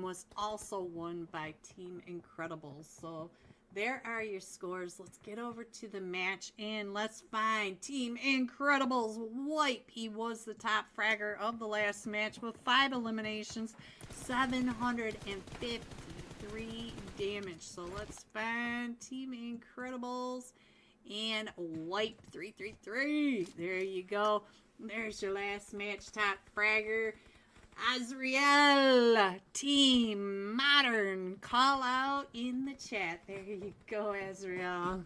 was also won by Team Incredibles. So there are your scores. Let's get over to the match and let's find Team Incredibles wipe. He was the top fragger of the last match with 5 eliminations, 753 damage. So let's find Team Incredibles and wipe 333. There you go. There's your last match top fragger. Azriel, Team Modern, call out in the chat. There you go, Azriel.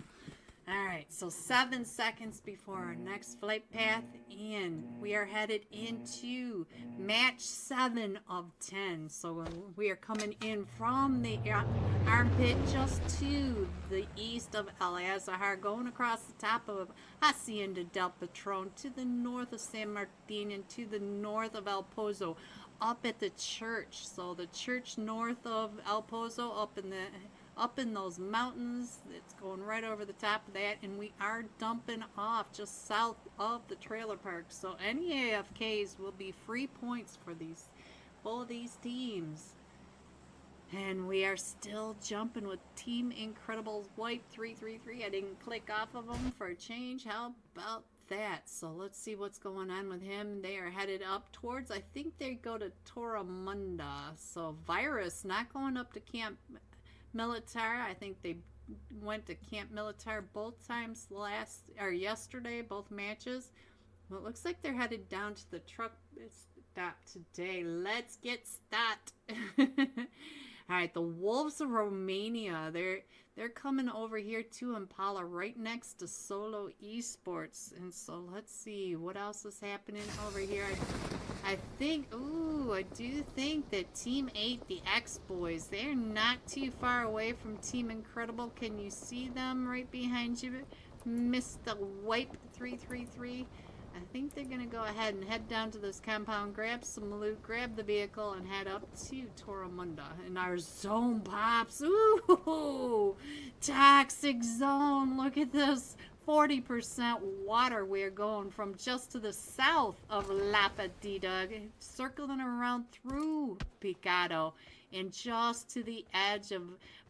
Alright, so 7 seconds before our next flight path, and we are headed into match 7 of 10. So we are coming in from the armpit just to the east of El Azahar, going across the top of Henda Del Patron to the north of San Martin and to the north of El Pozo, up at the church. So the church north of El Pozo, up in those mountains. It's going right over the top of that, and we are dumping off just south of the trailer park. So any AFKs will be free points for both these teams. And we are still jumping with Team Incredibles wipe 333. I didn't click off of them for a change. How about that? So let's see what's going on with him. They are headed up towards, I think they go to Torremunda. So Virus not going up to Camp Militar. I think they went to Camp Militar both times yesterday, both matches. Well, it looks like they're headed down to the truck stop today. Let's get stopped. All right, the Wolves of Romania. They're coming over here to Impala, right next to Solo Esports. And so let's see what else is happening over here. I do think that Team 8, the X-Boys, they're not too far away from Team Incredible. Can you see them right behind you? Mr. Wipe 333. I think they're going to go ahead and head down to this compound, grab some loot, grab the vehicle, and head up to Torremunda. And our zone pops. Ooh! Toxic zone. Look at this. 40% water. We're going from just to the south of La Petita, circling around through Picado, and just to the edge of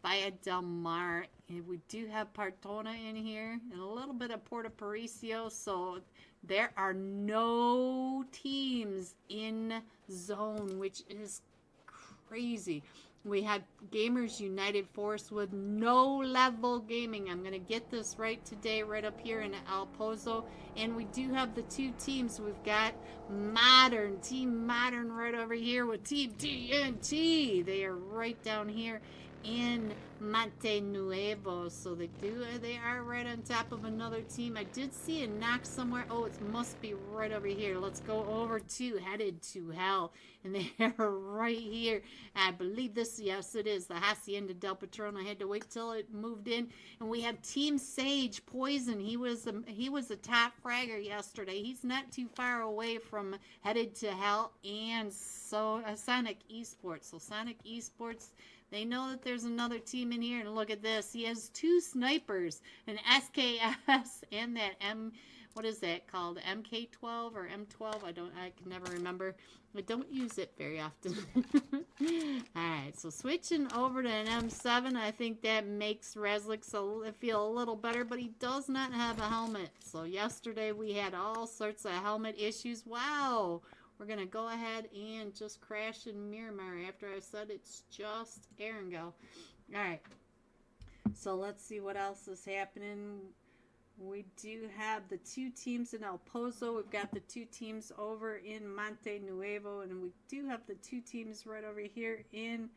Valle del Mar. And we do have Partona in here, and a little bit of Puerto Paricio, so there are no teams in zone, which is crazy. We had Gamers United Force with no level gaming. I'm going to get this right today, right up here in El Pozo. And we do have the 2 teams. We've got Team Modern right over here with Team TNT. They are right down here in Monteo. So they are right on top of another team. I did see a knock somewhere. Oh, it must be right over here. Let's go over to Headed to Hell. And they are right here. I believe yes, it is the Henda Del Patron. I had to wait till it moved in. And we have Team Sage Poison. He was a top fragger yesterday. He's not too far away from Headed to Hell and so Sonic Esports. So Sonic Esports, they know that there's another team in here, and look at this. He has 2 snipers, an SKS and that what is that called? MK12 or M12? I can never remember. I don't use it very often. Alright, so switching over to an M7, I think that makes Reslick feel a little better, but he does not have a helmet. So yesterday we had all sorts of helmet issues. Wow! We're going to go ahead and just crash in Miramar after I said it's just Erangel. Alright, so let's see what else is happening. We do have the 2 teams in El Pozo. We've got the 2 teams over in Monte Nuevo, and we do have the 2 teams right over here in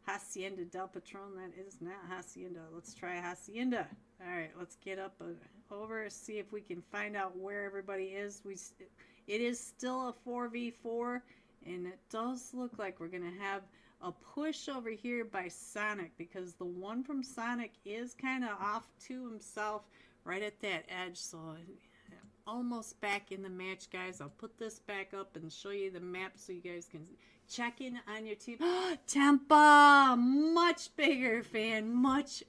Henda Del Patron. That is not Hacienda. Let's try Hacienda. Alright, let's get up over, see if we can find out where everybody is. It is still a 4v4, and it does look like we're going to have a push over here by Sonic, because the one from Sonic is kind of off to himself right at that edge. So almost back in the match, guys. I'll put this back up and show you the map so you guys can check in on your team. Tempa! Much bigger fan. Much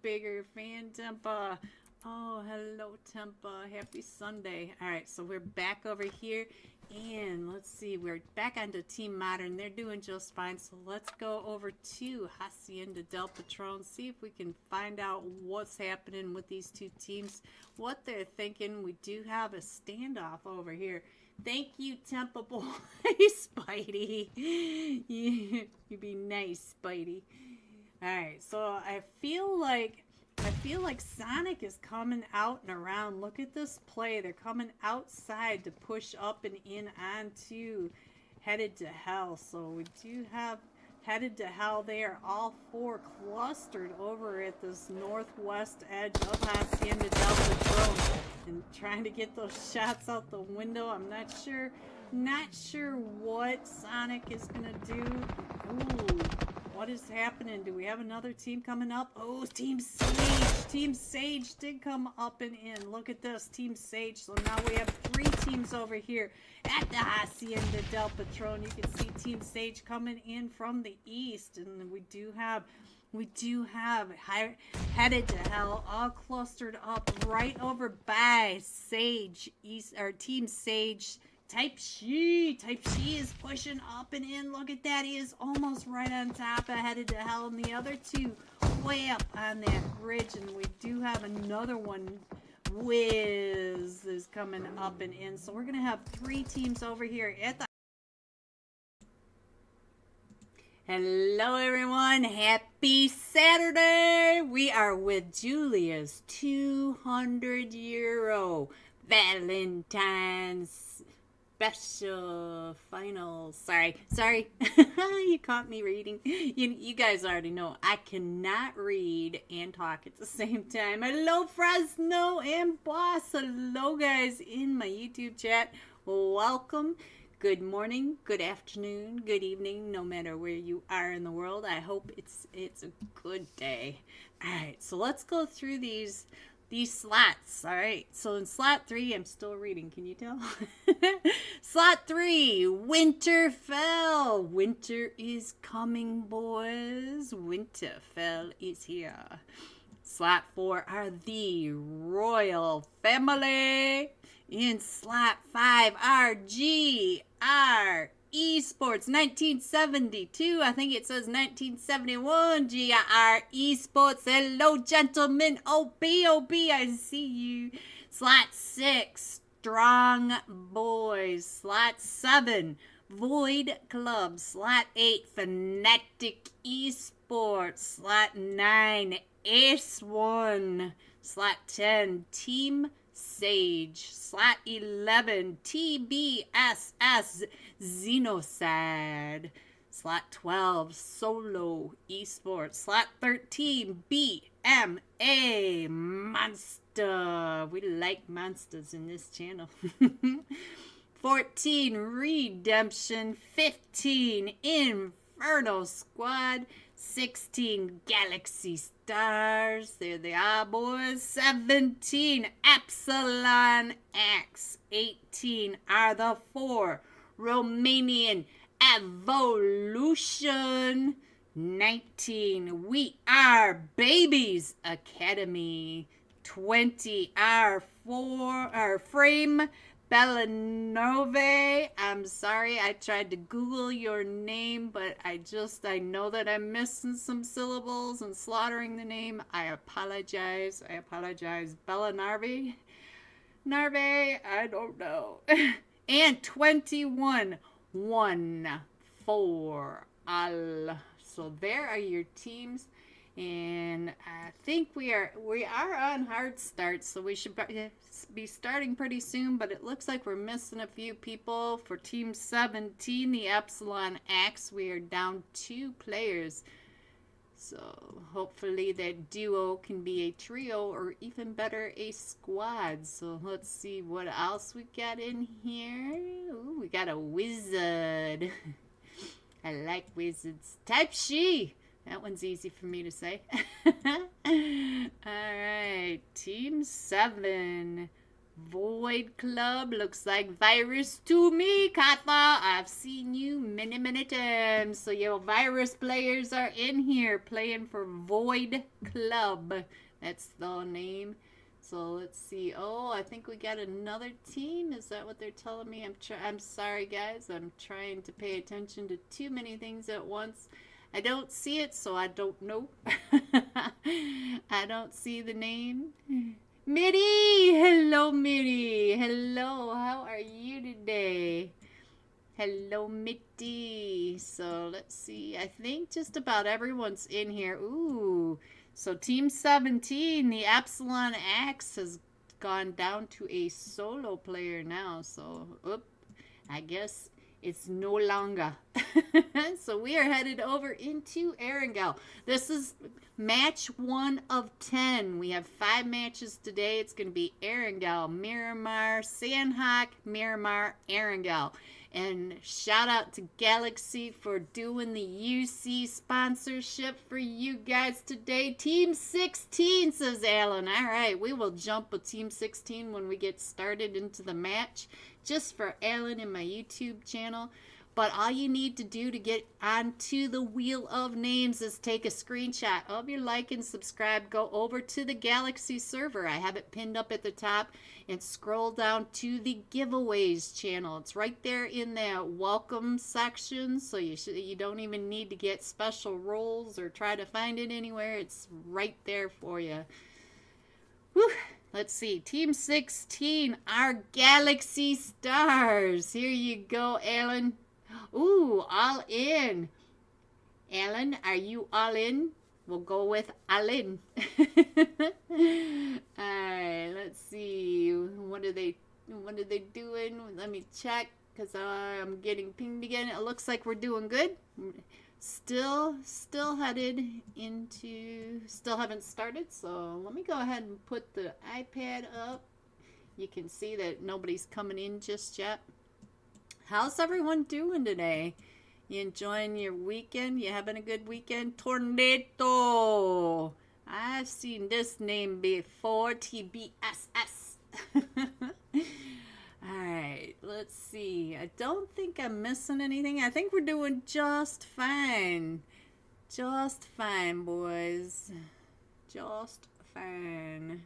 bigger fan, Tempa. Oh, hello, Tempa. Happy Sunday. All right, so we're back over here And let's see, we're back onto Team Modern. They're doing just fine. So let's go over to Henda Del Patron, see if we can find out what's happening with these two teams, what they're thinking. We do have a standoff over here. Thank you, Temple Boy. Spidey. You be nice, Spidey. Alright, so I feel like Sonic is coming out and around. Look at this play. They're coming outside to push up and in onto Headed to Hell. So we do have Headed to Hell. They are all four clustered over at this northwest edge of Hacienda Del Patron and trying to get those shots out the window. I'm not sure what Sonic is gonna do. Ooh. What is happening? Do we have another team coming up? Oh, Team Sage. Team Sage did come up and in. Look at this, Team Sage. So now we have 3 teams over here at the Hacienda Del Patron. You can see Team Sage coming in from the east. And we do have Headed to Hell all clustered up right over by Sage East, or Team Sage. Type She is pushing up and in. Look at that. He is almost right on top of Headed to Hell. And the other two way up on that bridge. And we do have another one. Wiz is coming up and in. So we're going to have 3 teams over here at the... Hello everyone. Happy Saturday. We are with Giulia's 200-euro Valentine's special finals. Sorry. You caught me reading. You guys already know I cannot read and talk at the same time. Hello Fresno and Boss. Hello guys in my YouTube chat. Welcome. Good morning, good afternoon, good evening, no matter where you are in the world. I hope it's a good day. All right, so let's go through these slots. All right, so in slot 3, I'm still reading. Can you tell? Slot 3, Winterfell. Winter is coming, boys. Winterfell is here. Slot 4 are the Royal Family. In slot 5 are GR Esports 1972. I think it says 1971. GR Esports. Hello, gentlemen. OB, I see you. Slot 6, Strong Boys. Slot 7, Void Club. Slot 8, Fnatic Esports. Slot 9, Ace 1. Slot 10, Team Sage. Slot 11, TBSS Xenocide. Slot 12, Solo Esports. Slot 13, BMA Monster. We like monsters in this channel. 14, Redemption. 15, Inferno Squad. 16, Galaxy Stars. There they are, boys. 17, Epsilon X. 18 are the 4, Romanian Evolution. 19, We Are Babies Academy. 20 are Frame Bellanove. I'm sorry, I tried to Google your name, but I know that I'm missing some syllables and slaughtering the name. I apologize. Bellanarve? Narve? I don't know. And 21, 1, 4, Al. So there are your teams. And I think we are on hard start, so we should be starting pretty soon, but it looks like we're missing a few people. For Team 17, the Epsilon X, we are down 2 players. So hopefully that duo can be a trio, or even better, a squad. So let's see what else we got in here. Ooh, we got a wizard. I like wizards. Type She. That one's easy for me to say. Alright, Team 7. Void Club. Looks like Virus to me, Katha. I've seen you many times. So your Virus players are in here playing for Void Club. That's the name. So let's see. Oh, I think we got another team. Is that what they're telling me? I'm sorry, guys. I'm trying to pay attention to too many things at once. I don't see it, so I don't know. I don't see the name. Mitty! Hello, Mitty. Hello. How are you today? Hello, Mitty. So let's see. I think just about everyone's in here. Ooh. So Team 17, the Epsilon Axe has gone down to a solo player now. So, I guess it's no longer. So we are headed over into Erangel. This is match 1 of 10. We have 5 matches today. It's going to be Erangel, Miramar, Sanhok, Miramar, Erangel. And shout out to Galaxy for doing the UC sponsorship for you guys today. Team 16, says Alan. All right, we will jump with Team 16 when we get started into the match. Just for Alan and my YouTube channel. But all you need to do to get onto the wheel of names is take a screenshot of your like and subscribe. Go over to the Galaxy server. I have it pinned up at the top. And scroll down to the giveaways channel. It's right there in that welcome section. So you don't even need to get special roles or try to find it anywhere. It's right there for you. Whew. Let's see. Team 16, our Galaxy Stars. Here you go, Alan. Ooh, all in. Alan, are you all in? We'll go with all in. Alright, let's see. What are they doing? Let me check because I'm getting pinged again. It looks like we're doing good. Still headed into, still haven't started, so let me go ahead and put the iPad up. You can see that nobody's coming in just yet. How's everyone doing today? You enjoying your weekend? You having a good weekend? Tornado! I've seen this name before, TBSS. Alright, let's see. I don't think I'm missing anything. I think we're doing just fine. Just fine, boys. Just fine.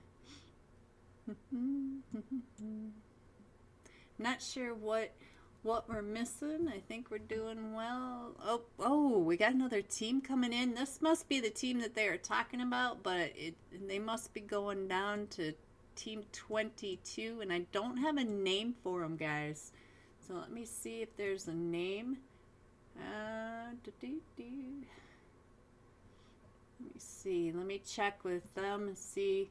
Not sure what we're missing. I think we're doing well. Oh, we got another team coming in. This must be the team that they are talking about, but they must be going down to Team 22, and I don't have a name for them, guys. So let me see if there's a name. Let me see. Let me check with them and see.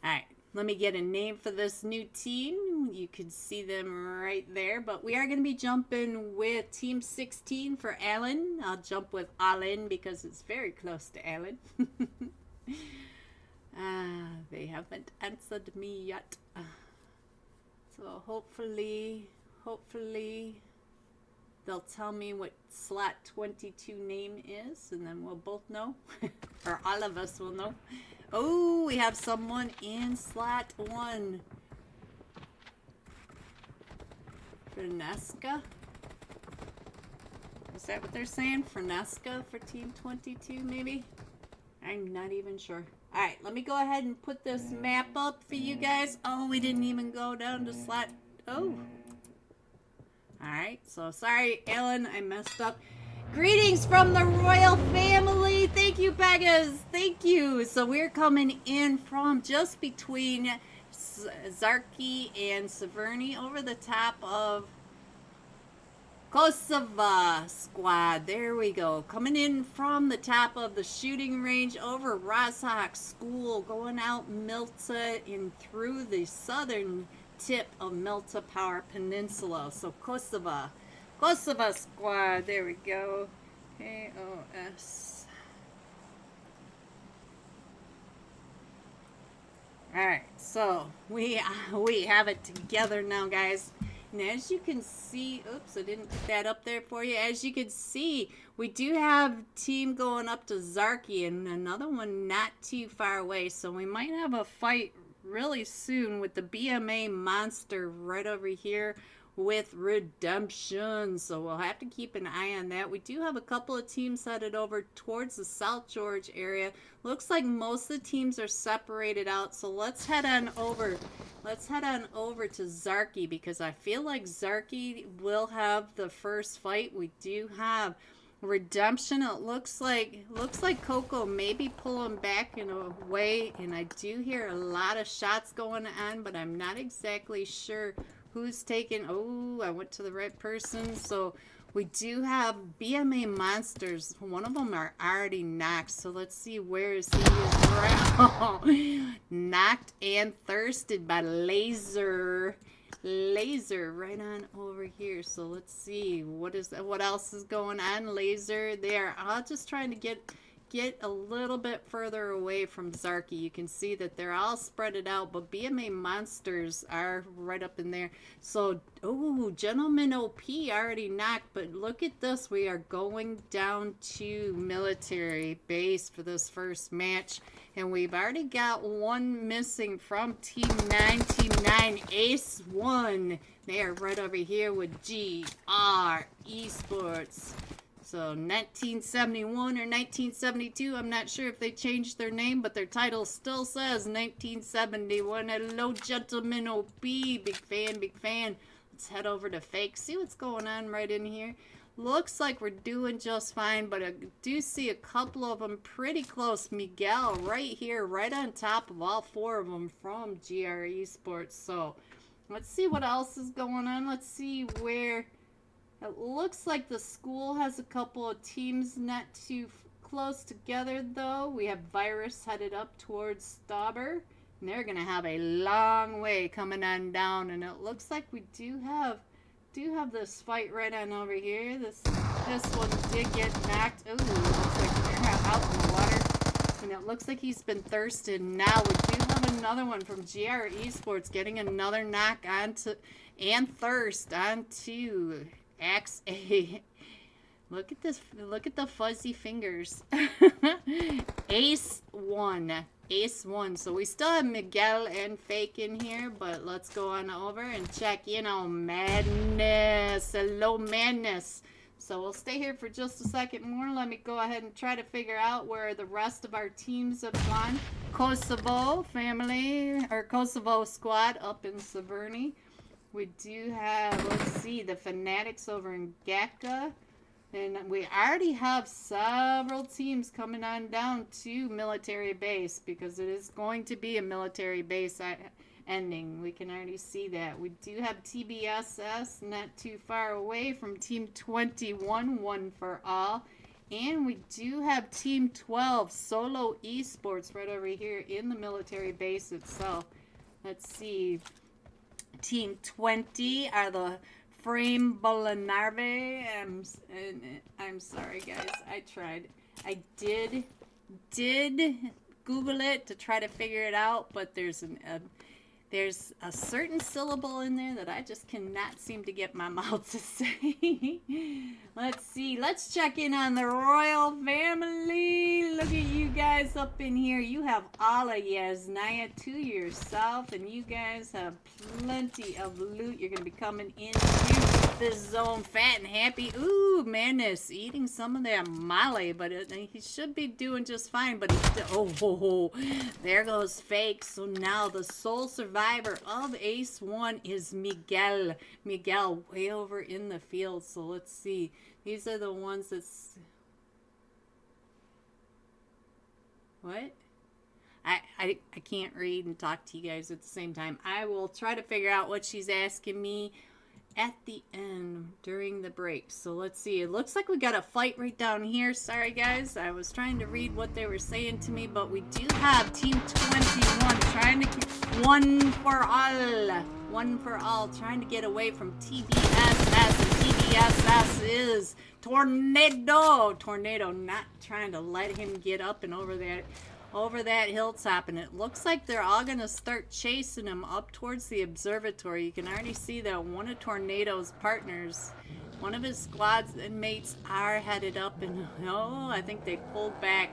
Alright, let me get a name for this new team. You can see them right there. But we are going to be jumping with Team 16 for Alan. I'll jump with Alan because it's very close to Alan. They haven't answered me yet. So hopefully they'll tell me what slot 22 name is, and then we'll both know. Or all of us will know. Oh, we have someone in slot 1. Frenesca? Is that what they're saying? Frenesca for Team 22, maybe? I'm not even sure. Alright, let me go ahead and put this map up for you guys. Oh, we didn't even go down to slot... Oh. Alright, so sorry, Ellen, I messed up. Greetings from the royal family. Thank you, Pegas. Thank you. So we're coming in from just between Zarki and Severny over the top of Kosovo squad. There we go. Coming in from the top of the shooting range over Rozhok School, going out Milta and through the southern tip of Milta Power Peninsula. So Kosovo squad. There we go. KOS. Alright, so we have it together now, guys. And as you can see, oops, I didn't put that up there for you. As you can see, we do have team going up to Zarki and another one not too far away. So we might have a fight really soon with the BMA monster right over here with redemption. So we'll have to keep an eye on that. We do have a couple of teams headed over towards the South George area. Looks like most of the teams are separated out. So let's head on over. Let's head on over to Zarky, because I feel like Zarky will have the first fight. We do have redemption. It looks like Coco may be pulling back in a way, and I do hear a lot of shots going on, but I'm not exactly sure who's taking. Oh, I went to the right person. So we do have BMA Monsters. One of them are already knocked. So let's see, where is he? Knocked and thirsted by Laser right on over here. So let's see what else is going on. Laser there. I'm just trying to get a little bit further away from Zarky. You can see that they're all spread out, but BMA Monsters are right up in there. So, oh, Gentleman OP already knocked, but look at this. We are going down to military base for this first match, and we've already got one missing from Team 9. Team 9 Ace 1. They are right over here with GR Esports. So 1971 or 1972, I'm not sure if they changed their name, but their title still says 1971. Hello, Gentleman OP. Big fan, big fan. Let's head over to Fake, see what's going on right in here. Looks like we're doing just fine, but I do see a couple of them pretty close. Miguel right here, right on top of all four of them from GR Esports. So let's see what else is going on. Let's see where... It looks like the school has a couple of teams not too close together, though. We have Virus headed up towards Stauber, and they're going to have a long way coming on down. And it looks like we do have this fight right on over here. This one did get knocked. Ooh, looks like they're out in the water. And it looks like he's been thirsted. Now we do have another one from GR Esports getting another knock onto and thirst onto Axe A. Look at this. Look at the fuzzy fingers. Ace 1. Ace 1. So we still have Miguel and Fake in here, but let's go on over and check in on Madness. Hello, Madness. So we'll stay here for just a second more. Let me go ahead and try to figure out where the rest of our teams have gone. Kosovo family, or Kosovo squad up in Severny. We do have, let's see, the Fanatics over in Gacka. And we already have several teams coming on down to military base, because it is going to be a military base ending. We can already see that. We do have TBSS not too far away from Team 21, One for All. And we do have Team 12, Solo Esports, right over here in the military base itself. Let's see. Team 20 are the Frame Bolanarve. I'm sorry, guys. I tried. I did Google it to try to figure it out, but there's a certain syllable in there that I just cannot seem to get my mouth to say. Let's see. Let's check in on the royal family. Look at you guys up in here. You have all of Yasnaya to yourself, and you guys have plenty of loot. You're going to be coming into this zone fat and happy. Ooh, Madness eating some of that Molly, but he should be doing just fine. But he's there goes Fake. So now the sole survivor of Ace 1 is Miguel. Miguel way over in the field. So let's see. These are the ones that's... What? I can't read and talk to you guys at the same time. I will try to figure out what she's asking me at the end during the break. So let's see. It looks like we got a fight right down here. Sorry, guys. I was trying to read what they were saying to me, but we do have Team 21 trying to keep One for All. One for All, trying to get away from TBSS, and TBSS is Tornado. Tornado not trying to let him get up and over that hilltop, and it looks like they're all going to start chasing him up towards the observatory. You can already see that one of Tornado's partners, one of his squad's inmates are headed up, and I think they pulled back.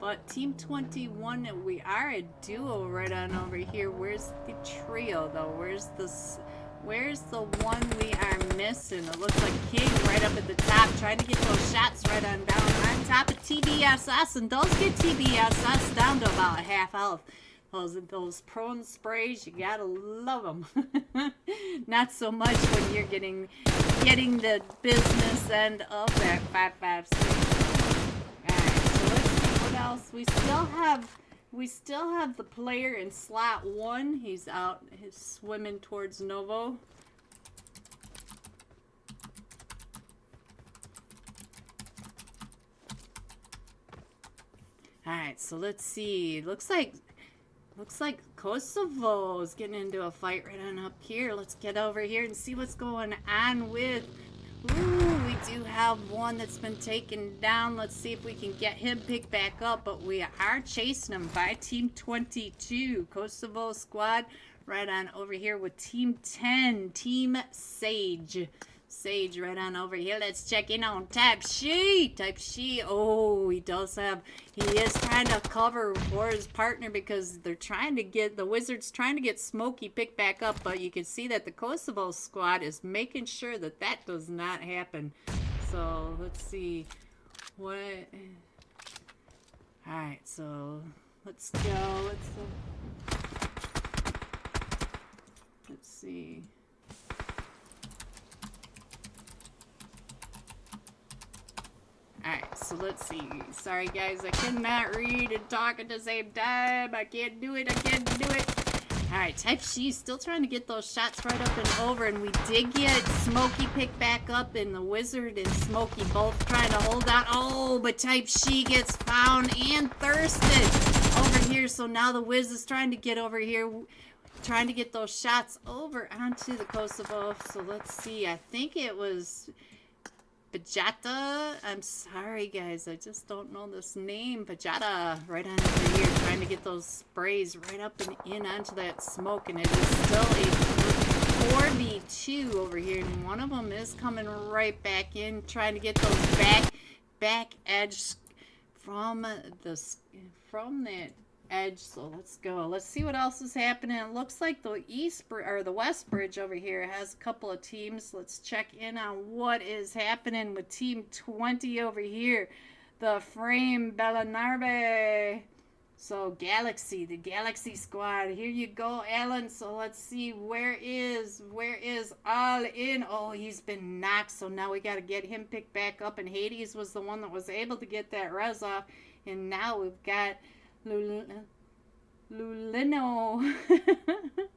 But Team 21, we are a duo right on over here. Where's the trio, though? Where's Where's the one we are missing? It looks like King right up at the top, trying to get those shots right on down on top of TBSS, and does get TBSS down to about half health. Those prone sprays, you gotta love them. Not so much when you're getting the business end of that 556. Alright, so let's see what else. We still have the player in slot 1. He's out, he's swimming towards Novo. Alright, so let's see. Looks like Kosovo is getting into a fight right on up here. Let's get over here and see what's going on with... Ooh, we do have one that's been taken down. Let's see if we can get him picked back up. But we are chasing him by Team 22. Kosovo squad right on over here with Team 10. Team Sage. Sage right on over here. Let's check in on Type She. Type She. Oh, he is trying to cover for his partner because they're trying to get, the Wizards trying to get Smokey picked back up, but you can see that the Kosovo squad is making sure that that does not happen. So let's see what. Alright, so let's go. Let's see. Alright, so let's see. Sorry guys, I cannot read and talk at the same time. I can't do it. Alright, Type She's still trying to get those shots right up and over, and we did get Smokey picked back up, and the Wizard and Smokey both trying to hold out. Oh, but Type She gets found and thirsted over here, so now the Wiz is trying to get over here, trying to get those shots over onto the Kosovo. So let's see, I think it was Bajata. I'm sorry guys, I just don't know this name. Bajata right on over here trying to get those sprays right up and in onto that smoke, and it is still a 4v2 over here, and one of them is coming right back in trying to get those back edge from that edge. So let's go. Let's see what else is happening. It looks like the the West Bridge over here has a couple of teams. Let's check in on what is happening with Team 20 over here. The Frame Bellanarbe. So Galaxy, the Galaxy squad. Here you go, Alan. So let's see, where is All In? Oh, he's been knocked. So now we got to get him picked back up, and Hades was the one that was able to get that res off. And now we've got Lulino.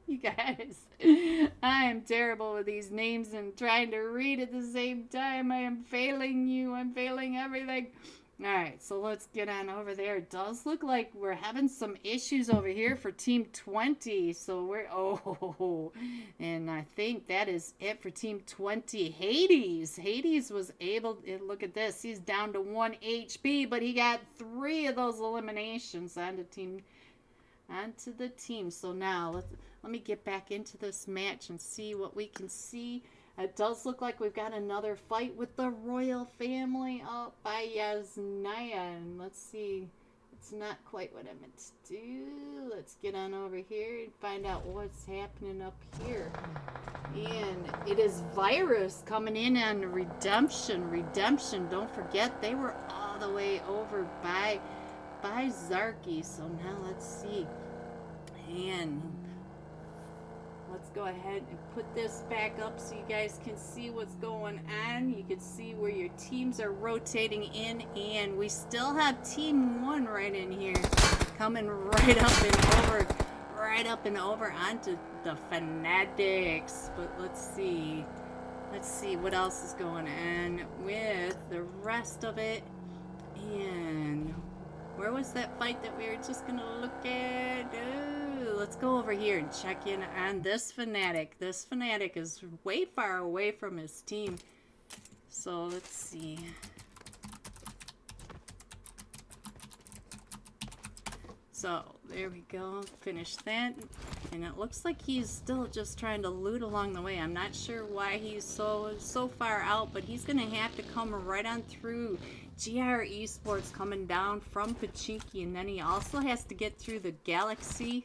You guys, I am terrible with these names and trying to read at the same time. I am failing you. I'm failing everything. Alright, so let's get on over there. It does look like we're having some issues over here for Team 20. So we're... Oh, and I think that is it for Team 20. Hades was able... Look at this. He's down to 1 HP, but he got 3 of those eliminations onto the team. So now, let me get back into this match and see what we can see. It does look like we've got another fight with the royal family up by Yasnaya. And let's see. It's not quite what I meant to do. Let's get on over here and find out what's happening up here. And it is Virus coming in on Redemption. Don't forget, they were all the way over by Zarky. So now let's see. And let's go ahead and put this back up so you guys can see what's going on. You can see where your teams are rotating in, and we still have Team 1 right in here coming right up and over onto the Fanatics. But let's see what else is going on with the rest of it. And where was that fight that we were just gonna look at? Let's go over here and check in on this Fanatic. This Fanatic is way far away from his team. So let's see. So there we go. Finish that. And it looks like he's still just trying to loot along the way. I'm not sure why he's so far out, but he's gonna have to come right on through GR Esports coming down from Pachinki, and then he also has to get through the Galaxy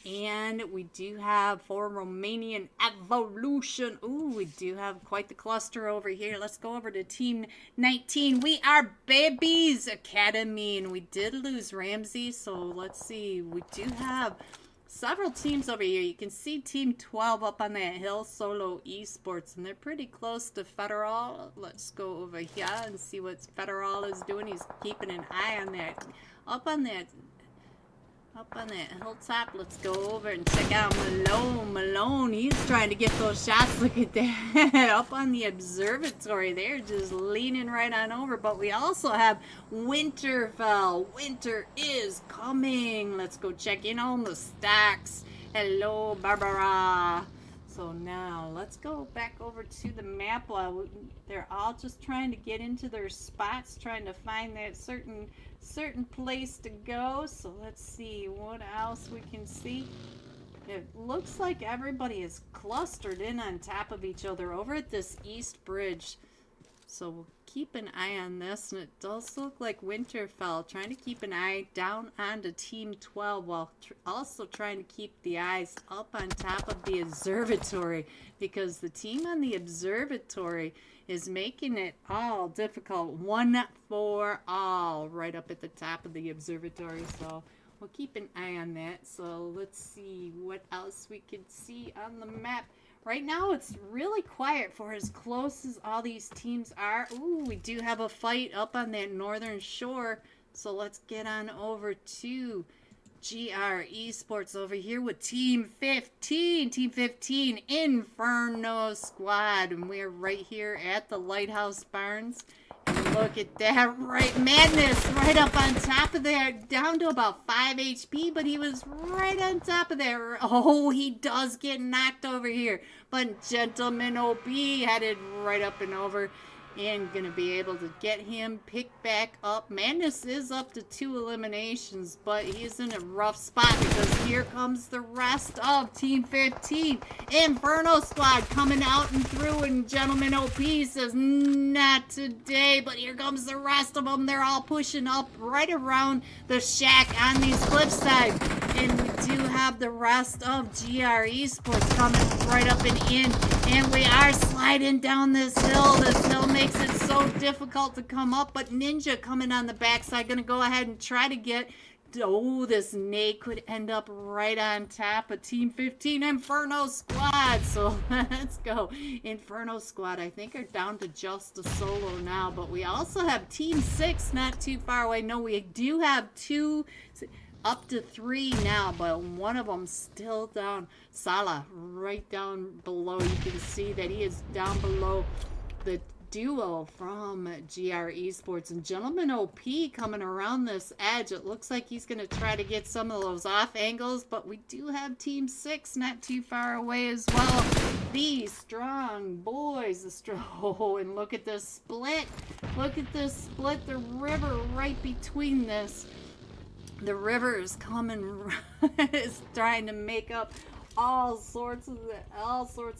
And we do have for Romanian Evolution. Ooh, we do have quite the cluster over here. Let's go over to Team 19. We are Babies Academy, and we did lose Ramsey, so let's see. We do have several teams over here. You can see Team 12 up on that hill, Solo Esports, and they're pretty close to Federal. Let's go over here and see what Federal is doing. He's keeping an eye on that. Up on that hilltop. Let's go over and check out Malone. He's trying to get those shots. Look at that. Up on the observatory. They're just leaning right on over. But we also have Winterfell. Winter is coming. Let's go check in on the stacks. Hello, Barbara. So now let's go back over to the map. They're all just trying to get into their spots, trying to find that certain place to go. So let's see what else we can see. It looks like everybody is clustered in on top of each other over at this east bridge. So we'll keep an eye on this, and it does look like Winterfell trying to keep an eye down onto Team 12 while also trying to keep the eyes up on top of the observatory, because the team on the observatory is making it all difficult. 1 for all right up at the top of the observatory. So we'll keep an eye on that. So let's see what else we could see on the map. Right now, it's really quiet for as close as all these teams are. Ooh, we do have a fight up on that northern shore. So let's get on over to GR Esports over here with Team 15. Team 15, Inferno Squad. And we're right here at the Lighthouse Barns. And look at that, right, Madness right up on top of there, down to about 5 HP, but he was right on top of there. Oh, he does get knocked over here, but Gentleman OP headed right up and over, and gonna be able to get him picked back up. Madness is up to 2 eliminations, but he's in a rough spot because here comes the rest of Team 15. Inferno Squad coming out and through, and Gentleman OP says, not today, but here comes the rest of them. They're all pushing up right around the shack on these cliffside. And we do have the rest of GR Esports coming right up and in. And we are sliding down this hill. This hill makes it so difficult to come up. But Ninja coming on the backside. Going to go ahead and try to get... Oh, this nade could end up right on top of Team 15 Inferno Squad. So let's go. Inferno Squad, I think, are down to just a solo now. But we also have Team 6 not too far away. No, we do have 2... up to 3 now, but one of them still down. Salah, right down below. You can see that he is down below the duo from GR Esports. And Gentleman OP coming around this edge. It looks like he's going to try to get some of those off angles, but we do have Team 6 not too far away as well. These strong boys. Oh, and look at this split. Look at this split. The river right between this. The river is coming, is trying to make up all sorts of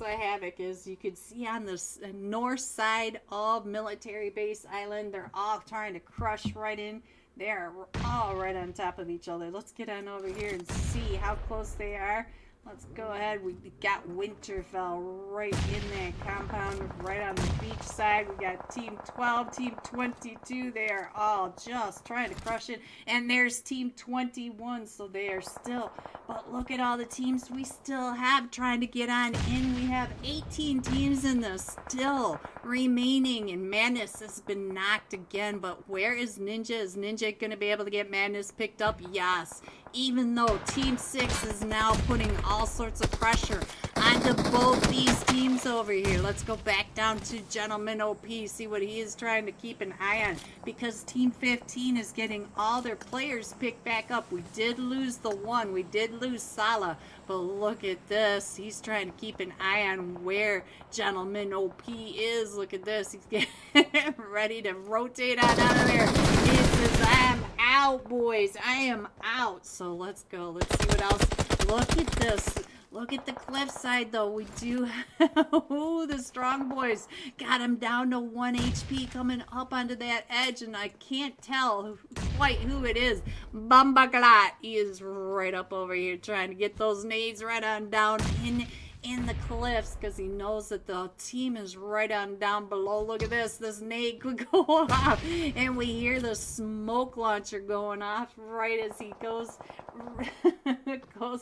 havoc, as you can see on the north side of Military Base Island. They're all trying to crush right in. They're all right on top of each other. Let's get on over here and see how close they are. Let's go ahead. We got Winterfell right in that compound, right on the beach side. We got Team 12, Team 22. They are all just trying to crush it. And there's Team 21, so they are still... But look at all the teams we still have trying to get on in. We have 18 teams in this still remaining, and Madness has been knocked again. But where is Ninja? Is Ninja going to be able to get Madness picked up? Yes. Even though Team 6 is now putting all sorts of pressure onto both these teams over here. Let's go back down to Gentleman OP, see what he is trying to keep an eye on, because Team 15 is getting all their players picked back up. We did lose the one. We did lose Salah, but look at this. He's trying to keep an eye on where Gentleman OP is. Look at this. He's getting ready to rotate on out of there. He says, I am out, boys. I am out. So let's go. Let's see what else. Look at this. Look at the cliffside, though. We do have... Ooh, the strong boys got him down to 1 HP coming up onto that edge, and I can't tell quite who it is. Bumbaglat, he is right up over here trying to get those nades right on down in the cliffs because he knows that the team is right on down below. Look at this. This nade could go off. And we hear the smoke launcher going off right as he goes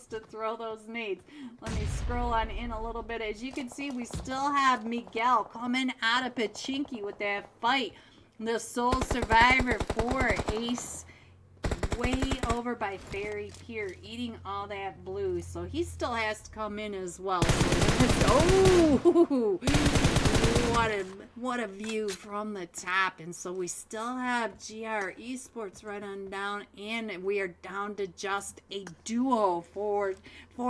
to throw those nades. Let me scroll on in a little bit. As you can see, we still have Miguel coming out of Pachinki with that fight. The sole survivor for Ace, way over by Fairy Pier, eating all that blue, so he still has to come in as well. Oh, what a view from the top. And so we still have GR Esports right on down, and we are down to just a duo for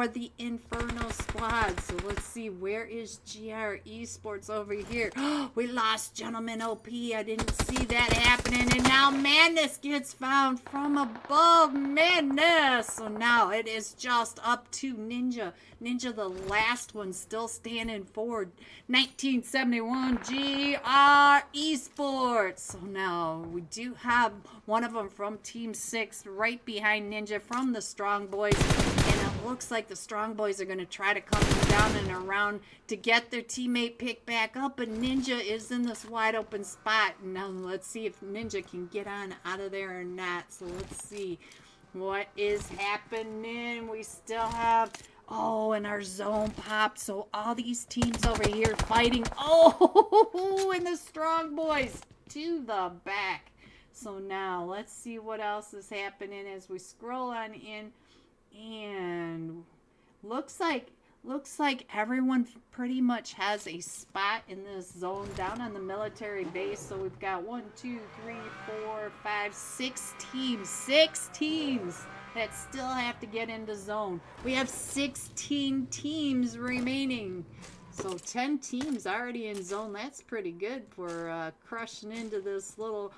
the Inferno squad. So let's see, where is GR Esports over here? We lost Gentleman OP. I didn't see that happening, and now Madness gets found from above. Madness. So now it is just up to Ninja. Ninja, the last one, still standing for 1971 GR Esports. So now we do have one of them from Team 6 right behind Ninja from the Strong Boys. And it looks like the Strong Boys are going to try to come down and around to get their teammate picked back up. But Ninja is in this wide open spot. Now let's see if Ninja can get on out of there or not. So let's see what is happening. We still have... Oh, and our zone popped. So all these teams over here fighting. Oh, and the Strong Boys to the back. So now let's see what else is happening as we scroll on in. And looks like everyone pretty much has a spot in this zone down on the military base. So we've got 1, 2, 3, 4, 5, 6 teams. 6 teams that still have to get into zone. We have 16 teams remaining. So 10 teams already in zone. That's pretty good for crushing into this little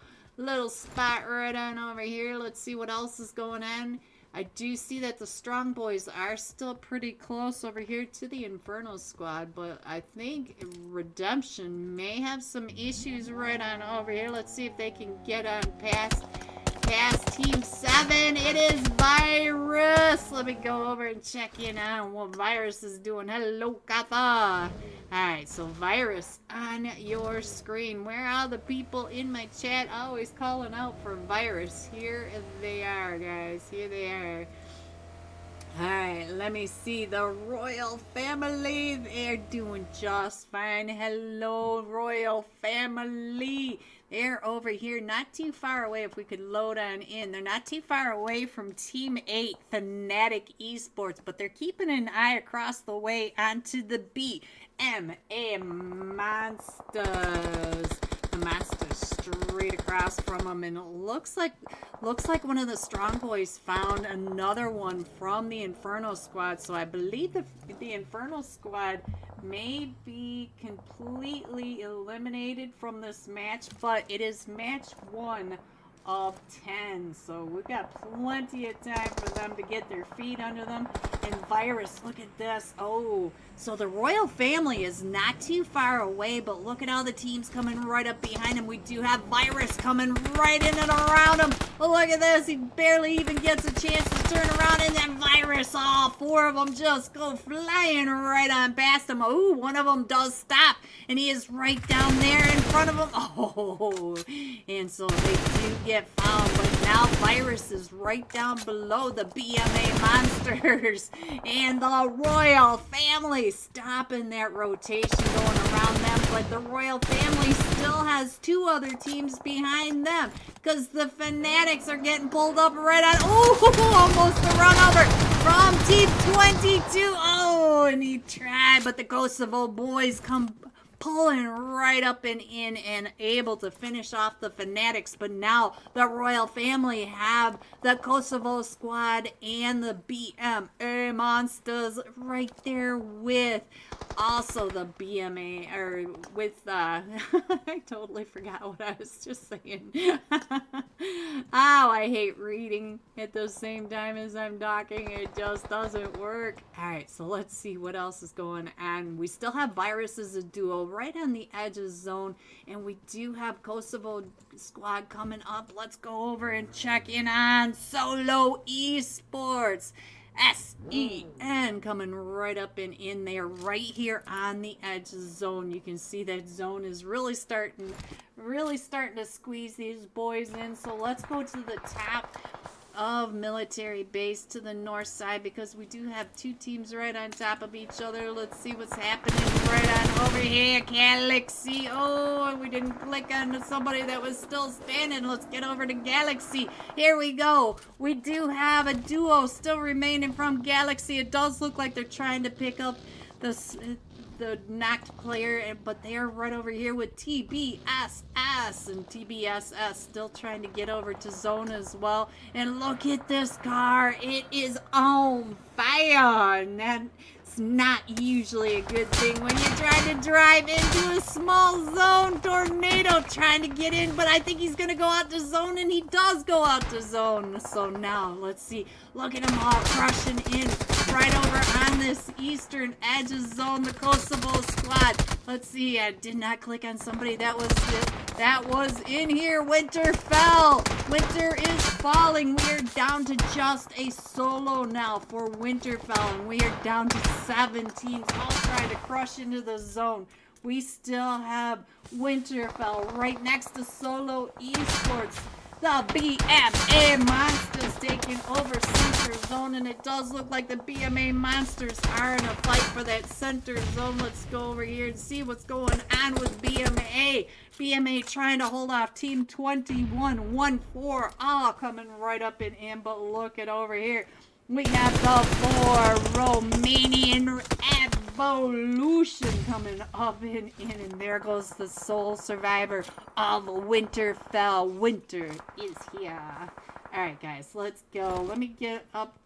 spot right on over here. Let's see what else is going on. I do see that the Strong Boys are still pretty close over here to the Inferno squad, but I think Redemption may have some issues right on over here. Let's see if they can get on past Team 7. It is Virus. Let me go over and check in on what Virus is doing. Hello, Katha. Alright, so Virus on your screen. Where are the people in my chat always calling out for Virus? Here they are, guys. Here they are. Alright, let me see. The Royal Family, they're doing just fine. Hello, Royal Family. They're over here, not too far away. If we could load on in. They're not too far away from Team 8, Fnatic Esports, but they're keeping an eye across the way onto the BMA Monsters. The Monsters straight across from them, and it looks like one of the Strong Boys found another one from the Inferno squad. So I believe the Inferno squad may be completely eliminated from this match, but it is match 1 of 10, so we've got plenty of time for them to get their feet under them. And Virus, look at this. Oh, so the Royal Family is not too far away, but look at all the teams coming right up behind him. We do have Virus coming right in and around him. Oh, look at this. He barely even gets a chance to turn around, and then Virus, all 4 of them just go flying right on past him. Oh, one of them does stop, and he is right down there in front of him. Oh, and so they do get found, but now Virus is right down below the BMA Monsters, and the Royal Family stopping that rotation going around them. But the Royal Family still has 2 other teams behind them, because the Fanatics are getting pulled up right on. Oh, almost a run over from Team 22. Oh, and he tried, but the Kosovo boys come pulling right up and in and able to finish off the Fanatics. But now the Royal Family have the Kosovo squad and the BMA Monsters right there with also the BMA, or with, I totally forgot what I was just saying. Oh, I hate reading at the same time as I'm talking. It just doesn't work. All right, so let's see what else is going on. We still have Virus as a duo right on the edge of zone, and we do have Kosovo squad coming up. Let's go over and check in on Solo Esports. SEN coming right up and in there, right here on the edge of the zone. You can see that zone is really starting to squeeze these boys in. So let's go to the top of military base to the north side, because we do have two teams right on top of each other. Let's see what's happening right on over here. Galaxy. Oh, we didn't click on somebody that was still standing. Let's get over to Galaxy. Here we go. We do have a duo still remaining from Galaxy. It does look like they're trying to pick up the knocked player, but they are right over here with TBSS, and TBSS still trying to get over to zone as well. And look at this car, it is on fire, and that's not usually a good thing when you're trying to drive into a small zone. Tornado trying to get in, but I think he's gonna go out to zone, and he does go out to zone. So now let's see, look at him all crushing in right over on this eastern edge of zone, the Kosovo squad. Let's see, I did not click on somebody that was in here. Winter fell. Winter is falling. We are down to just a solo now for Winterfell, and we are down to 7 teams all trying to crush into the zone. We still have Winterfell right next to Solo Esports. The BMA Monsters taking over center zone, and it does look like the BMA Monsters are in a fight for that center zone. Let's go over here and see what's going on with BMA. BMA trying to hold off Team 21, 1-4, all coming right up and in, but look at over here. We have the 4 Romanian Evolution coming up and in, and there goes the sole survivor of Winterfell. Winter is here. Alright guys, let's go. Let me get up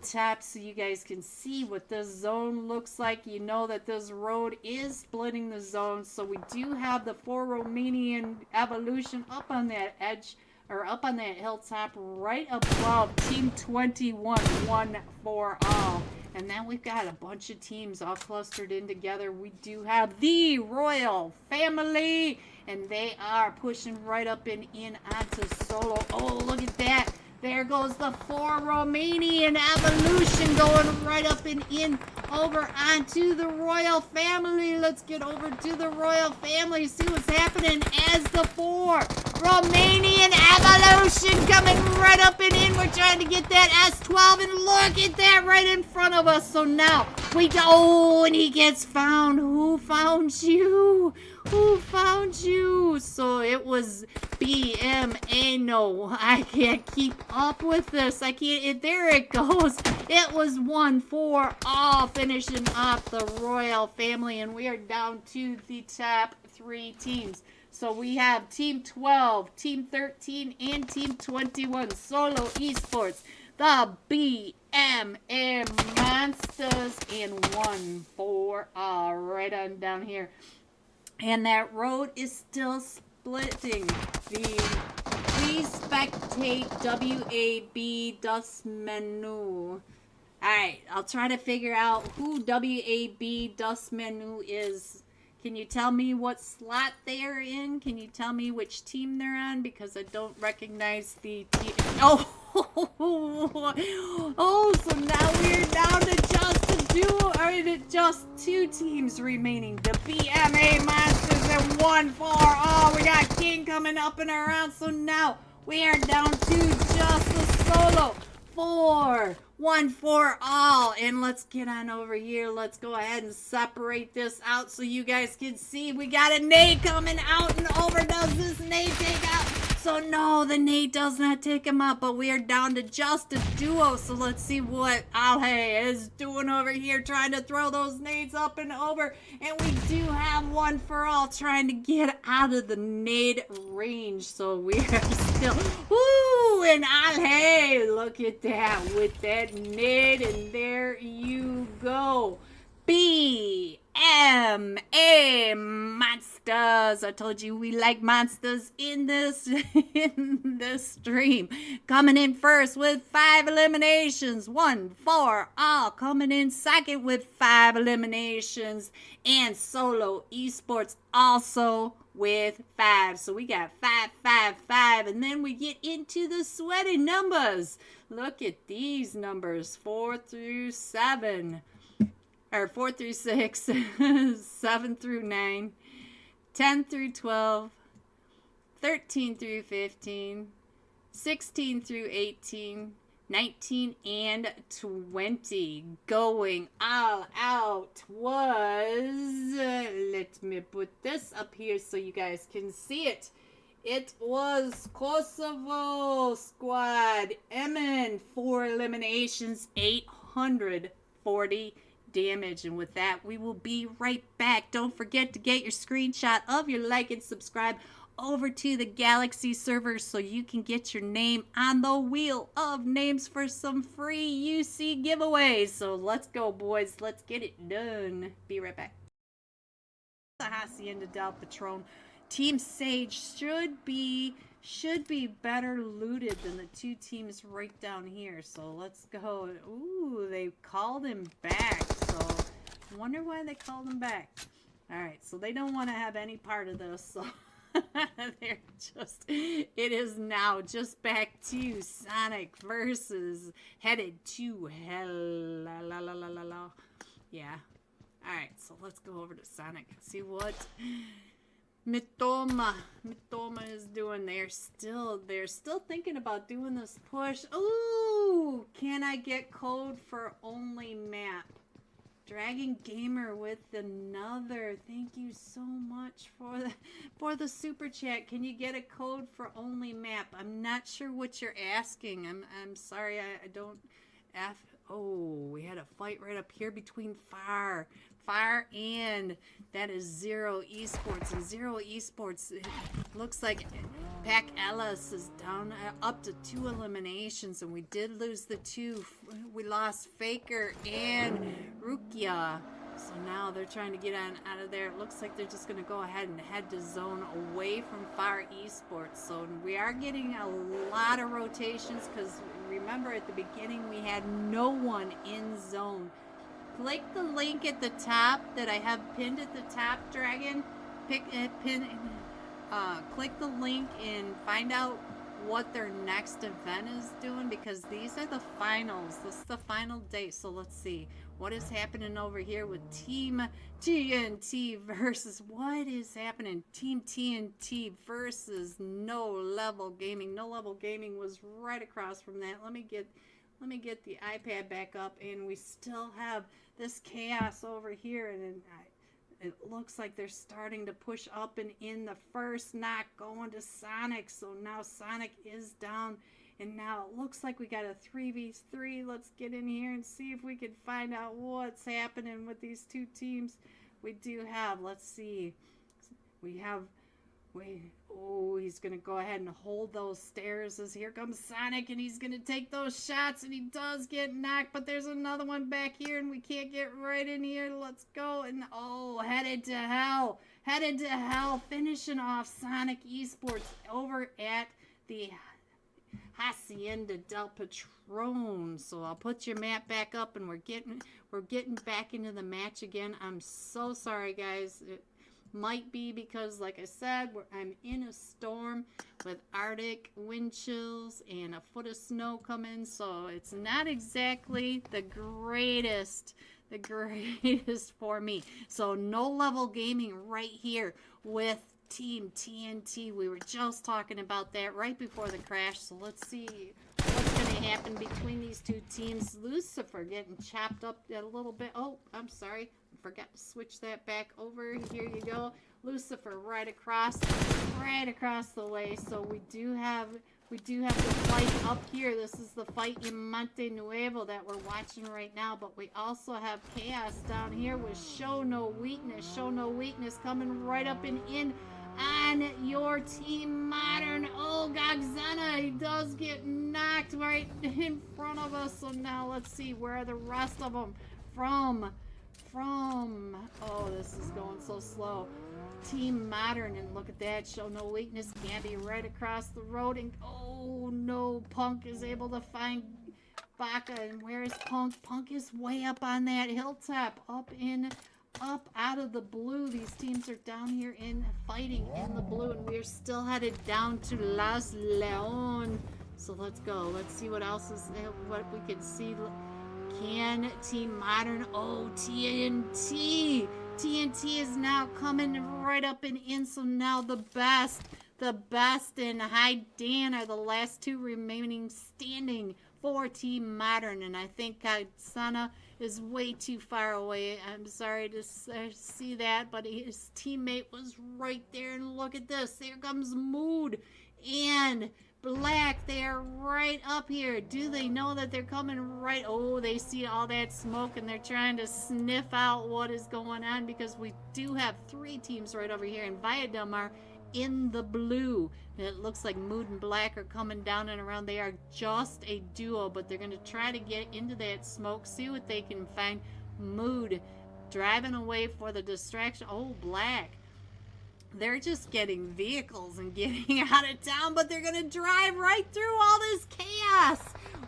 top so you guys can see what this zone looks like. You know that this road is splitting the zone, so we do have the 4 Romanian Evolution up on that edge, or up on that hilltop right above Team 21, 1-4 all. And then we've got a bunch of teams all clustered in together. We do have the Royal Family, and they are pushing right up and in onto Solo. Oh, look at that. There goes the 4 Romanian Evolution going right up and in over onto the Royal Family. Let's get over to the Royal Family, see what's happening as the 4 Romanian Evolution coming right up and in. We're trying to get that S12, and look at that right in front of us. So now we go, oh, and he gets found. Who found you? Who found you? So it was BMA. No, I can't keep up with this. I can't. There it goes. It was 1-4 all, finishing off the Royal Family, and we are down to the top 3 teams. So we have Team 12, Team 13, and Team 21, Solo Esports, the BMA Monsters, and 1-4 all right on down here. And that road is still splitting. Please spectate WAB Dust Menu. Alright, I'll try to figure out who WAB Dust Menu is. Can you tell me what slot they are in? Can you tell me which team they're on? Because I don't recognize the team. Oh! Oh, so now we're down to just 2 teams remaining. The BMA Monsters and 1-4. Oh, we got King coming up and around. So now we are down to just the Solo 4. 1-4 all. And let's get on over here. Let's go ahead and separate this out so you guys can see. We got a nade coming out, and over does this nade take out. So no, the nade does not take him out, but we are down to just a duo. So let's see what Alhe is doing over here, trying to throw those nades up and over. And we do have 1-4 trying to get out of the nade range. So we are still, woo, and Alhe, look at that with that nade, and there you go. BMA monsters. I told you we like monsters in this stream. Coming in first with 5 eliminations. 1 for all. Coming in second with 5 eliminations. And Solo Esports also with 5. So we got 5, 5, 5. And then we get into the sweaty numbers. Look at these numbers. 4 through 7. Or 4 through 6, 7 through 9, 10 through 12, 13 through 15, 16 through 18, 19, and 20. Going all out was, let me put this up here so you guys can see it. It was Kosovo squad. Emin, 4 eliminations, 840 damage. And with that, we will be right back. Don't forget to get your screenshot of your like and subscribe over to the Galaxy server so you can get your name on the wheel of names for some free UC giveaways. So let's go, boys. Let's get it done. Be right back. The Henda Del Patron. Team Sage should be better looted than the 2 teams right down here. So let's go. Ooh, they called him back. So I wonder why they called him back. All right, so they don't want to have any part of this. So they're just, it is now just back to Sanhok versus Headed to Hell. La, la, la, la, la, la. Yeah. All right, so let's go over to Sanhok and see what Mitoma is doing. They're still thinking about doing this push. Ooh, can I get code for only map? Dragon Gamer with another. Thank you so much for the super chat. Can you get a code for only map? I'm not sure what you're asking. I'm sorry. I don't. Oh, we had a fight right up here between Fire and that is Zero Esports. And Zero Esports, it looks like Pac Ellis is down up to 2 eliminations, and we did lose the 2. We lost Faker and Rukia. So now they're trying to get out of there. It looks like they're just going to go ahead and head to zone away from Fire Esports. So we are getting a lot of rotations because remember at the beginning we had no one in zone. Click the link at the top that I have pinned at the top, Dragon. Click the link and find out what their next event is doing, because these are the finals. This is the final day. So let's see what is happening over here with Team TNT versus what is happening. Team TNT versus No Level Gaming. No Level Gaming was right across from that. Let me get the iPad back up, and we still have this chaos over here, and it looks like they're starting to push up and in. The first knock going to Sanhok. So now Sanhok is down, and now it looks like we got a 3v3. Let's get in here and see if we can find out what's happening with these 2 teams. We do have, let's see, oh, he's going to go ahead and hold those stairs as here comes Sanhok, and he's going to take those shots, and he does get knocked, but there's another one back here, and we can't get right in here. Let's go, and oh, Headed to Hell, finishing off Sanhok Esports over at the Henda Del Patron. So I'll put your map back up, and we're getting back into the match again. I'm so sorry, guys. It might be because, like I said, I'm in a storm with Arctic wind chills and a foot of snow coming, so it's not exactly the greatest for me. So No Level Gaming right here with Team TNT. We were just talking about that right before the crash, so let's see what's going to happen between these 2 teams. Lucifer getting chopped up a little bit. Oh, I'm sorry. Forgot to switch that back over. Here you go. Lucifer right across the way. So we do have the fight up here. This is the fight in Monte Nuevo that we're watching right now. But we also have chaos down here with Show No Weakness. Show No Weakness coming right up and in on your Team Modern. Oh, Gogzana, he does get knocked right in front of us. So now let's see, where are the rest of them from from, oh, this is going so slow. Team Modern, and look at that, show no weakness, Gabby right across the road, and oh no, Punk is able to find Baka, and where is Punk? Punk is way up on that hilltop, up out of the blue. These teams are down here fighting in the blue, and we're still headed down to Las Leon. So let's go. Let's see what else is there, what we can see. Can Team Modern, oh, TNT. TNT is now coming right up and in, so now the best and High Dan are the last two remaining standing for Team Modern, and I think Sana is way too far away. I'm sorry to see that, but his teammate was right there, and look at this. There comes Mood and Black. They are right up here. Do they know that they're coming right? Oh, they see all that smoke, and they're trying to sniff out what is going on, because we do have three teams right over here, and Via Del Mar in the blue. And it looks like Mood and Black are coming down and around. They are just a duo, but they're going to try to get into that smoke, see what they can find. Mood driving away for the distraction. Oh, Black. They're just getting vehicles and getting out of town, but they're going to drive right through all this chaos.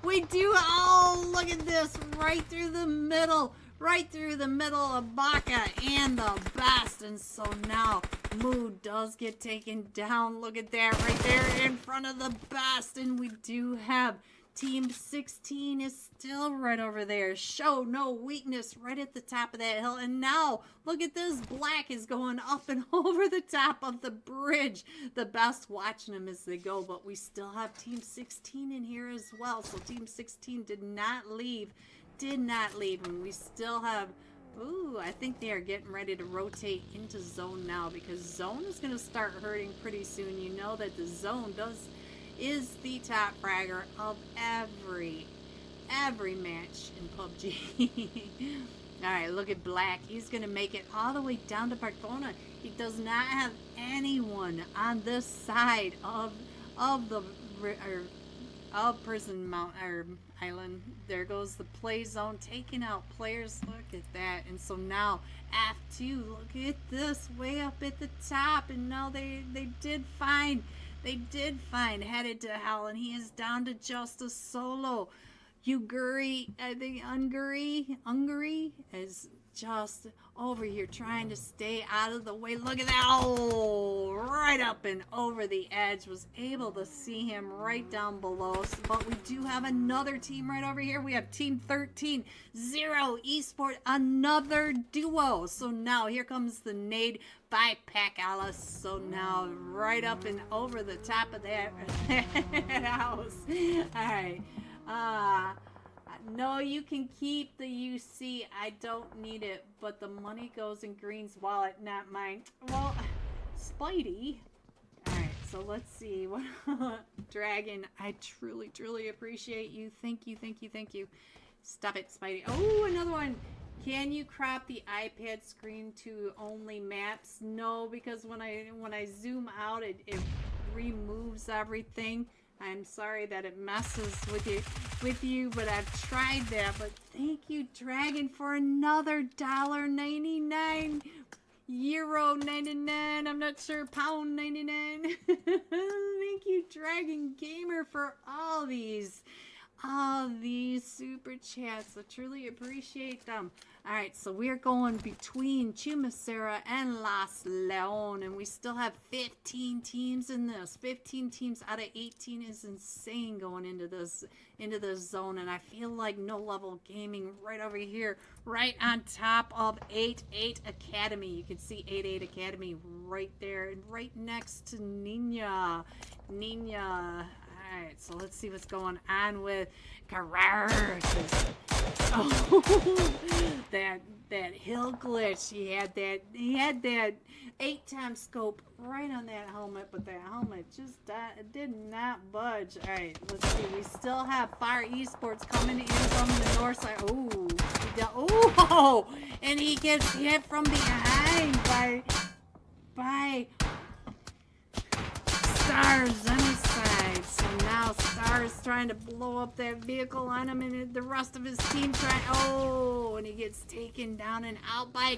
We do, oh, look at this, right through the middle of Baka and the best. And so now Mood does get taken down. Look at that right there in front of the best. And we do have Team 16 is still right over there. Show no weakness right at the top of that hill. And now, look at this. Black is going up and over the top of the bridge. The best watching them as they go. But we still have Team 16 in here as well. So Team 16 did not leave. And we still have, ooh, I think they are getting ready to rotate into zone now, because zone is going to start hurting pretty soon. You know that the zone is the top fragger of every match in PUBG. Alright, look at Black. He's going to make it all the way down to Barcelona. He does not have anyone on this side of Prison Island. There goes the play zone, taking out players. Look at that. And so now F2, look at this, way up at the top. And now they did find Headed to Hell, and he is down to just a solo. Uguri, I think Ungary is just over here trying to stay out of the way. Look at that. Oh, right up and over the edge. Was able to see him right down below. But we do have another team right over here. We have Team 13, Zero Esport, another duo. So now here comes the nade by Pack Alice. So now right up and over the top of that house. Alright. No, you can keep the UC. I don't need it, but the money goes in Green's wallet, not mine. Well, Spidey. Alright, so let's see. Dragon, I truly appreciate you. Thank you. Stop it, Spidey. Oh, another one. Can you crop the iPad screen to only maps? No, because when I zoom out, it removes everything. I'm sorry that it messes with you, but I've tried that. But thank you, Dragon, for another $1.99, euro 99. I'm not sure, pound 99. Thank you, Dragon Gamer, for all these super chats. I truly appreciate them. Alright, so we're going between Chumacera and Las Leon, and we still have 15 teams in this. 15 teams out of 18 is insane going into this zone, and I feel like No Level Gaming right over here, right on top of 88 Academy. You can see 88 Academy right there, and right next to Nina. Alright, so let's see what's going on with Carrera. Oh, that hill glitch. He had that 8-time scope right on that helmet, but that helmet just did not budge. Alright, let's see. We still have Fire Esports coming in from the north side. Oh, and he gets hit from behind by Star Zenocide. So now now Star is trying to blow up that vehicle on him, and the rest of his team try. Oh, and he gets taken down and out by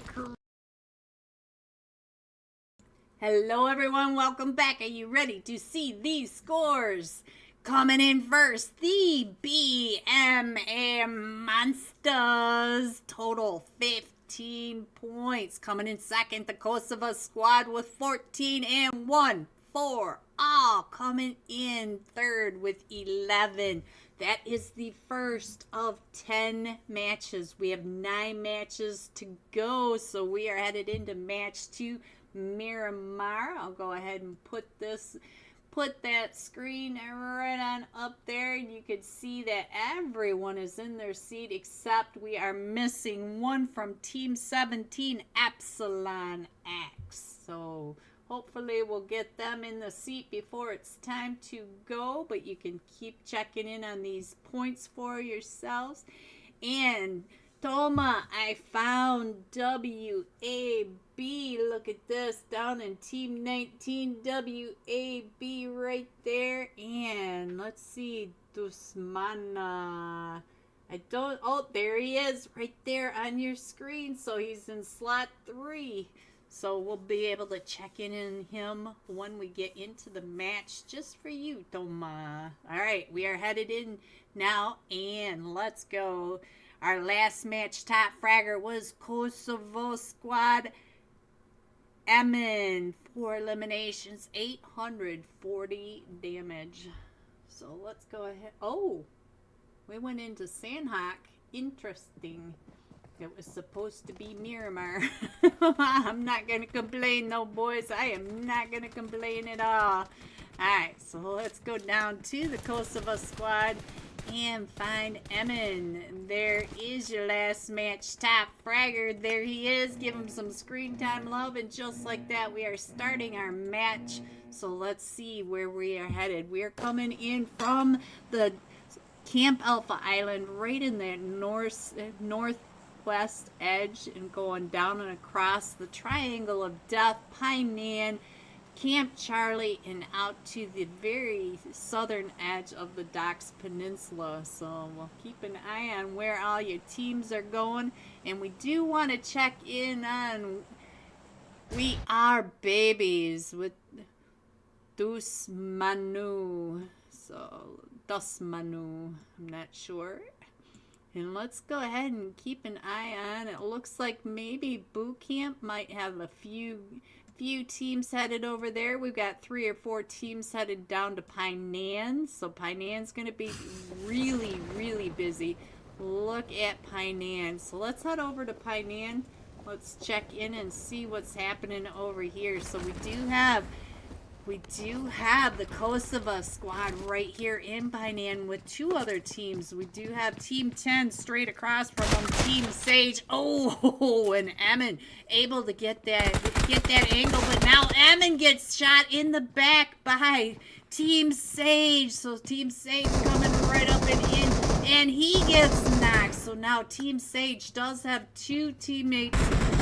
Hello everyone, welcome back. Are you ready to see these scores? Coming in first, the BMA Monsters, total 15 points. Coming in second, the Kosovo squad with 14 and 1 for all. Coming in third with 11. That is the first of 10 matches. We have 9 matches to go, so we are headed into match 2. Miramar. I'll go ahead and put that screen right on up there, and you can see that everyone is in their seat except we are missing one from Team 17, Epsilon X. So hopefully we'll get them in the seat before it's time to go, but you can keep checking in on these points for yourselves. And Toma, I found WAB. Look at this down in Team 19. WAB right there. And let's see. Dusmana. Oh, there he is right there on your screen. So he's in slot 3. So we'll be able to check in on him when we get into the match just for you, Toma. All right, we are headed in now, and let's go. Our last match top fragger was Kosovo squad. Emin, 4 eliminations, 840 damage. So let's go ahead. Oh, we went into Sanhok. Interesting. It was supposed to be Miramar. I'm not going to complain, though, boys. I am not going to complain at all. Alright, so let's go down to the Kosovo squad and find Emin. There is your last match top fragger. There he is. Give him some screen time love, and just like that, we are starting our match. So let's see where we are headed. We are coming in from the Camp Alpha Island, right in that northwest edge, and going down and across the Triangle of Death, Painan, Camp Charlie, and out to the very southern edge of the Docks Peninsula. So we'll keep an eye on where all your teams are going. And we do want to check in on We Are Babies with Dusmanu. So Dusmanu, I'm not sure. And let's go ahead and keep an eye on. It looks like maybe Boot Camp might have a few teams headed over there. We've got 3 or 4 teams headed down to Painan. So Painan's going to be really, really busy. Look at Painan. So let's head over to Painan. Let's check in and see what's happening over here. So we do have the Kosovo squad right here in Painan with 2 other teams. We do have Team 10 straight across from them, Team Sage. Oh, and Emin able to get that angle, but now Emin gets shot in the back by Team Sage. So Team Sage coming right up and in, and he gets knocked. So now Team Sage does have 2 teammates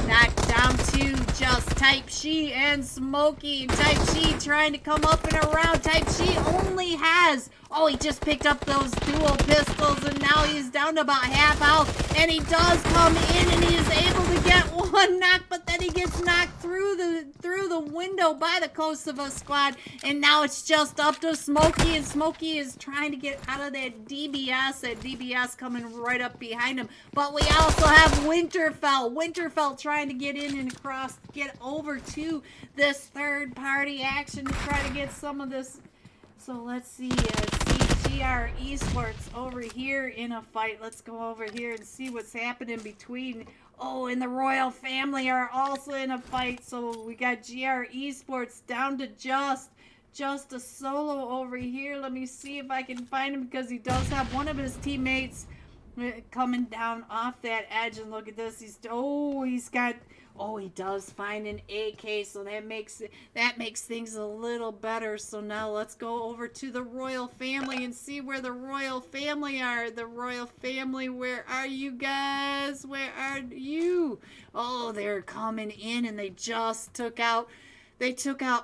knocked down to just Type She and Smokey. And Type She trying to come up and around. Type She only has, he just picked up those dual pistols, and now he's down to about half health. And he does come in, and he is able to get 1 knock, but then he gets knocked through the window by the Kosovo squad. And now it's just up to Smokey, and Smokey is trying to get out of that DBS. That DBS coming right up behind him. But we also have Winterfell. Winterfell trying to get in and across, get over to this third-party action to try to get some of this. So let's see, GR Esports over here in a fight. Let's go over here and see what's happening between. Oh, and the Royal Family are also in a fight. So we got GR Esports down to just a solo over here. Let me see if I can find him, because he does have one of his teammates coming down off that edge. And look at this. He does find an AK, so that makes things a little better. So now let's go over to the Royal Family and see where the Royal Family are. The Royal Family, where are you guys? Where are you? Oh, they're coming in, and they took out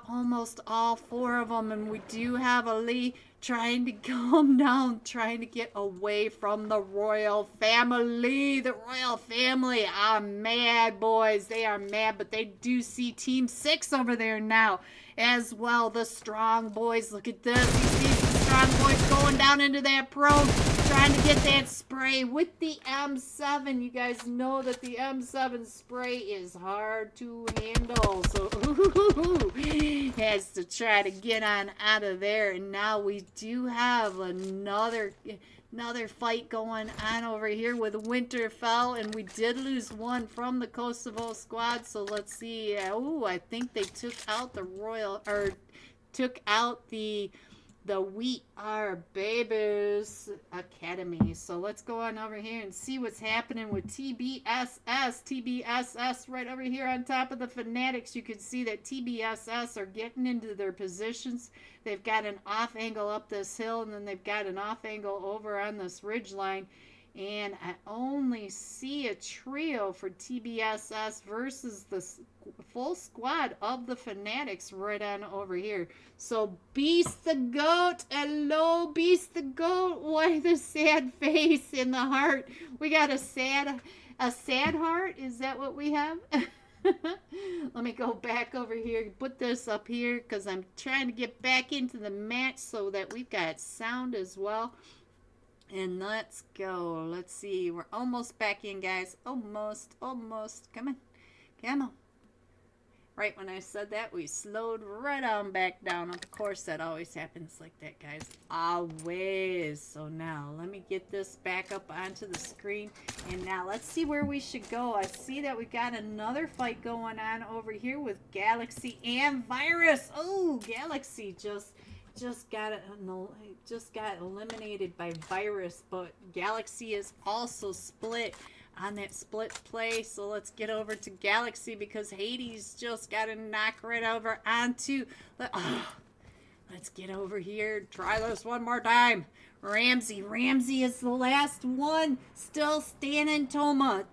almost all 4 of them. And we do have a Lee trying to calm down, trying to get away from the royal family. The royal family are mad, boys. They are mad, but they do see Team 6 over there now as well. The strong boys, look at this. He sees the strong boys going down into that prone, trying to get that spray with the M7. You guys know that the M7 spray is hard to handle, so has to try to get on out of there. And now we do have another fight going on over here with Winterfell, and we did lose one from the Kosovo squad. So let's see. Oh, I think they took out the We Are Babies Academy. So let's go on over here and see what's happening with TBSS. TBSS right over here on top of the Fanatics. You can see that TBSS are getting into their positions. They've got an off angle up this hill, and then they've got an off angle over on this ridge line. And I only see a trio for TBSS versus the full squad of the Fanatics right on over here. So Beast the Goat, hello Beast the Goat. Why the sad face in the heart? We got a sad heart. Is that what we have? Let me go back over here, put this up here because I'm trying to get back into the match so that we've got sound as well. And let's go. Let's see. We're almost back in, guys. Almost. Come on. Right when I said that, we slowed right on back down. Of course, that always happens like that, guys. Always. So now, let me get this back up onto the screen. And now, let's see where we should go. I see that we got another fight going on over here with Galaxy and Virus. Oh, Galaxy just got eliminated by Virus, but Galaxy is also split on that split play. So let's get over to Galaxy because Hades just got a knock right over onto let's get over here. Try this one more time. Ramsey is the last one still standing. Toma,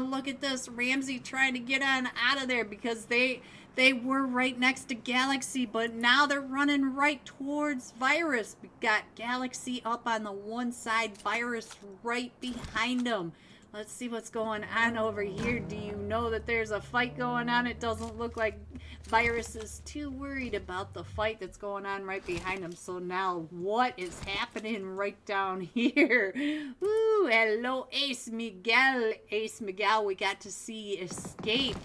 look at this. Ramsey trying to get on out of there because they were right next to Galaxy, but now they're running right towards Virus. We got Galaxy up on the one side, Virus right behind them. Let's see what's going on over here. Do you know that there's a fight going on? It doesn't look like Virus is too worried about the fight that's going on right behind him. So now what is happening right down here? Ooh, hello, Ace Miguel. Ace Miguel, we got to see escape.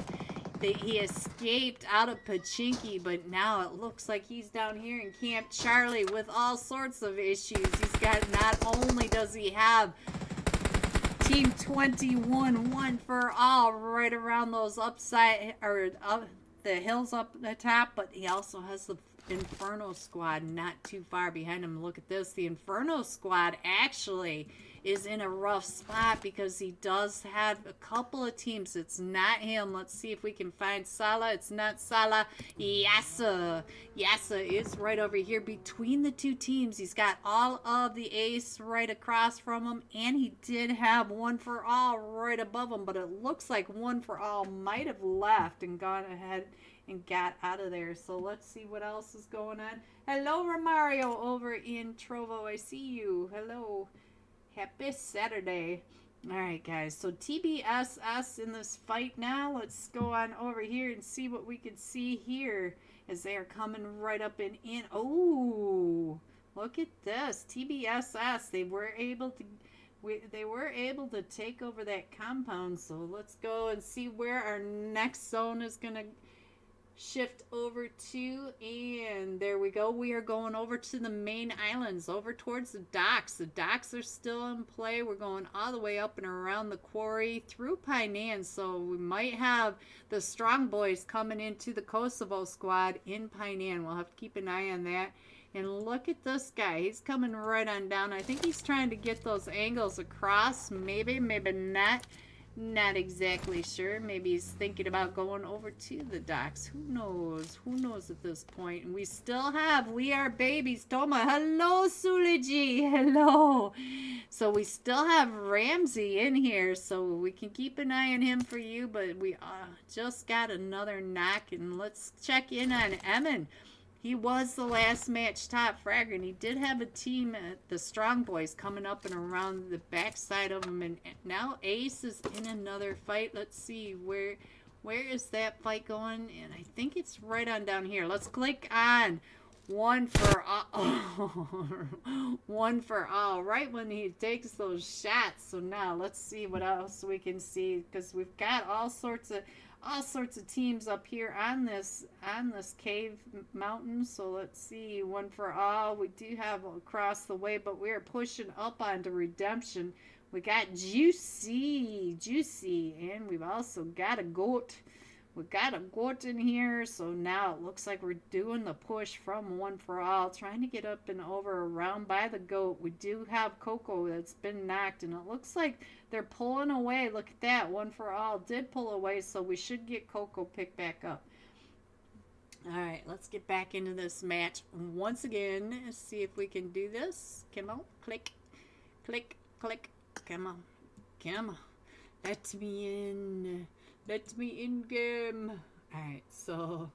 He escaped out of Pachinki, but now it looks like he's down here in Camp Charlie with all sorts of issues. He's got, not only does he have Team 21 one for all right around those upside, or the hills up the top, but he also has the Inferno squad not too far behind him. Look at this. The Inferno squad actually is in a rough spot because he does have a couple of teams. It's not him. Let's see if we can find Sala. It's not Sala. Yasa is right over here between the two teams. He's got all of the ace right across from him, and he did have one for all right above him, but it looks like one for all might have left and gone ahead and got out of there. So let's see what else is going on. Hello, Romario over in Trovo. I see you. Hello. Happy Saturday. Alright, guys. So TBSS in this fight now. Let's go on over here and see what we can see here as they are coming right up and in. Oh, look at this. TBSS. They were able to take over that compound. So let's go and see where our next zone is going to shift over to, and there we go. We are going over to the main islands, over towards the docks. The docks are still in play. We're going all the way up and around the quarry through Painan, so we might have the strong boys coming into the Kosovo squad in Painan. We'll have to keep an eye on that. And look at this guy. He's coming right on down. I think he's trying to get those angles across. Maybe not. Not exactly sure. Maybe he's thinking about going over to the docks. Who knows? Who knows at this point? And we still have We Are Babies. Toma. Hello, Suliji. Hello. So we still have Ramsey in here, so we can keep an eye on him for you. But we just got another knock, and let's check in on Emin. He was the last match top fragger, and he did have a team, the Strong Boys, coming up and around the backside of him. And now Ace is in another fight. Let's see, where is that fight going? And I think it's right on down here. Let's click on one for all. One for all, right when he takes those shots. So now let's see what else we can see, because we've got all sorts of teams up here on this cave mountain. So let's see, one for all. We do have across the way, but we're pushing up onto Redemption. We got Juicy, and we've also got a goat. We got a goat in here. So now it looks like we're doing the push from one for all, trying to get up and over around by the goat. We do have Coco that's been knocked, and it looks like they're pulling away. Look at that. One for all did pull away, so we should get Coco picked back up. All right, let's get back into this match once again. Let's see if we can do this. Come on. Click, click, click. Come on. Come on. Let me in. Let me in game. Alright, so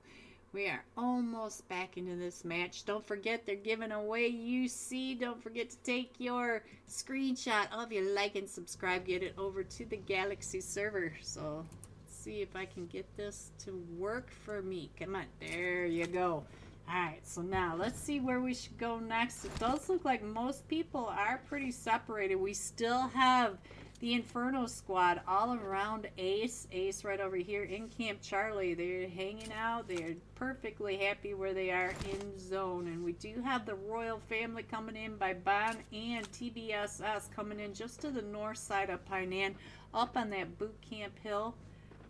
we are almost back into this match. Don't forget, they're giving away UC. Don't forget to take your screenshot of your like and subscribe. Get it over to the Galaxy server. So let's see if I can get this to work for me. Come on, there you go. Alright, so now let's see where we should go next. It does look like most people are pretty separated. We still have the Inferno squad all around Ace right over here in Camp Charlie. They're hanging out. They're perfectly happy where they are in zone. And we do have the Royal Family coming in by Bon and TBSS coming in just to the north side of Painan, up on that boot camp hill.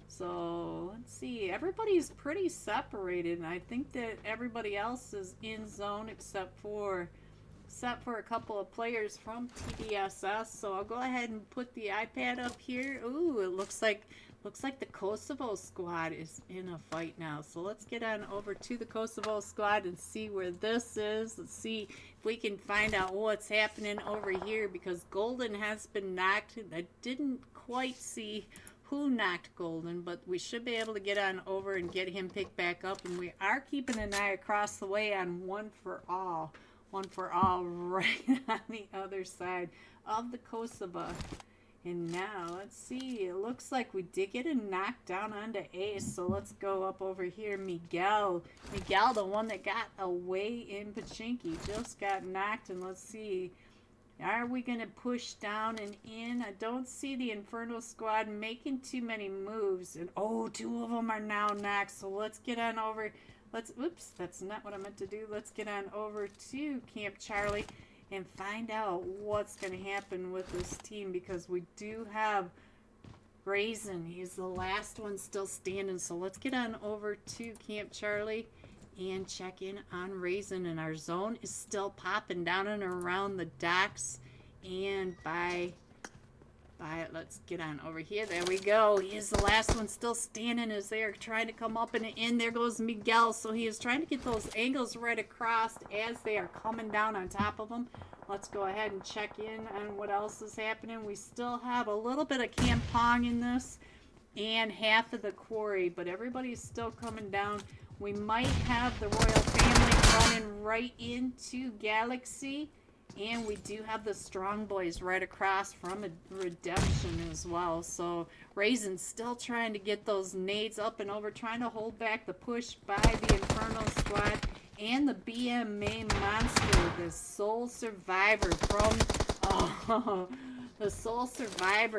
So let's see, everybody's pretty separated, and I think that everybody else is in zone except for a couple of players from TBSS. So I'll go ahead and put the iPad up here. Ooh, it looks like the Kosovo squad is in a fight now. So let's get on over to the Kosovo squad and see where this is. Let's see if we can find out what's happening over here, because Golden has been knocked. I didn't quite see who knocked Golden, but we should be able to get on over and get him picked back up. And we are keeping an eye across the way on one for all. One for all right on the other side of the Kosovo. And now, let's see, it looks like we did get a knockdown onto Ace. So let's go up over here. Miguel, the one that got away in Pachinki, just got knocked. And let's see, are we going to push down and in? I don't see the Inferno squad making too many moves. And oh, two of them are now knocked. So let's get on over. Oops, that's not what I meant to do. Let's get on over to Camp Charlie and find out what's going to happen with this team, because we do have Raisin. He's the last one still standing. So let's get on over to Camp Charlie and check in on Raisin. And our zone is still popping down and around the docks and by let's get on over here. There we go. He is the last one still standing as they are trying to come up and in. There goes Miguel. So he is trying to get those angles right across as they are coming down on top of them. Let's go ahead and check in on what else is happening. We still have a little bit of Camp Pong in this and half of the quarry, but everybody's still coming down. We might have the Royal Family running right into Galaxy. And we do have the Strong Boys right across from Redemption as well. So Raisin's still trying to get those nades up and over, trying to hold back the push by the Inferno squad and the BMA monster, the sole survivor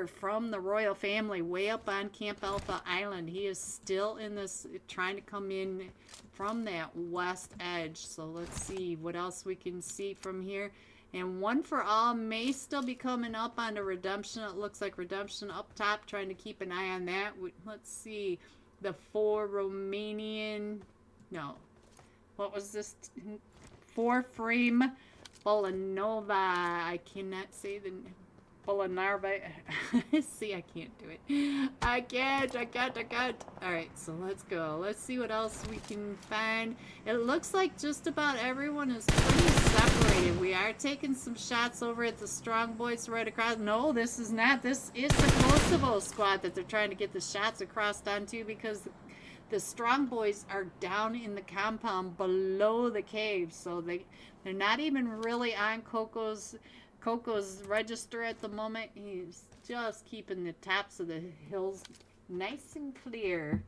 from the Royal Family way up on Camp Alpha Island. He is still in this, trying to come in from that west edge. So let's see what else we can see from here. And one for all may still be coming up onto Redemption. It looks like Redemption up top, trying to keep an eye on that. Let's see. The four Romanian... No. What was this? Four frame Bolanova. I cannot say the... Bolanarva. See, I can't do it. I can't. Alright, so let's go. Let's see what else we can find. It looks like just about everyone is pretty separated. We are taking some shots over at the Strong Boys right across. No, this is not. This is the Kosovo squad that they're trying to get the shots across onto, because the strong boys are down in the compound below the cave, so they're not even really on Coco's register at the moment. He's just keeping the tops of the hills nice and clear.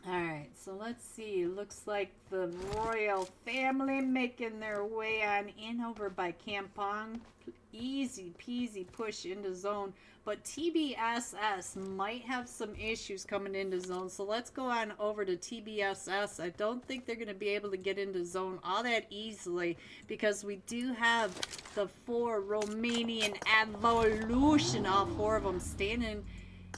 Alright, so let's see. Looks like the royal family making their way on in over by Kampong. Easy peasy push into zone. But TBSS might have some issues coming into zone. So let's go on over to TBSS. I don't think they're going to be able to get into zone all that easily, because we do have the 4 Romanian Evolution, all 4 of them standing,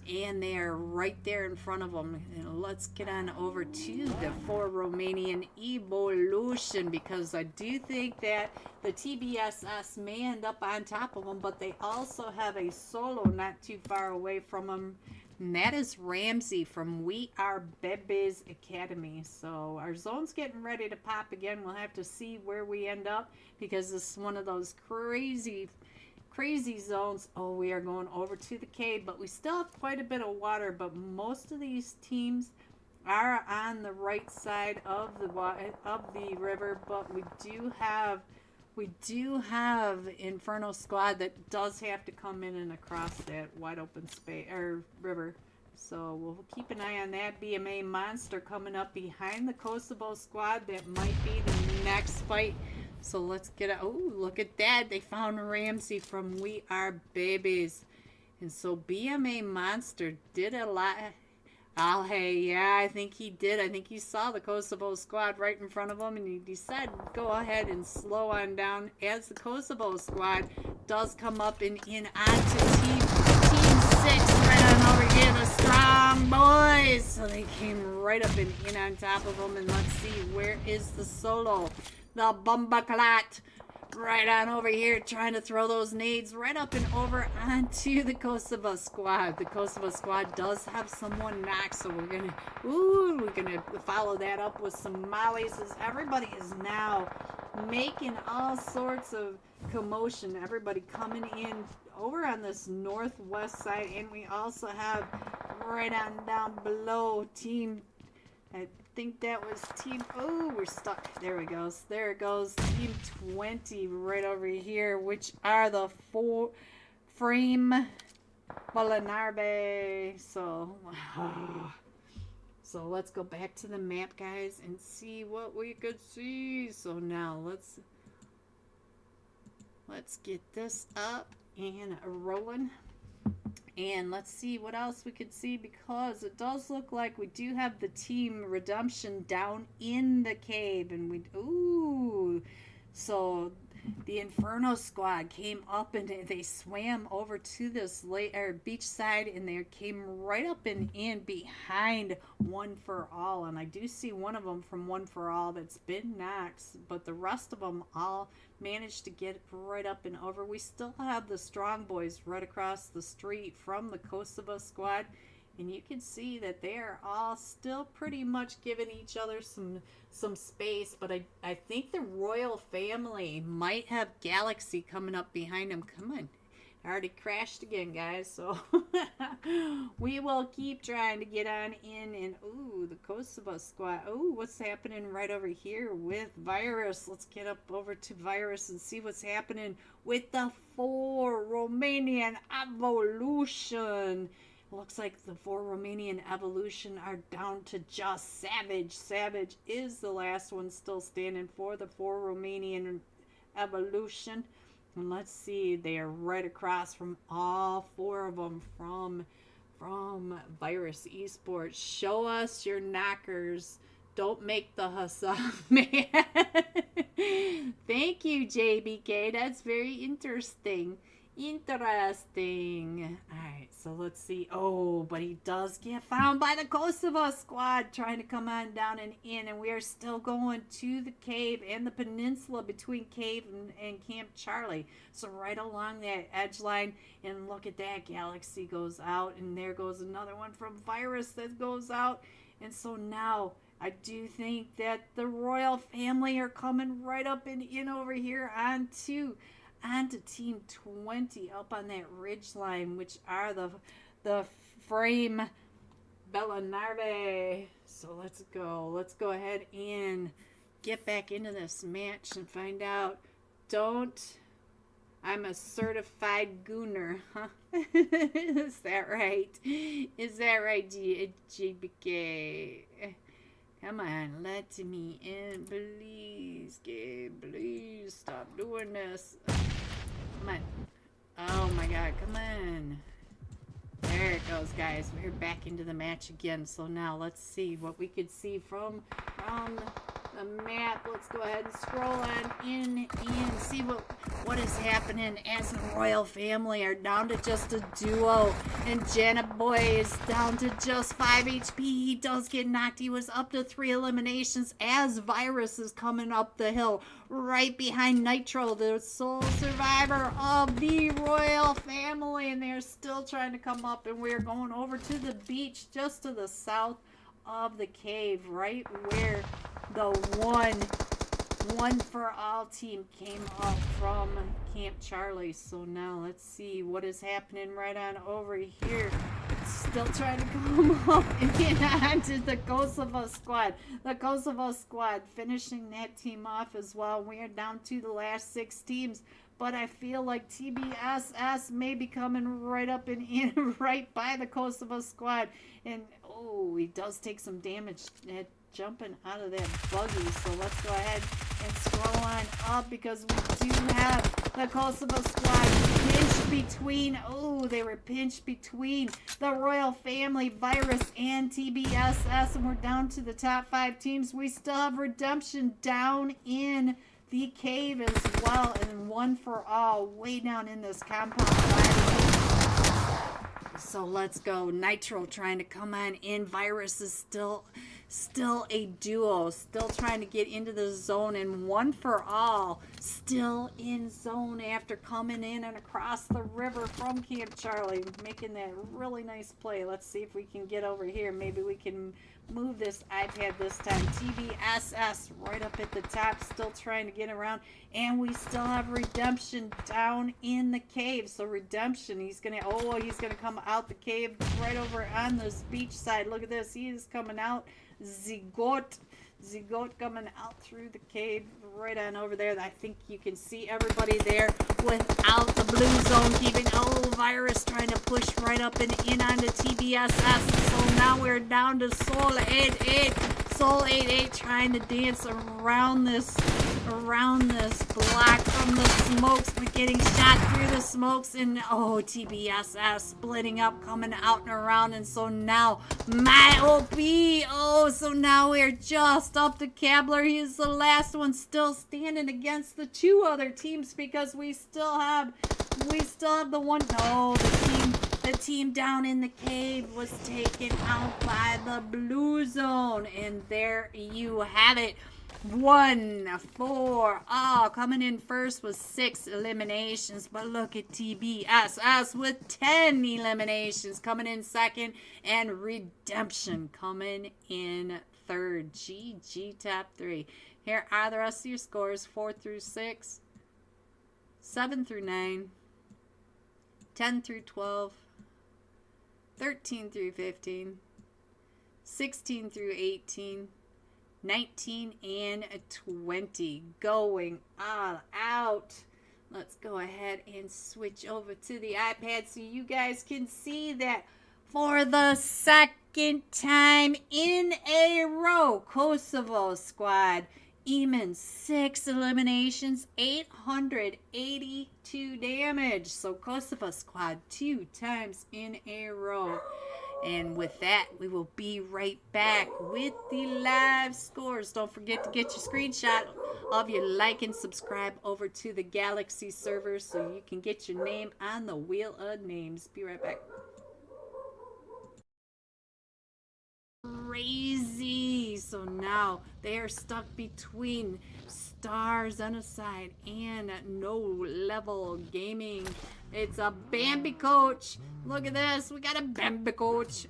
and they are right there in front of them. And let's get on over to the 4 Romanian Evolution, because I do think that the TBSS may end up on top of them, but they also have a solo not too far away from them, and that is Ramsey from We Are Bebes Academy. So our zone's getting ready to pop again. We'll have to see where we end up, because this is one of those crazy zones. Oh, we are going over to the cave, but we still have quite a bit of water. But most of these teams are on the right side of the river, but we do have Inferno Squad that does have to come in and across that wide open space or river. So we'll keep an eye on that. BMA Monster coming up behind the Kosovo Squad. That might be the next fight. So let's get a, oh, look at that. They found Ramsey from We Are Babies. And so BMA Monster did a lot. Oh, hey, yeah, I think he did. I think he saw the Kosovo Squad right in front of him, and he decided to go ahead and slow on down as the Kosovo Squad does come up and in onto Team 6 right on over here, the Strong Boys. So they came right up and in on top of them, and let's see, where is the solo? The Bombaclat right on over here trying to throw those nades right up and over onto the Kosovo Squad. The Kosovo Squad does have someone knocked, so we're gonna follow that up with some mollies, as everybody is now making all sorts of commotion. Everybody coming in over on this northwest side, and we also have right on down below team, I think that was team, oh, we're stuck. There we go. There it goes. Team 20 right over here, which are the 4 frame Balanarbe. So let's go back to the map, guys, and see what we could see. So now let's get this up and rolling. And let's see what else we could see, because it does look like we do have the Team Redemption down in the cave. And so the Inferno Squad came up and they swam over to this beach side, and they came right up and in behind One for All. And I do see one of them from One for All that's been knocked, but the rest of them all managed to get right up and over. We still have the Strong Boys right across the street from the Kosovo Squad, and you can see that they are all still pretty much giving each other some space. But I think the royal family might have Galaxy coming up behind them. Come on. I already crashed again, guys, so we will keep trying to get on in. And ooh, the Kosovo Squad. Ooh, what's happening right over here with Virus? Let's get up over to Virus and see what's happening with the 4 Romanian Evolution. Looks like the 4 Romanian Evolution are down to just Savage. Savage is the last one still standing for the 4 Romanian Evolution. And let's see, they are right across from all 4 of them from Virus Esports. Show us your knockers. Don't make the hustle, man. Thank you, JBK. That's very interesting. Interesting. Alright, so let's see. Oh, but he does get found by the Kosovo Squad trying to come on down and in, and we are still going to the cave and the peninsula between cave and Camp Charlie. So right along that edge line, and look at that, Galaxy goes out, and there goes another one from Virus that goes out. And so now I do think that the royal family are coming right up and in over here onto Team 20 up on that ridge line, which are the frame Bellanarve. So let's go. Let's go ahead and get back into this match and find out. I'm a certified gooner, huh? Is that right? Is that right, GBK? Come on, let me in, please. Please stop doing this. Come on. Oh my god, come on. There it goes, guys. We're back into the match again. So now let's see what we could see from around the map. Let's go ahead and scroll on in and see what is happening as the royal family are down to just a duo. And Janet Boy is down to just 5 HP. He does get knocked. He was up to 3 eliminations as Virus is coming up the hill right behind Nitro, the sole survivor of the royal family. And they're still trying to come up. And we're going over to the beach just to the south of the cave, right where the one for all team came up from Camp Charlie. So now let's see what is happening right on over here. Still trying to come up and get onto the Kosovo squad. The Kosovo squad finishing that team off as well. We are down to the last 6 teams. But I feel like TBSS may be coming right up and in right by the Kosovo squad. And, oh, he does take some damage at jumping out of that buggy. So let's go ahead and scroll on up because we do have the Kosovo squad pinched between, oh, they were pinched between the royal family, Virus, and TBSS. And we're down to the top 5 teams. We still have Redemption down in the cave as well, and one for all way down in this compound. So let's go. Nitro trying to come on in. Virus is still a duo, still trying to get into the zone, and one for all still in zone after coming in and across the river from Camp Charlie, making that really nice play. Let's see if we can get over here. Maybe we can move this iPad this time. TBSS right up at the top, still trying to get around, and we still have Redemption down in the cave. So Redemption, he's gonna come out the cave right over on this beach side. Look at this, he is coming out. Zigot coming out through the cave right on over there. I think you can see everybody there without the blue zone keeping. Oh, Virus trying to push right up and in onto TBSS. So now we're down to Soul 88. Soul 88 trying to dance around this block from the smokes, but getting shot through the smokes. And oh, TBSS splitting up, coming out and around. And so now my OP, oh, so now we're just up to Cabler. He is the last one still standing against the 2 other teams, because we still have the one. No, the team down in the cave was taken out by the blue zone. And there you have it. 1 for all. Coming in first was 6 eliminations, but look at TBSS with 10 eliminations coming in second, and Redemption coming in third. GG top 3. Here are the rest of your scores: 4 through 6, 7 through 9, 10 through 12, 13 through 15, 16 through 18, 19 and 20. Going all out. Let's go ahead and switch over to the iPad so you guys can see that for the second time in a row, Kosovo squad, Eamon, 6 eliminations, 882 damage. So Kosovo squad 2 times in a row. And with that, we will be right back with the live scores. Don't forget to get your screenshot of your like and subscribe over to the Galaxy server so you can get your name on the Wheel of Names. Be right back. Crazy. see. So now they are stuck between Star Genocide and No Level Gaming. It's a Bambi coach. Look at this. We got a Bambi coach.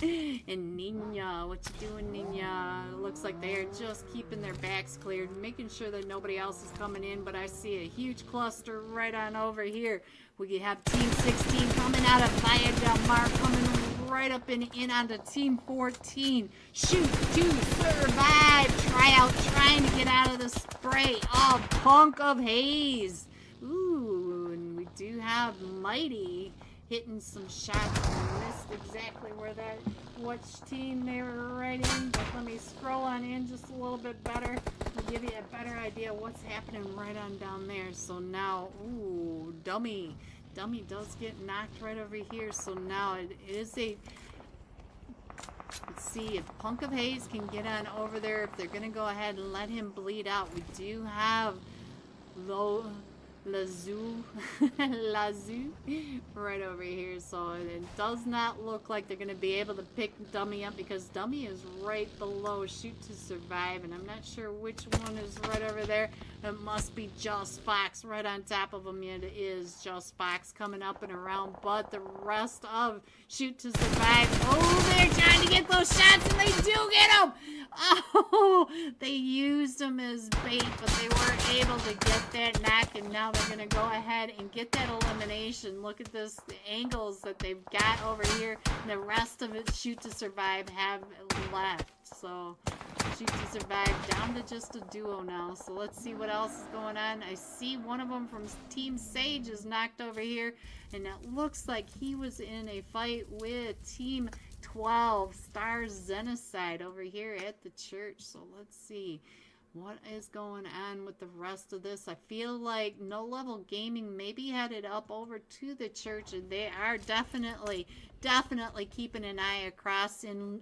And Nina, what you doing, Nina? Looks like they're just keeping their backs cleared, making sure that nobody else is coming in. But I see a huge cluster right on over here. We have Team 16 coming out of Villa Del Mar, coming right up and in onto Team 14. Shoot to survive. Tryout trying to get out of the spray. Oh, Punk of Haze. Ooh, and we do have Mighty hitting some shots. I missed exactly where that, which team they were right in, but let me scroll on in just a little bit better to give you a better idea of what's happening right on down there. So now, ooh, Dummy does get knocked right over here. So now it is a, let's see if Punk of Haze can get on over there, if they're going to go ahead and let him bleed out. We do have Lazoo right over here, so it does not look like they're going to be able to pick Dummy up because Dummy is right below Shoot to Survive, and I'm not sure which one is right over there. It must be Just Fox right on top of him. It is Just Fox coming up and around, but the rest of Shoot to Survive, oh, they're trying to get those shots, and they do get them. Oh, they used them as bait, but they weren't able to get that knock, and now they're going to go ahead and get that elimination. Look at this, the angles that they've got over here. And the rest of it, Shoot to Survive, have left. So, Shoot to Survive down to just a duo now. So, let's see what else is going on. I see one of them from Team Sage is knocked over here, and it looks like he was in a fight with Team 12 Star Genocide over here at the church. So let's see what is going on with the rest of this. I feel like No Level Gaming maybe headed up over to the church, and they are definitely keeping an eye across. And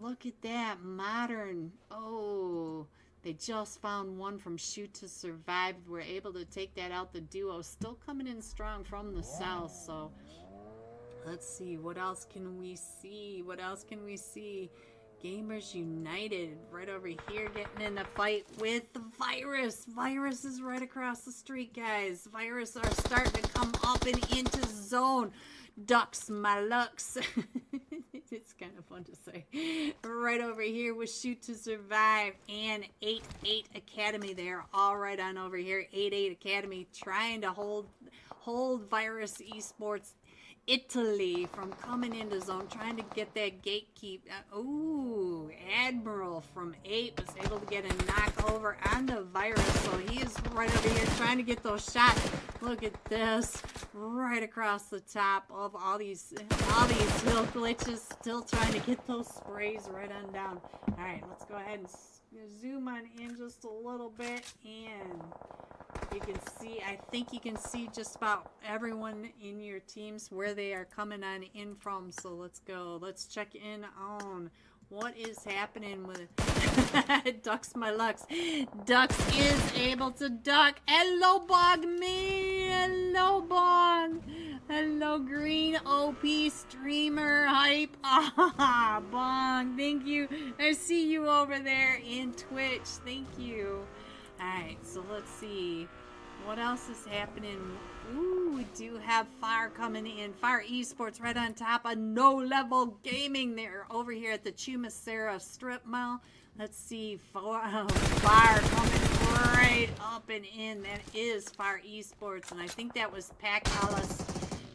look at that, Modern. Oh, they just found one from Shoot to Survive. We're able to take that out. The duo still coming in strong from the south. So let's see, what else can we see? What else can we see? Gamers United right over here getting in a fight with the Virus. Virus is right across the street, guys. Virus are starting to come up and into zone. Ducks my lucks. It's kind of fun to say. Right over here with Shoot to Survive and 8-8 Academy. They're all right on over here. 8-8 Academy trying to hold Virus Esports Italy from coming into zone, trying to get that gatekeep. Ooh, Admiral from 8 was able to get a knock over on the Virus, so he is right over here trying to get those shots. Look at this, right across the top of all these hill glitches, still trying to get those sprays right on down. All right, let's go ahead and zoom on in just a little bit, and you can see, I think you can see just about everyone in your teams where they are coming on in from. So let's go. Let's check in on what is happening with Ducks my lucks. Ducks is able to duck. Hello, Bog me. Hello, Bog. Hello, Green OP Streamer Hype. Ah, Bong. Thank you. I see you over there in Twitch. Thank you. Alright, so let's see what else is happening. Ooh, we do have Fire coming in. Fire Esports right on top of No Level Gaming. They're over here at the Chumacera Strip Mall. Let's see, Fire coming right up and in. That is Fire Esports, and I think that was Pac Alice.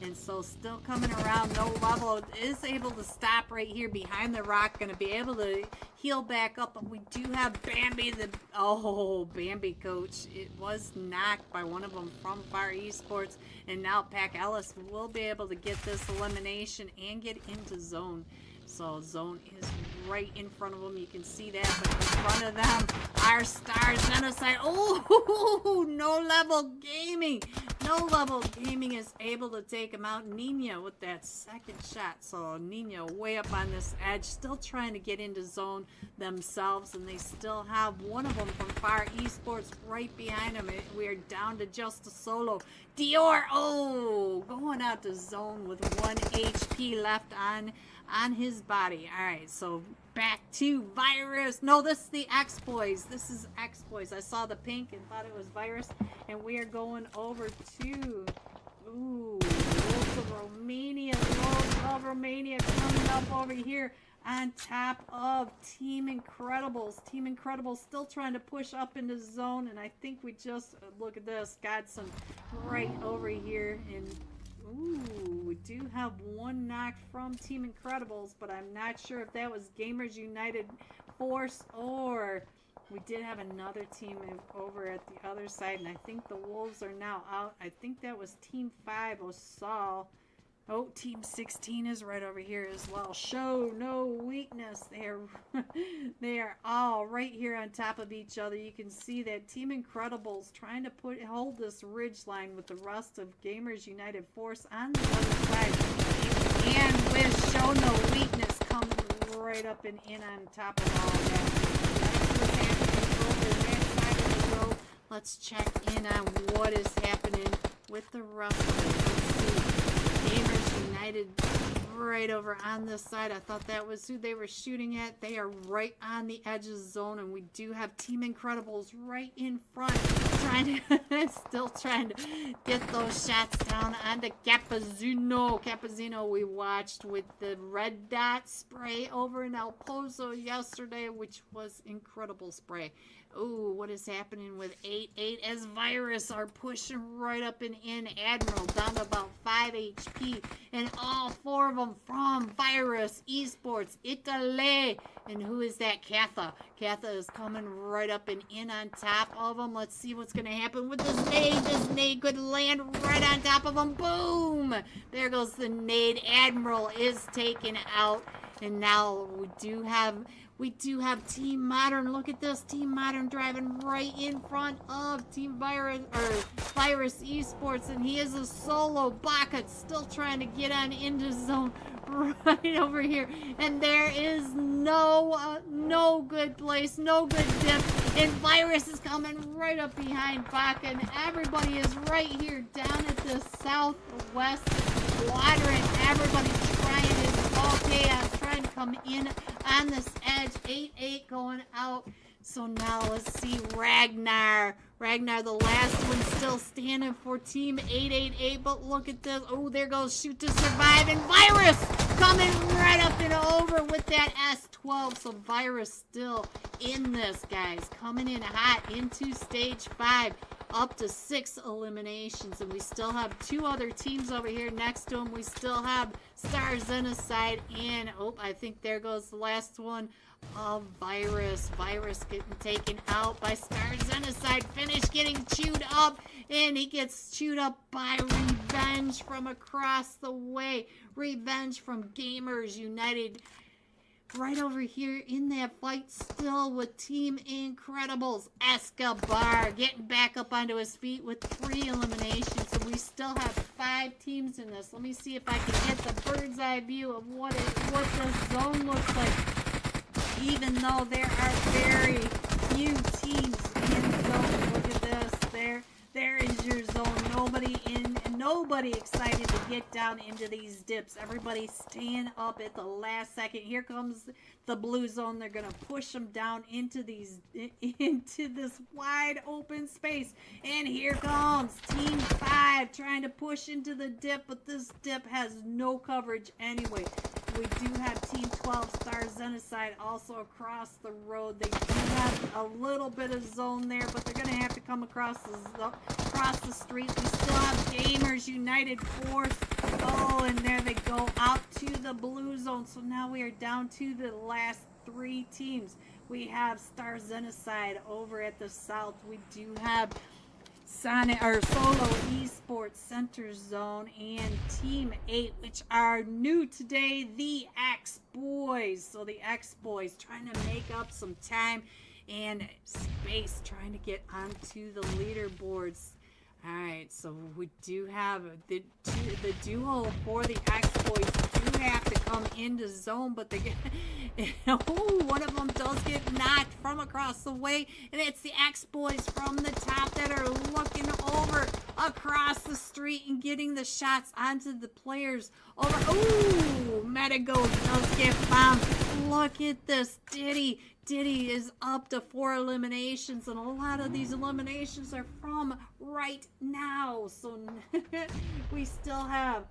And so still coming around, No Level is able to stop right here behind the rock. Going to be able to heal back up. But we do have Bambi, Bambi coach. It was knocked by one of them from Fire Esports. And now Pac Ellis will be able to get this elimination and get into zone. So zone is right in front of them. You can see that. But in front of them are Star Genocide. Oh, No Level Gaming. No Level Gaming is able to take him out. Nina with that second shot. So Nina way up on this edge. Still trying to get into zone themselves. And they still have one of them from Fire Esports right behind them. We are down to just a solo. Dior, going out to zone with 1 HP left on his body. All right, so back to Virus. No, this is the X-Boys. This is X-Boys. I saw the pink and thought it was Virus. And we are going over to... Ooh, Wolves of Romania. Wolves of Romania coming up over here on top of Team Incredibles. Team Incredibles still trying to push up into zone. And I think we just, look at this, got some right over here. And ooh, we do have one knock from Team Incredibles, but I'm not sure if that was Gamers United Force or we did have another team over at the other side, and I think the Wolves are now out. I think that was Team 5, Osal. Oh, Team 16 is right over here as well. Show no weakness. They are all right here on top of each other. You can see that Team Incredibles trying to hold this ridge line with the rest of Gamers United Force on the other side. And with Show No Weakness coming right up and in on top of all of that. That's what's happening over that side of the road. Let's check in on what is happening with the rest of it. Let's see. Gamers United right over on this side. I thought that was who they were shooting at. They are right on the edge of the zone, and we do have Team Incredibles right in front, still trying to get those shots down onto Capazino. Capazino we watched with the red dot spray over in El Pozo yesterday, which was incredible spray. Ooh, what is happening with 8-8 as Virus are pushing right up and in. Admiral down to about 5 HP. And all 4 of them from Virus Esports, Italy. And who is that? Katha. Katha is coming right up and in on top of them. Let's see what's going to happen with this nade. This nade could land right on top of them. Boom! There goes the nade. Admiral is taken out. And now we do have Team Modern. Look at this. Team Modern driving right in front of Team Virus Esports. And he is a solo bucket still trying to get on into zone right over here. And there is no good place, no good dip. And Virus is coming right up behind Baka. And everybody is right here down at the southwest quadrant. Everybody's trying to all chaos, trying to come in on this edge. 8-8 going out. So now let's see Ragnar. Ragnar, the last one, still standing for Team 888. But look at this. Oh, there goes Shoot to Survive. And Virus coming right up and over with that S12. So Virus still in this, guys. Coming in hot into stage 5. Up to 6 eliminations. And we still have 2 other teams over here next to them. We still have Star Zenocide and, oh, I think there goes the last one of Virus. Virus getting taken out by Star Zenocide. Finish getting chewed up. And he gets chewed up by Revenge from across the way. Revenge from Gamers United. Right over here in that fight still with Team Incredibles. Escobar getting back up onto his feet with 3 eliminations. So we still have 5 teams in this. Let me see if I can get the bird's eye view of what the zone looks like. Even though there are very few teams in zone. Look at this. There is your zone. Nobody excited to get down into these dips. Everybody staying up at the last second. Here comes the blue zone. They're gonna push them down into this wide open space. And here comes Team 5 trying to push into the dip, but this dip has no coverage anyway. We do have Team 12 Star Zenocide also across the road. They do have a little bit of zone there, but they're going to have to come across the street. We still have Gamers United Force. Oh, and there they go out to the blue zone. So now we are down to the last 3 teams. We have Star Zenocide over at the south. We do have Solo Esports Center Zone and Team 8, which are new today, the X-Boys. So the X-Boys trying to make up some time and space, trying to get onto the leaderboards. Alright, so we do have the duo for the X-Boys do have to come into zone, but they get one of them does get knocked from across the way, and it's the X-Boys from the top that are looking over across the street and getting the shots onto the players over. Ooh, Metago does get bombed. look at this. Diddy is up to 4 eliminations, and a lot of these eliminations are from right now. So we still have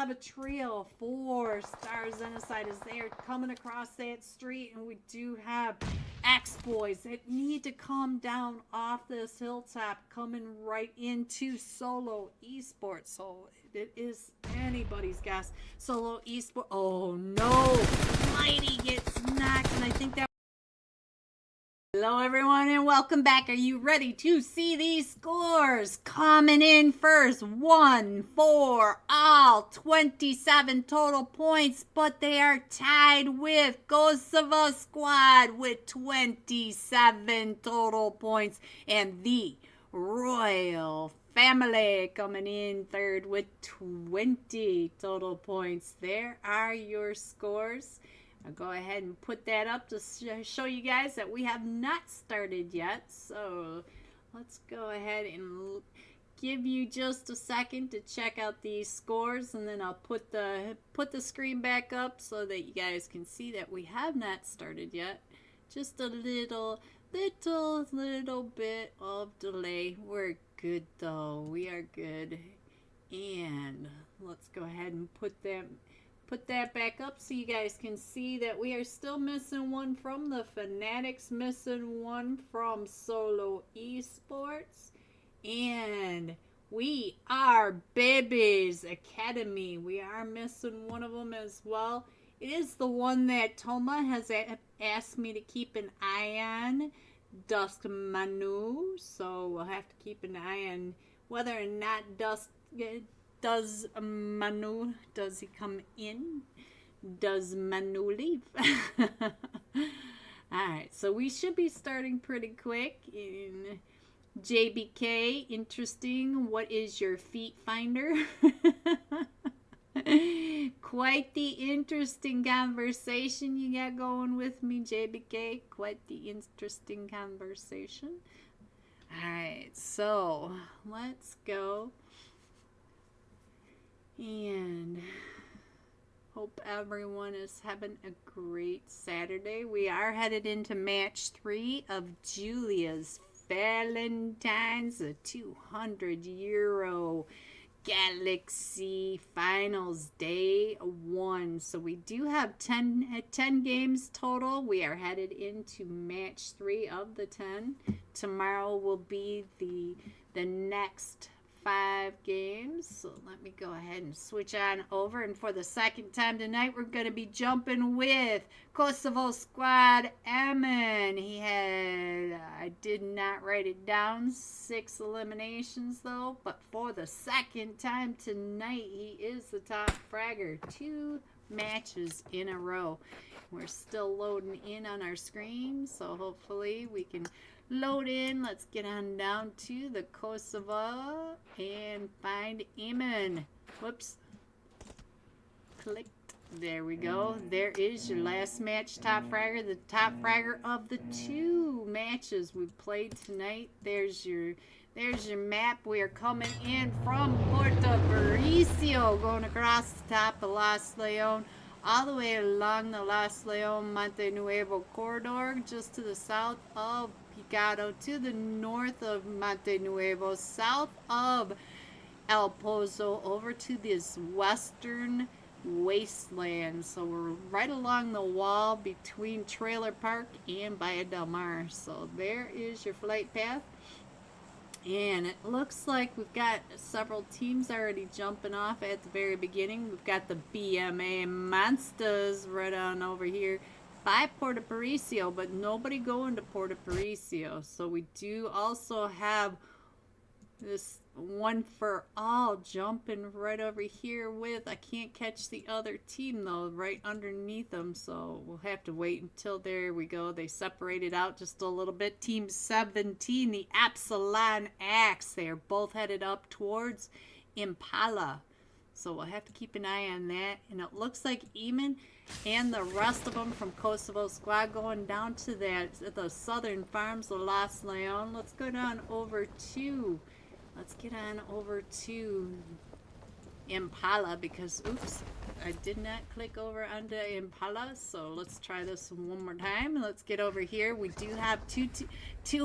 a trio, 4 stars Genocide as they are coming across that street, and we do have X-Boys that need to come down off this hilltop, coming right into solo esports. So it is anybody's guess. Solo esports. Oh no, Mighty gets knocked, and I think that. Hello everyone and welcome back. Are you ready to see these scores? Coming in first, 1 for all, 27 total points, but they are tied with Kosovo Squad with 27 total points, and the Royal Family coming in third with 20 total points. There are your scores. I'll go ahead and put that up to show you guys that we have not started yet. So let's go ahead and give you just a second to check out these scores, and then I'll put the screen back up so that you guys can see that we have not started yet. Just a little bit of delay. We're good though. We are good. And let's go ahead and put that back up so you guys can see that we are still missing one from the Fanatics, missing one from Solo Esports, and we are Babies Academy. We are missing one of them as well. It is the one that Toma has asked me to keep an eye on, Dusk Manu, so we'll have to keep an eye on whether or not does Manu, does he come in? Does Manu leave? Alright, so we should be starting pretty quick. In JBK, interesting. What is your feet finder? Quite the interesting conversation you got going with me, JBK. Quite the interesting conversation. Alright, so let's go. And hope everyone is having a great Saturday. We are headed into match 3 of Giulia's Valentine's, a €200 Galaxy Finals Day 1. So we do have 10 games total. We are headed into match 3 of the 10. Tomorrow will be the next 5 games. So let me go ahead and switch on over, and for the second time tonight we're going to be jumping with Kosovo Squad Emin. He had, I did not write it down, 6 eliminations though, but for the second time tonight he is the top fragger, 2 matches in a row. We're still loading in on our screen, so hopefully we can load in. Let's get on down to the Kosovo and find Eamon. Whoops. Clicked. There we go. There is your last match, top fragger. The top fragger of the 2 matches we've played tonight. There's your map. We are coming in from Porto Mauricio, going across the top of Las Leon, all the way along the Las Leon Monte Nuevo corridor, just to the south of Picado, to the north of Monte Nuevo, south of El Pozo, over to this western wasteland. So we're right along the wall between Trailer Park and Bahia del Mar. So there is your flight path. And it looks like we've got several teams already jumping off at the very beginning. We've got the BMA Monsters right on over here by Porto Mauricio, but nobody going to Porto Mauricio. So we do also have this one for all jumping right over here with, I can't catch the other team though, right underneath them, so we'll have to wait until, there we go, they separated out just a little bit. Team 17, the Epsilon Axe, they are both headed up towards Impala, so we'll have to keep an eye on that. And it looks like Eamon and the rest of them from Kosovo Squad going down to the southern farms of Las Leon. Let's go down over to, let's get on over to Impala because, oops, I did not click over onto Impala. So let's try this one more time. Let's get over here. We do have two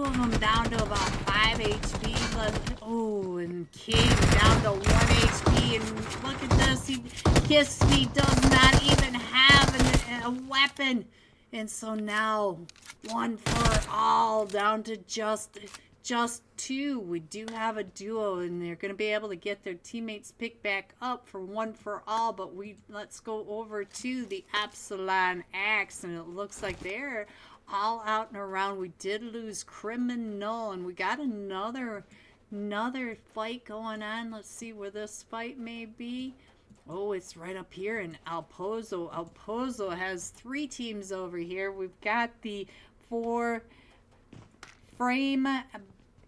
of them down to about 5 HP. Oh, and King down to 1 HP. And look at this. Kiss Me does not even have a weapon. And so now, 1 for all, down to just 2. We do have a duo, and they're going to be able to get their teammates picked back up for 1 for all. But let's go over to the Epsilon Axe, and it looks like they're all out and around. We did lose Criminal, and we got another fight going on. Let's see where this fight may be. Oh, it's right up here in El Pozo. El Pozo has 3 teams over here. We've got the 4 Frame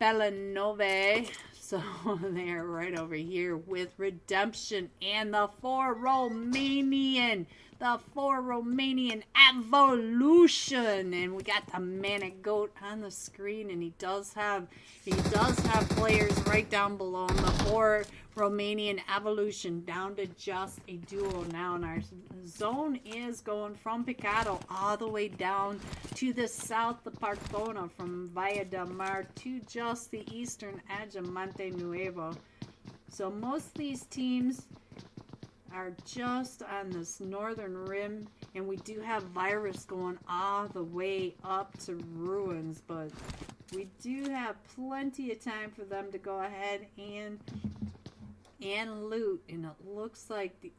Bellanove. So they're right over here with Redemption and the 4 Romanian. The 4 Romanian Evolution. And we got the Manic Goat on the screen, and he does have players right down below him. The 4 Romanian Evolution down to just a duo now, and our zone is going from Picado all the way down to the south of Partona, from Villa del Mar to just the eastern edge of Monte Nuevo. So most of these teams are just on this northern rim, and we do have Virus going all the way up to Ruins, but we do have plenty of time for them to go ahead and loot. And it looks like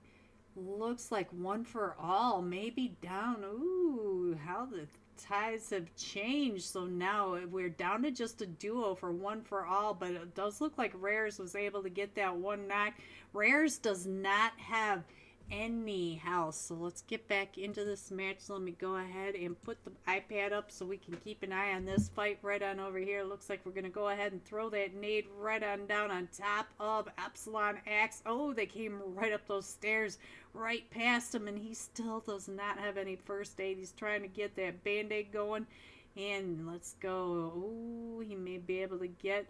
1 for all, maybe down. Ooh, how the ties have changed. So now we're down to just a duo for 1 for all, but it does look like Rares was able to get that 1 knock. Rares does not have any health. So let's get back into this match. Let me go ahead and put the iPad up so we can keep an eye on this fight right on over here. Looks like we're going to go ahead and throw that nade right on down on top of Epsilon Axe. Oh, they came right up those stairs right past him, and he still does not have any first aid. He's trying to get that band-aid going, and let's go. Ooh, he may be able to get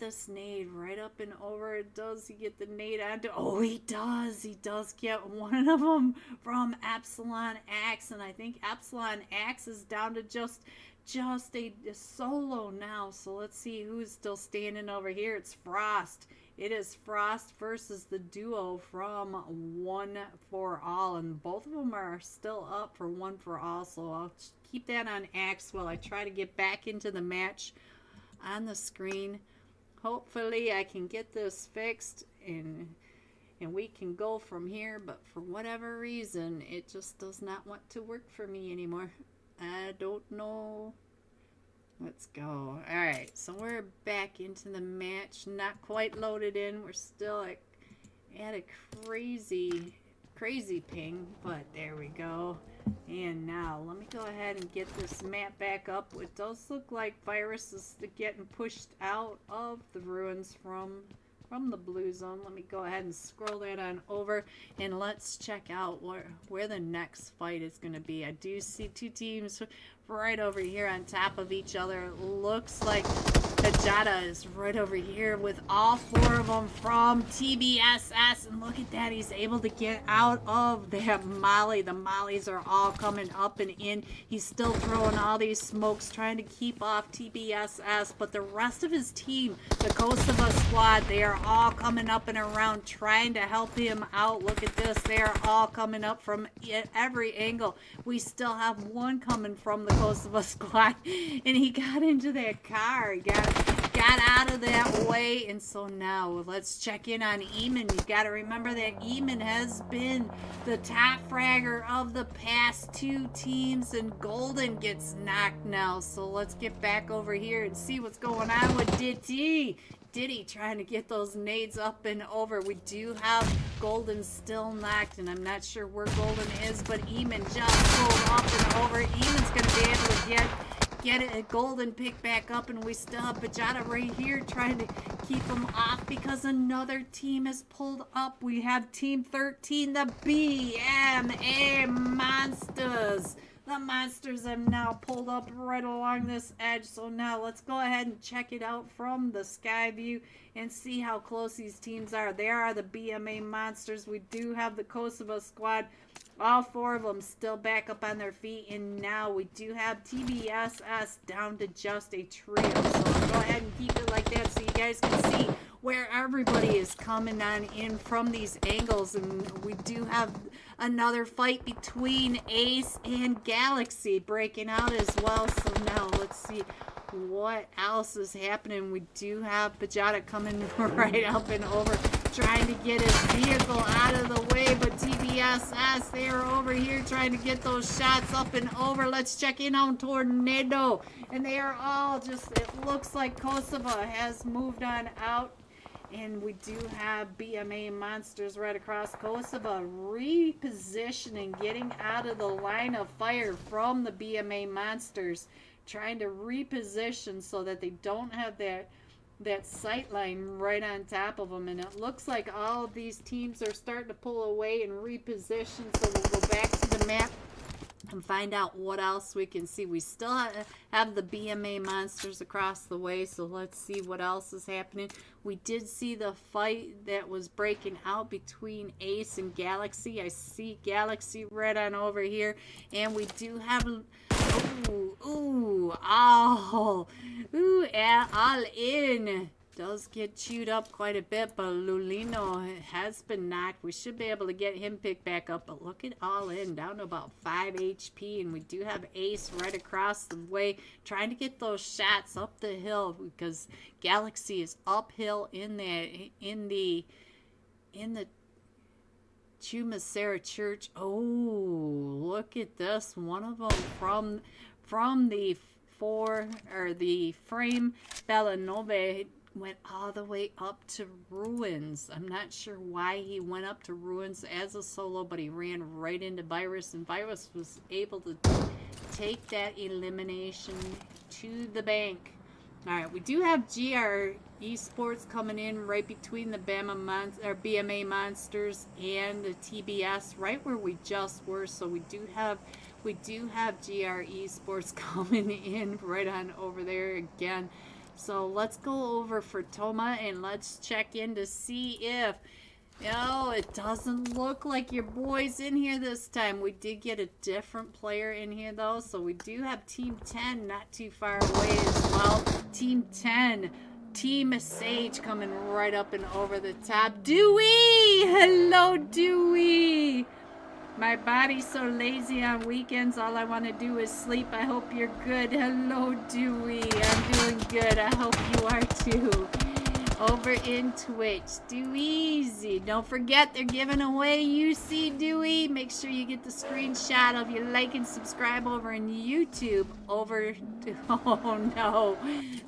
this nade right up and over. Does he get the nade onto? Oh, he does. He does get one of them from Epsilon Axe, and I think Epsilon Axe is down to just a solo now. So let's see who's still standing over here. It's Frost. It is Frost versus the duo from 1 for all, and both of them are still up for 1 for all. So I'll keep that on Axe while I try to get back into the match on the screen. Hopefully I can get this fixed and we can go from here, but for whatever reason it just does not want to work for me anymore. I don't know. Let's go. Alright, so we're back into the match. Not quite loaded in. We're still at a crazy ping, but there we go. And now let me go ahead and get this map back up. It does look like Virus is getting pushed out of the Ruins from the blue zone. Let me go ahead and scroll that on over, and let's check out where the next fight is going to be. I do see 2 teams right over here on top of each other. It looks like Tajada is right over here with all 4 of them from TBSS, and look at that, he's able to get out of that molly. The mollies are all coming up and in. He's still throwing all these smokes, trying to keep off TBSS, but the rest of his team, the Kosovo squad, they are all coming up and around trying to help him out. Look at this, they are all coming up from every angle. We still have one coming from the Kosovo squad, and he got into that car. He got out of that way, and so now let's check in on Eamon. You got to remember that Eamon has been the top fragger of the past 2 teams, and Golden gets knocked now. So let's get back over here and see what's going on with Diddy trying to get those nades up and over. We do have Golden still knocked, and I'm not sure where Golden is, but Eamon just pulled up and over. Eamon's going to be able to get it, a Golden pick back up, and we still have Bajada right here trying to keep him off because another team has pulled up. We have Team 13, the BMA Monsters. The monsters have now pulled up right along this edge. So now let's go ahead and check it out from the sky view and see how close these teams are. There are the BMA monsters. We do have the Kosovo squad. All 4 of them still back up on their feet. And now we do have TBSS down to just a trio. So I'll go ahead and keep it like that so you guys can see where everybody is coming on in from these angles. And we do have another fight between Ace and Galaxy breaking out as well. So now let's see what else is happening. We do have Bajada coming right up and over, trying to get his vehicle out of the way, but TBSS, they are over here trying to get those shots up and over. Let's check in on Tornado, and they are all just, it looks like Kosovo has moved on out. And we do have BMA monsters right across Kosovo repositioning, getting out of the line of fire from the BMA monsters, trying to reposition so that they don't have that sight line right on top of them. And it looks like all of these teams are starting to pull away and reposition. So we'll go back to the map and find out what else we can see. We still have the BMA monsters across the way, so let's see what else is happening. We did see the fight that was breaking out between Ace and Galaxy. I see Galaxy right on over here, and we do have all in. Does get chewed up quite a bit, but Lulino has been knocked. We should be able to get him picked back up, but look at all in, down to about 5 HP, and we do have Ace right across the way, trying to get those shots up the hill, because Galaxy is uphill in the Chumasera Church. Oh, look at this. One of them from the frame Bellanove went all the way up to Ruins. I'm not sure why he went up to Ruins as a solo, but he ran right into Virus, and Virus was able to take that elimination to the bank. Alright, we do have GR Esports coming in right between the BMA Monsters and the TBS, right where we just were. So we do have GR Esports coming in right on over there again. So let's go over for Toma and let's check in to see if, it doesn't look like your boy's in here this time. We did get a different player in here though. So we do have Team 10 not too far away as well. Team 10, Team Sage coming right up and over the top. Dewey! Hello, Dewey! My body's so lazy on weekends, all I want to do is sleep. I hope you're good. Hello, Dewey. I'm doing good. I hope you are too. Over in Twitch, Dewey. Don't forget, they're giving away UC Dewey. Make sure you get the screenshot of your like and subscribe over in YouTube. Oh no,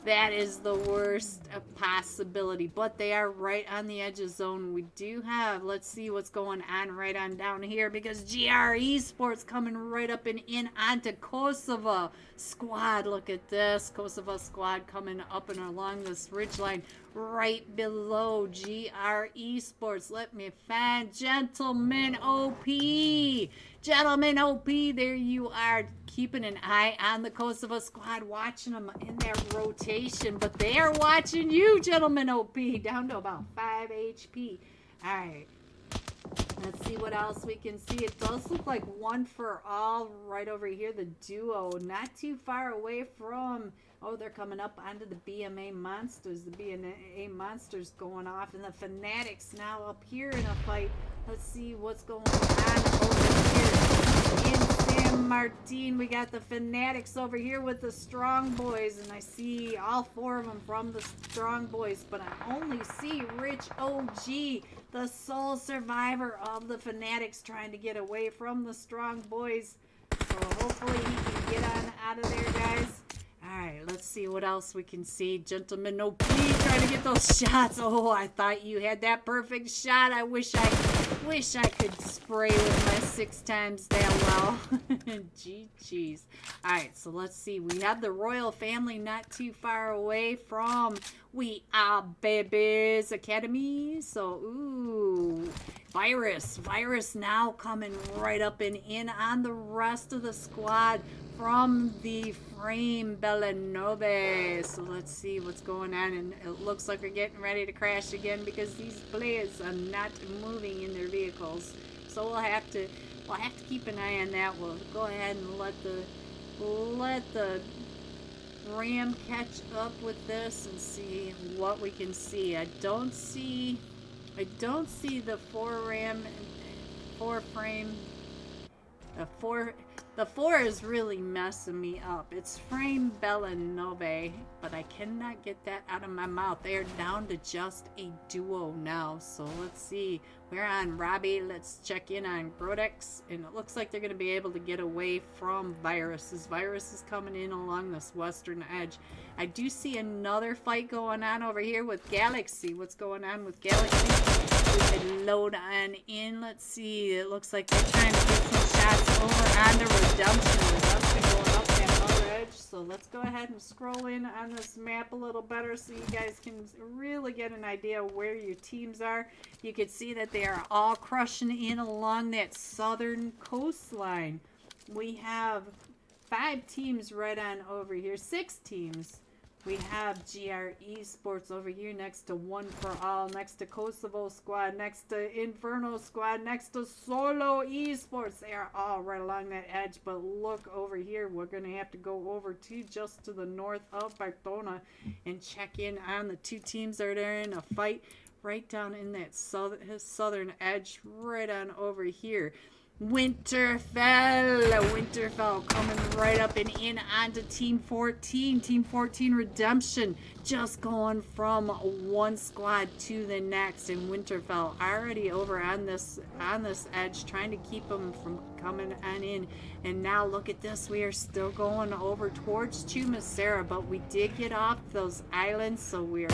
that is the worst possibility. But they are right on the edge of zone. We do have, let's see what's going on right on down here, because GR Esports coming right up and in onto Kosovo squad. Look at this, Kosovo squad coming up and along this ridgeline right below GR Esports. Let me find Gentleman OP. Gentleman OP, there you are, keeping an eye on the Kosovo squad, watching them in their rotation, but they are watching you, Gentleman OP, down to about 5 HP. All right, let's see what else we can see. It does look like one for all right over here, the duo, not too far away from, they're coming up onto the BMA Monsters. The BMA Monsters going off, and the Fanatics now up here in a fight. Let's see what's going on over here in San Martin. We got the Fanatics over here with the Strong Boys, and I see all 4 of them from the Strong Boys, but I only see Rich OG, the sole survivor of the Fanatics, trying to get away from the Strong Boys. So hopefully he can get on out of there, guys. Alright, let's see what else we can see. Gentleman OP trying to get those shots. Oh, I thought you had that perfect shot. I wish I Wish I could spray with my 6 times that well. GG's. Alright, so let's see. We have the royal family not too far away from We Are Babies Academy. So, ooh. Virus now coming right up and in on the rest of the squad from the frame Bellanove. So let's see what's going on, and it looks like we're getting ready to crash again because these players are not moving in their vehicles. So we'll have to keep an eye on that. We'll go ahead and let the ram catch up with this and see what we can see. I don't see the 4 frame. The 4 is really messing me up. It's frame Bellanove, but I cannot get that out of my mouth. They are down to just a duo now. So let's see. We're on Robbie. Let's check in on Grodex. And it looks like they're going to be able to get away from Virus. This Virus is coming in along this western edge. I do see another fight going on over here with Galaxy. What's going on with Galaxy? We can load on in. Let's see. It looks like they're trying to get some shots over onto Redemption. Redemption going up that other edge. So let's go ahead and scroll in on this map a little better so you guys can really get an idea of where your teams are. You can see that they are all crushing in along that southern coastline. We have 5 teams right on over here. 6 teams. We have GRE Sports over here next to One for All, next to Kosovo Squad, next to Inferno Squad, next to Solo Esports. They are all right along that edge, but look over here. We're going to have to go over to just to the north of Bartona and check in on the 2 teams that are there in a fight right down in that southern edge right on over here. Winterfell coming right up and in onto Team 14. Team 14 Redemption just going from one squad to the next, and Winterfell already over on this edge trying to keep them from coming on in. And now look at this, we are still going over towards Chumasera, but we did get off those islands, so we're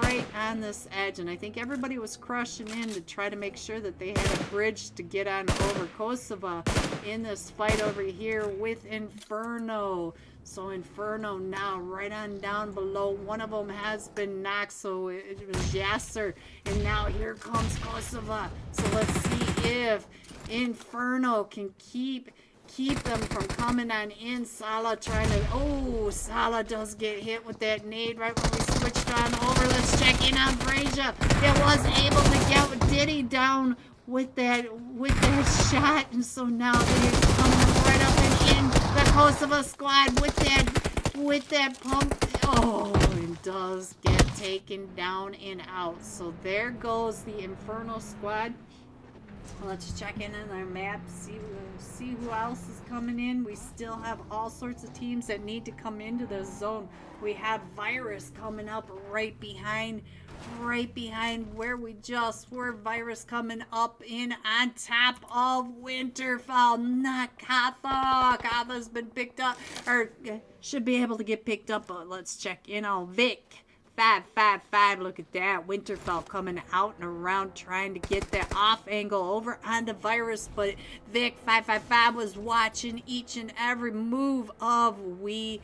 right on this edge, and I think everybody was crushing in to try to make sure that they had a bridge to get on over Kosovo in this fight over here with Inferno. So Inferno now right on down below. One of them has been knocked, so it was Yasser, and now here comes Kosovo. So let's see if Inferno can keep them from coming on in. Sala trying to... Oh, Sala does get hit with that nade right when we switched on over. Let's check in on Frazier. It was able to get Diddy down with that shot. And so now they're coming right up and in the Kosovo squad with that pump. Oh, it does get taken down and out. So there goes the Inferno squad. Let's check in on our map, see who else is coming in. We still have all sorts of teams that need to come into the zone. We have Virus coming up right behind where we just were. Virus coming up in on top of Winterfell. Not Katha. Katha's been picked up, or should be able to get picked up, but let's check in on Vic. 555, look at that. Winterfell coming out and around trying to get that off angle over onto Virus, but Vic 555 was watching each and every move of Winterfell,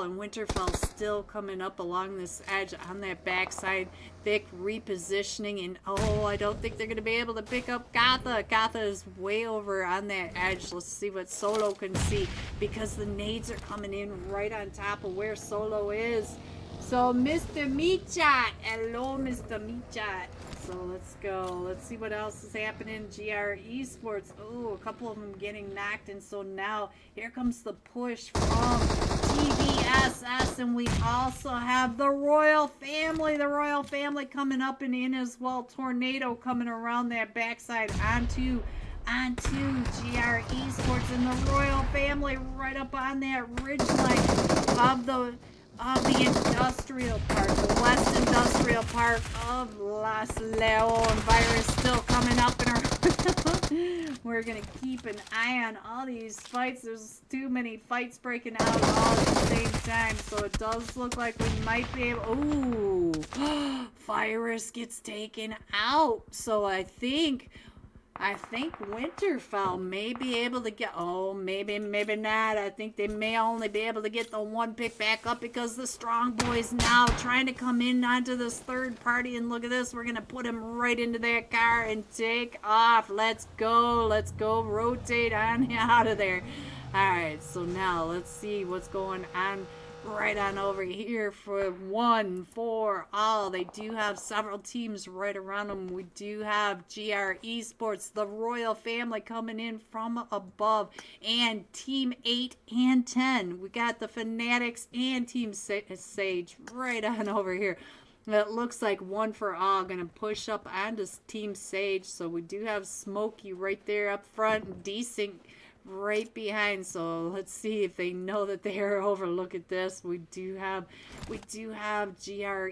and Winterfell still coming up along this edge on that backside. Vic repositioning, and oh, I don't think they're going to be able to pick up Gatha. Gatha is way over on that edge. Let's see what Solo can see, because the nades are coming in right on top of where Solo is. So Mr. Michat, hello Mr. Michat. So let's go. Let's see what else is happening. GRE Sports. Oh, a couple of them getting knocked. And so now here comes the push from TVSS. And we also have the Royal Family. The Royal Family coming up and in as well. Tornado coming around that backside onto GRE Sports. And the Royal Family right up on that ridgeline of the industrial park, the West Industrial Park of Las Leon. Virus still coming up in our We're gonna keep an eye on all these fights. There's too many fights breaking out all same time. So it does look like we might be able... Ooh. Virus gets taken out. So I think Winterfell may be able to get... Oh, maybe not. I think they may only be able to get the one pick back up because the Strong Boys now trying to come in onto this third party. And look at this. We're going to put him right into that car and take off. Let's go. Let's go. Rotate on out of there. All right. So now let's see what's going on right on over here for one for all. They do have several teams right around them. We do have GR Esports, the royal family coming in from above, and team 8 and 10. We got the Fanatics and team Sage right on over here. It looks like one for all gonna push up onto team Sage. So we do have Smokey right there up front and Decent right behind. So let's see if they know that they are over. Look at this. We do have GR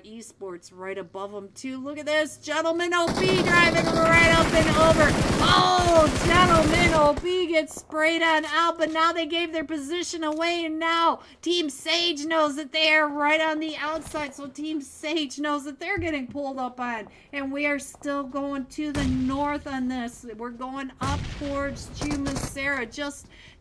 Esports right above them too. Look at this. Gentleman OP driving right up and over. Oh, Gentleman OP gets sprayed on out, but now they gave their position away, and now Team Sage knows that they are right on the outside. So Team Sage knows that they're getting pulled up on, and we are still going to the north on this. We're going up towards Chumacera,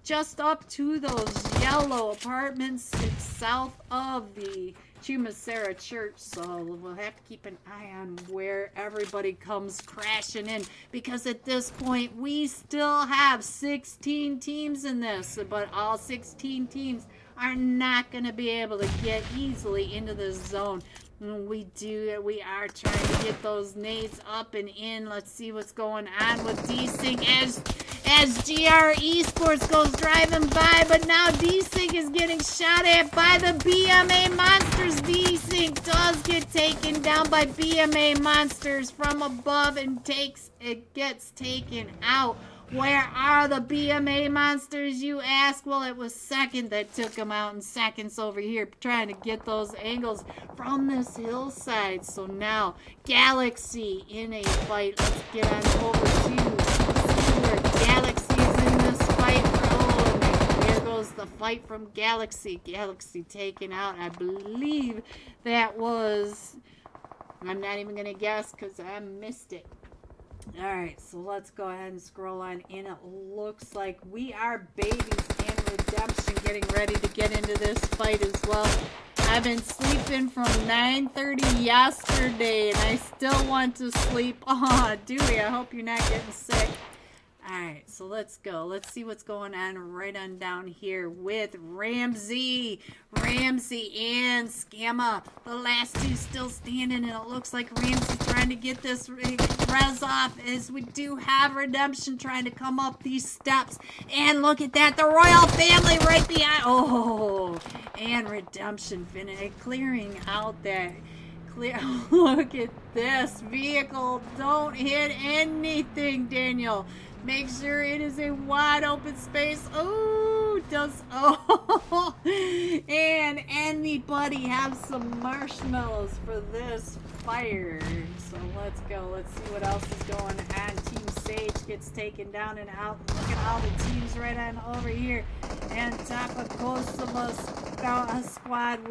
just up to those yellow apartments south of the Chumacera Church. So we'll have to keep an eye on where everybody comes crashing in, because at this point we still have 16 teams in this, but all 16 teams are not going to be able to get easily into this zone. We are trying to get those nades up and in. Let's see what's going on with D-Sync as GR Esports goes driving by, but now D-Sync is getting shot at by the BMA Monsters. D-Sync does get taken down by BMA Monsters from above and gets taken out. Where are the BMA Monsters, you ask? Well, it was Second that took them out, and Second's over here trying to get those angles from this hillside. So now, Galaxy in a fight. Let's get on over to see where Galaxy is in this fight. Oh, and there goes the fight from Galaxy. Galaxy taken out. I believe that was... I'm not even going to guess because I missed it. Alright, so let's go ahead and scroll on in. It looks like we are babies and redemption getting ready to get into this fight as well. I've been sleeping from 9:30 yesterday and I still want to sleep. Oh, Dewey, I hope you're not getting sick. Alright, so let's go. Let's see what's going on right on down here with Ramsey and Scamma. The last two still standing, and it looks like Ramsey trying to get this res off as we do have Redemption trying to come up these steps. And look at that, the royal family right behind. Oh, and Redemption clearing out that. Look at this vehicle. Don't hit anything, Daniel. Make sure it is a wide open space. Oh, and anybody have some marshmallows for this fire? So let's go. Let's see what else is going on. Team Sage gets taken down and out. Look at all the teams right on over here. And top of Kosovo's squad.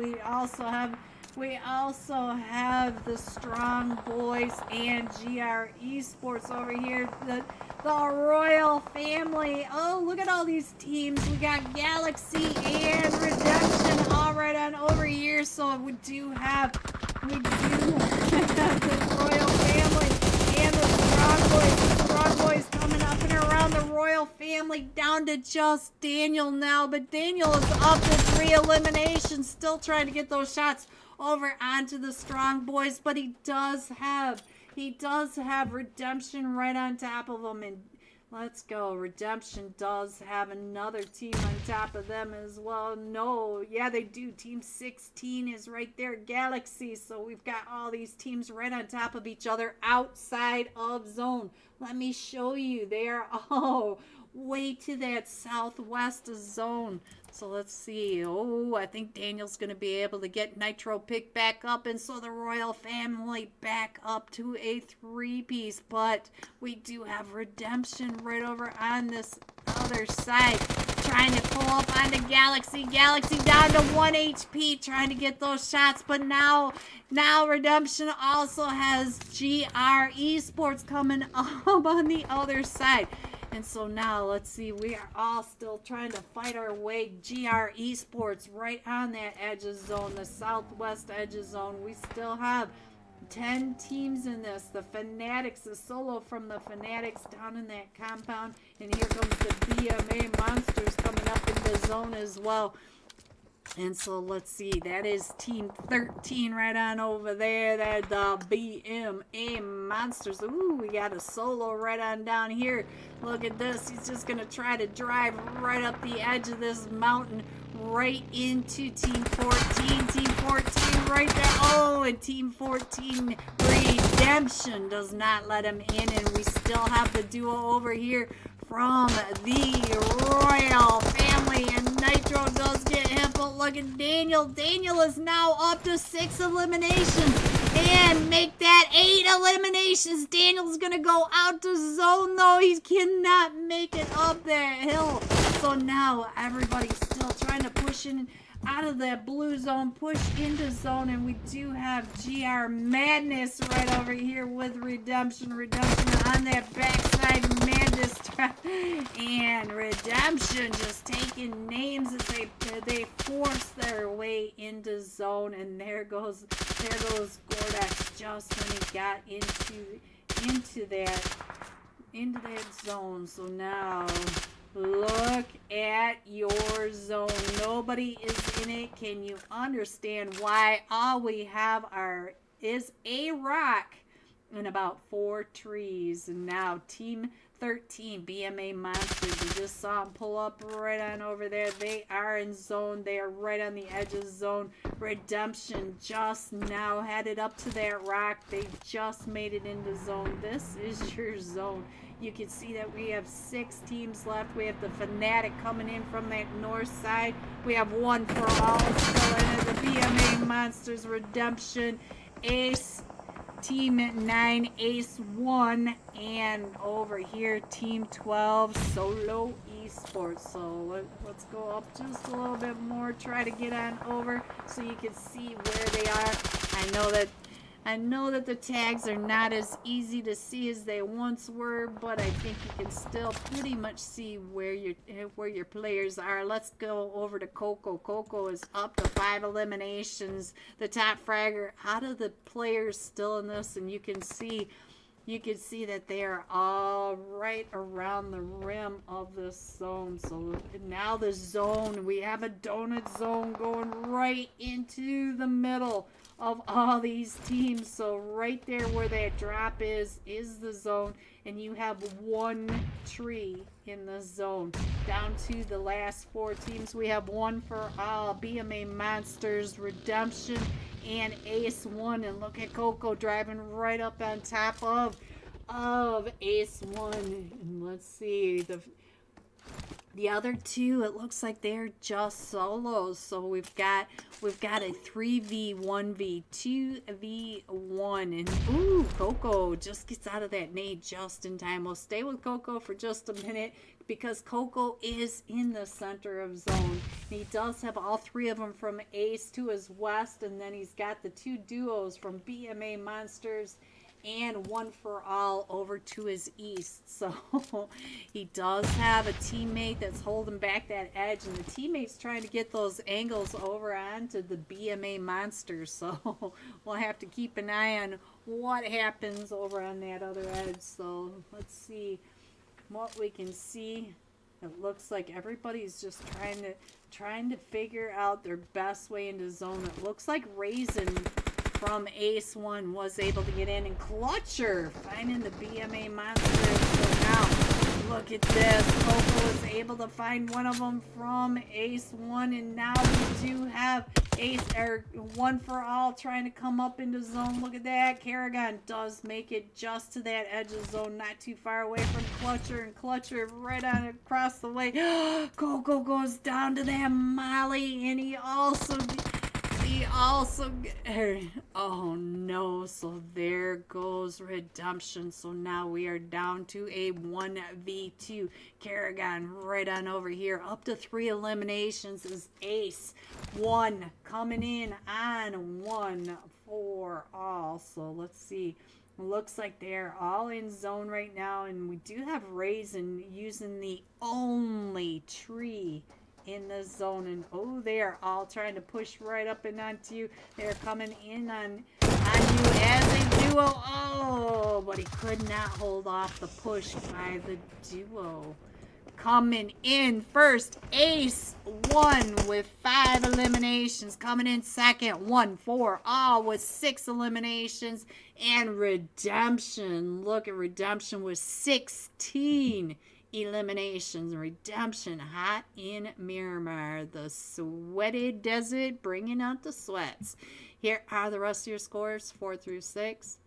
We also have the Strong Boys and GR Esports over here. The royal family. Oh, look at all these teams. We got Galaxy and Redemption all right on over here. So we do have the royal family and the Strong Boys. The Strong Boys coming up and around the royal family down to just Daniel now. But Daniel is up to 3 eliminations, still trying to get those shots over onto the Strong Boys, but he does have Redemption right on top of them. And let's go. Redemption does have another team on top of them as well. No, yeah, they do. Team 16 is right there, Galaxy. So we've got all these teams right on top of each other outside of zone. Let me show you. They are all way to that southwest zone. So let's see. Oh, I think Daniel's going to be able to get Nitro picked back up. And so the royal family back up to a 3-piece. But we do have Redemption right over on this other side, trying to pull up onto Galaxy. Galaxy down to 1 HP, trying to get those shots. But now Redemption also has GR Esports coming up on the other side. And so now, let's see, we are all still trying to fight our way. GR Esports right on that edge of zone, the southwest edge of zone. We still have 10 teams in this. The Fanatics, the solo from the Fanatics down in that compound. And here comes the BMA Monsters coming up in the zone as well. And so let's see, that is Team 13 right on over there. That's the BMA Monsters. Ooh, we got a solo right on down here. Look at this. He's just going to try to drive right up the edge of this mountain, right into Team 14. Team 14 right there. Oh, and Team 14 Redemption does not let him in. And we still have the duo over here from the Royal family, and Nitro does get hit, but look at Daniel. Daniel is now up to 6 eliminations and make that 8 eliminations. Daniel's gonna go out to zone though. He cannot make it up that hill. So now everybody's still trying to push in out of that blue zone, push into zone, and we do have GR Madness right over here with Redemption on that backside Madness trap, and Redemption just taking names as they force their way into zone, and there goes Gordak just when he got into that zone. So now look at your zone. Nobody is in it. Can you understand why all we have is a rock and about 4 trees? And now Team 13, BMA Monsters, we just saw them pull up right on over there. They are in zone. They are right on the edge of zone. Redemption just now headed up to that rock. They just made it into zone. This is your zone. You can see that we have 6 teams left. We have the Fanatic coming in from that north side. We have One for All still in it. The BMA Monsters, Redemption, Ace, Team 9, Ace 1, and over here Team 12, Solo Esports. So let's go up just a little bit more, try to get on over so you can see where they are. I know that the tags are not as easy to see as they once were, but I think you can still pretty much see where your players are. Let's go over to Coco. Coco is up to 5 eliminations. The top fragger out of the players still in this, and you can see that they are all right around the rim of this zone. So now the zone, we have a donut zone going right into the middle of all these teams. So right there where that drop is the zone, and you have 1 tree in the zone. Down to the last 4 teams, we have One for All, BMA Monsters, Redemption, and Ace 1. And look at Coco driving right up on top of Ace 1. And let's see, the other 2, it looks like they're just solos. So we've got a 3v1v, 2v1, and ooh, Coco just gets out of that nade just in time. We'll stay with Coco for just a minute because Coco is in the center of zone. He does have all 3 of them from Ace to his west, and then he's got the 2 duos from BMA Monsters and One for All over to his east. So he does have a teammate that's holding back that edge, and the teammate's trying to get those angles over onto the BMA Monsters. So we'll have to keep an eye on what happens over on that other edge. So let's see what we can see. It looks like everybody's just trying to figure out their best way into zone. It looks like Raisin from Ace 1 was able to get in, and Clutcher finding the BMA Monsters. So now look at this. Coco was able to find one of them from Ace 1, and now we do have One for All trying to come up into zone. Look at that. Karagon does make it just to that edge of zone, not too far away from Clutcher, and Clutcher right on across the way. Coco goes down to that molly, and he also also oh no, so there goes redemption. So now we are down to a 1v2. Kerrigan right on over here. Up to 3 eliminations is Ace. 1 coming in on 1 for all. So let's see. Looks like they're all in zone right now, and we do have Raisin using the only tree in the zone, and oh, they are all trying to push right up and onto you. They're coming in on you as a duo. Oh, but he could not hold off the push by the duo. Coming in first, Ace 1 with 5 eliminations. Coming in second, 1 for all with 6 eliminations. And Redemption, look at Redemption with 16 eliminations. Redemption hot in Miramar, the sweaty desert, bringing out the sweats. Here are the rest of your scores: 4 through 6,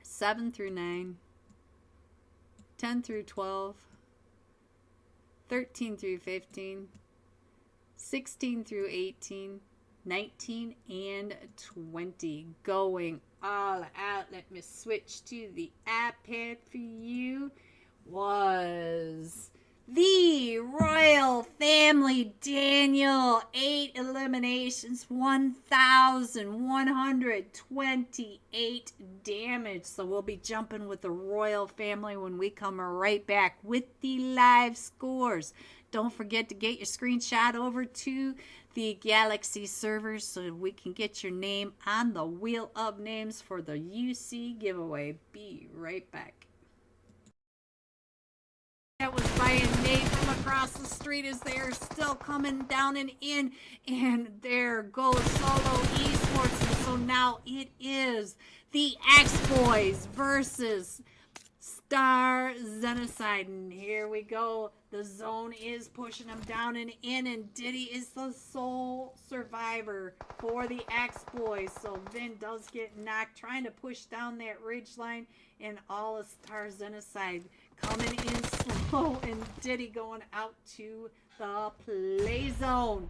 7 through 9, 10 through 12, 13 through 15, 16 through 18, 19, and 20. Going all out. Let me switch to the iPad for you. Was the Royal Family Daniel. 8 eliminations, 1,128 damage. So we'll be jumping with the Royal Family when we come right back with the live scores. Don't forget to get your screenshot over to the Galaxy servers so we can get your name on the Wheel of Names for the UC giveaway. Be right back. That was by a Nate from across the street as they are still coming down and in. And there goes Solo Esports. And so now it is the X-Boys versus Star Genocide. And here we go. The zone is pushing them down and in. And Diddy is the sole survivor for the X-Boys. So Vin does get knocked trying to push down that ridge line. And all of Star Genocide coming in slow, and Diddy going out to the play zone.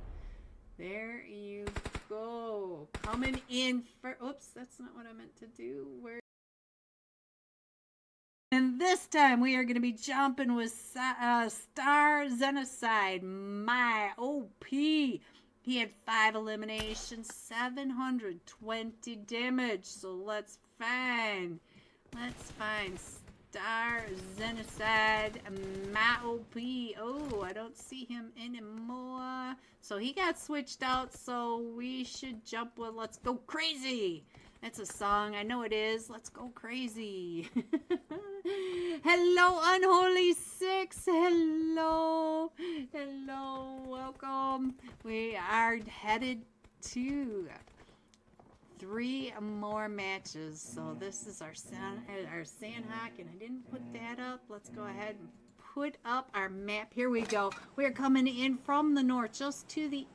There you go. Coming in for, oops, that's not what I meant to do. And this time we are going to be jumping with Star Genocide. My OP. He had 5 eliminations, 720 damage. So let's find Star Genocide, my OP. Oh, I don't see him anymore. So he got switched out, so we should jump with Let's Go Crazy. That's a song. I know it is. Let's go crazy. Hello, Unholy Six. Hello. Hello. Welcome. We are headed to 3 more matches. So this is our Sanhok, and I didn't put that up. Let's go ahead and put up our map. Here we go. We're coming in from the north, just to the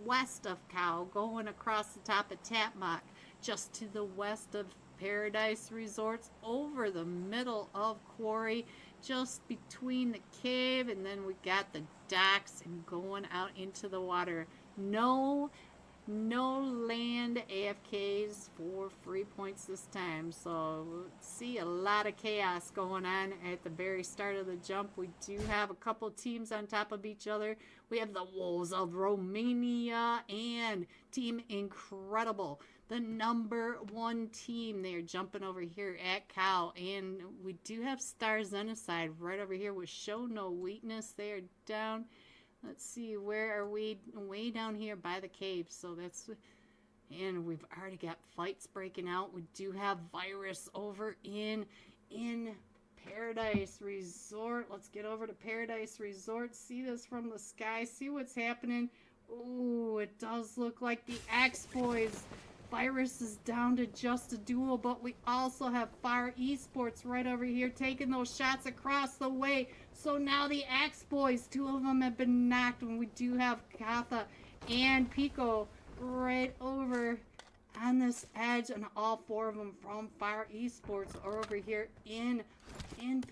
west of Cow, going across the top of Tapmock, just to the west of Paradise Resorts, over the middle of Quarry, just between the cave, and then we got the docks and going out into the water. No land AFKs for free points this time. So see a lot of chaos going on at the very start of the jump. We do have a couple teams on top of each other. We have the Wolves of Romania and Team Incredible, the #1 team. They're jumping over here at Cow, and we do have Star Genocide right over here with Show No Weakness. They're down. Let's see, where are we? Way down here by the cave. So that's, and we've already got fights breaking out. We do have Virus over in Paradise Resort. Let's get over to Paradise Resort. See this from the sky. See what's happening. Ooh, it does look like the X-Boys. Virus is down to just a duel, but we also have Fire Esports right over here taking those shots across the way. So now the X-Boys, 2 of them have been knocked, and we do have Katha and Pico right over on this edge, and all 4 of them from Fire Esports are over here in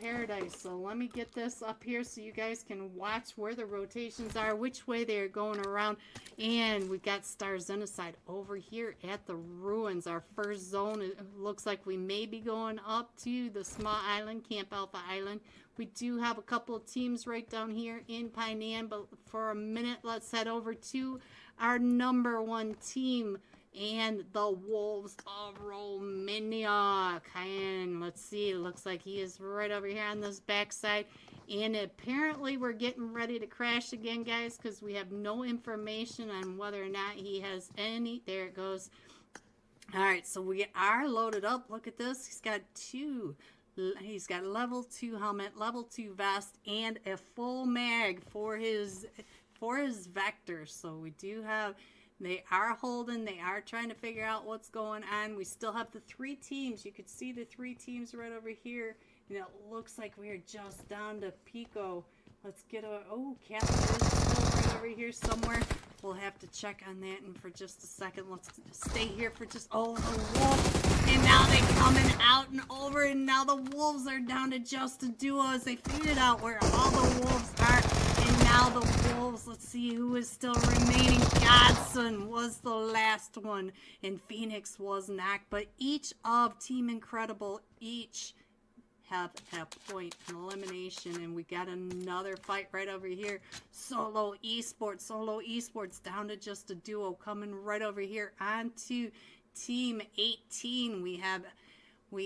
Paradise. So let me get this up here so you guys can watch where the rotations are, which way they're going around. And we got Star Zenocide over here at the ruins. Our first zone, it looks like we may be going up to the small island, Camp Alpha Island. We do have a couple of teams right down here in Painan, but for a minute, let's head over to our number 1 team, and the Wolves of Romania. And let's see, it looks like he is right over here on this backside. And apparently we're getting ready to crash again, guys, because we have no information on whether or not he has any. There it goes. All right, so we are loaded up. Look at this. He's got level 2 helmet, level 2 vest, and a full mag for his vector. So we do have, they are holding, they are trying to figure out what's going on. We still have the 3 teams. You could see the 3 teams right over here. And it looks like we are just down to Pico. Let's get a, oh, Catherine is still right over here somewhere. We'll have to check on that in for just a second. Let's stay here for just, oh, the wolf. And now they're coming out and over, and now the wolves are down to just a duo as they figured out where all the wolves are. And now the wolves, let's see who is still remaining. Godson was the last one, and Phoenix was not. But each of Team Incredible, each have a point in elimination, and we got another fight right over here. Solo Esports down to just a duo, coming right over here onto Team 18. We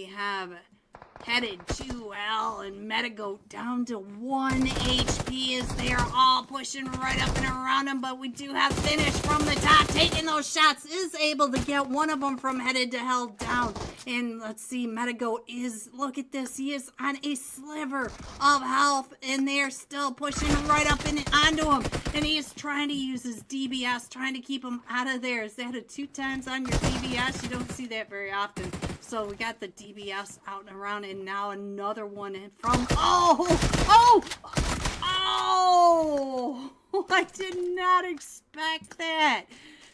have Headed Jewel and Metagoat down to 1 HP as they are all pushing right up and around him, but we do have Finish from the top, taking those shots, is able to get one of them from Headed to Hell down. And let's see, Metagoat is, look at this, he is on a sliver of health, and they're still pushing right up and onto him. And he is trying to use his DBS, trying to keep him out of there. Is that a 2 times on your DBS? You don't see that very often. So we got the DBS out and around, and now another one from, oh, I did not expect that.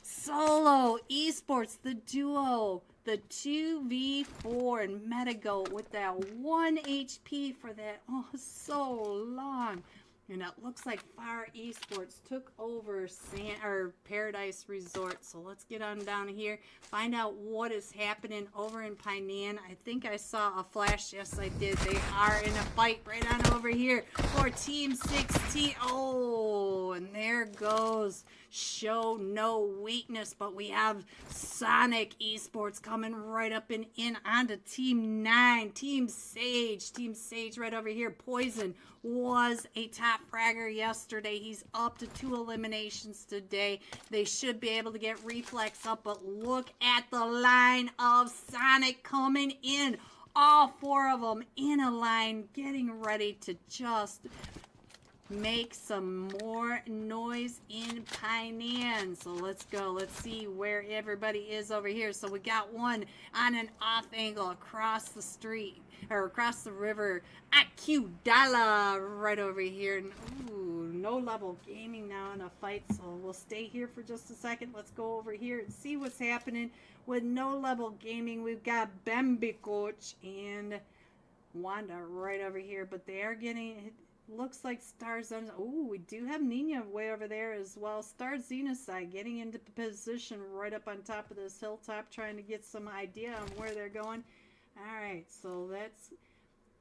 Solo Esports, the duo, the 2v4, and Metagoat with that 1 HP for that, oh, so long. And it looks like Fire Esports took over Paradise Resort. So let's get on down here, find out what is happening over in Painan. I think I saw a flash. Yes, I did. They are in a fight right on over here for Team 16. Oh, and there goes Show No Weakness. But we have Sonic Esports coming right up and in onto Team 9. Team Sage right over here. Poison was a top fragger yesterday. He's up to 2 eliminations today. They should be able to get Reflex up, but look at the line of Sonic coming in. All 4 of them in a line, getting ready to just make some more noise in Painan. So let's go. Let's see where everybody is over here. So we got one on an off angle across the street, or across the river. Akudala right over here. And, ooh, no level gaming now in a fight. So we'll stay here for just a second. Let's go over here and see what's happening with no level gaming. We've got Bambi Coach and Wanda right over here, but they are getting, looks like Stars on. Oh, we do have Nina way over there as well. Star Zenocide getting into position right up on top of this hilltop, trying to get some idea on where they're going. All right, so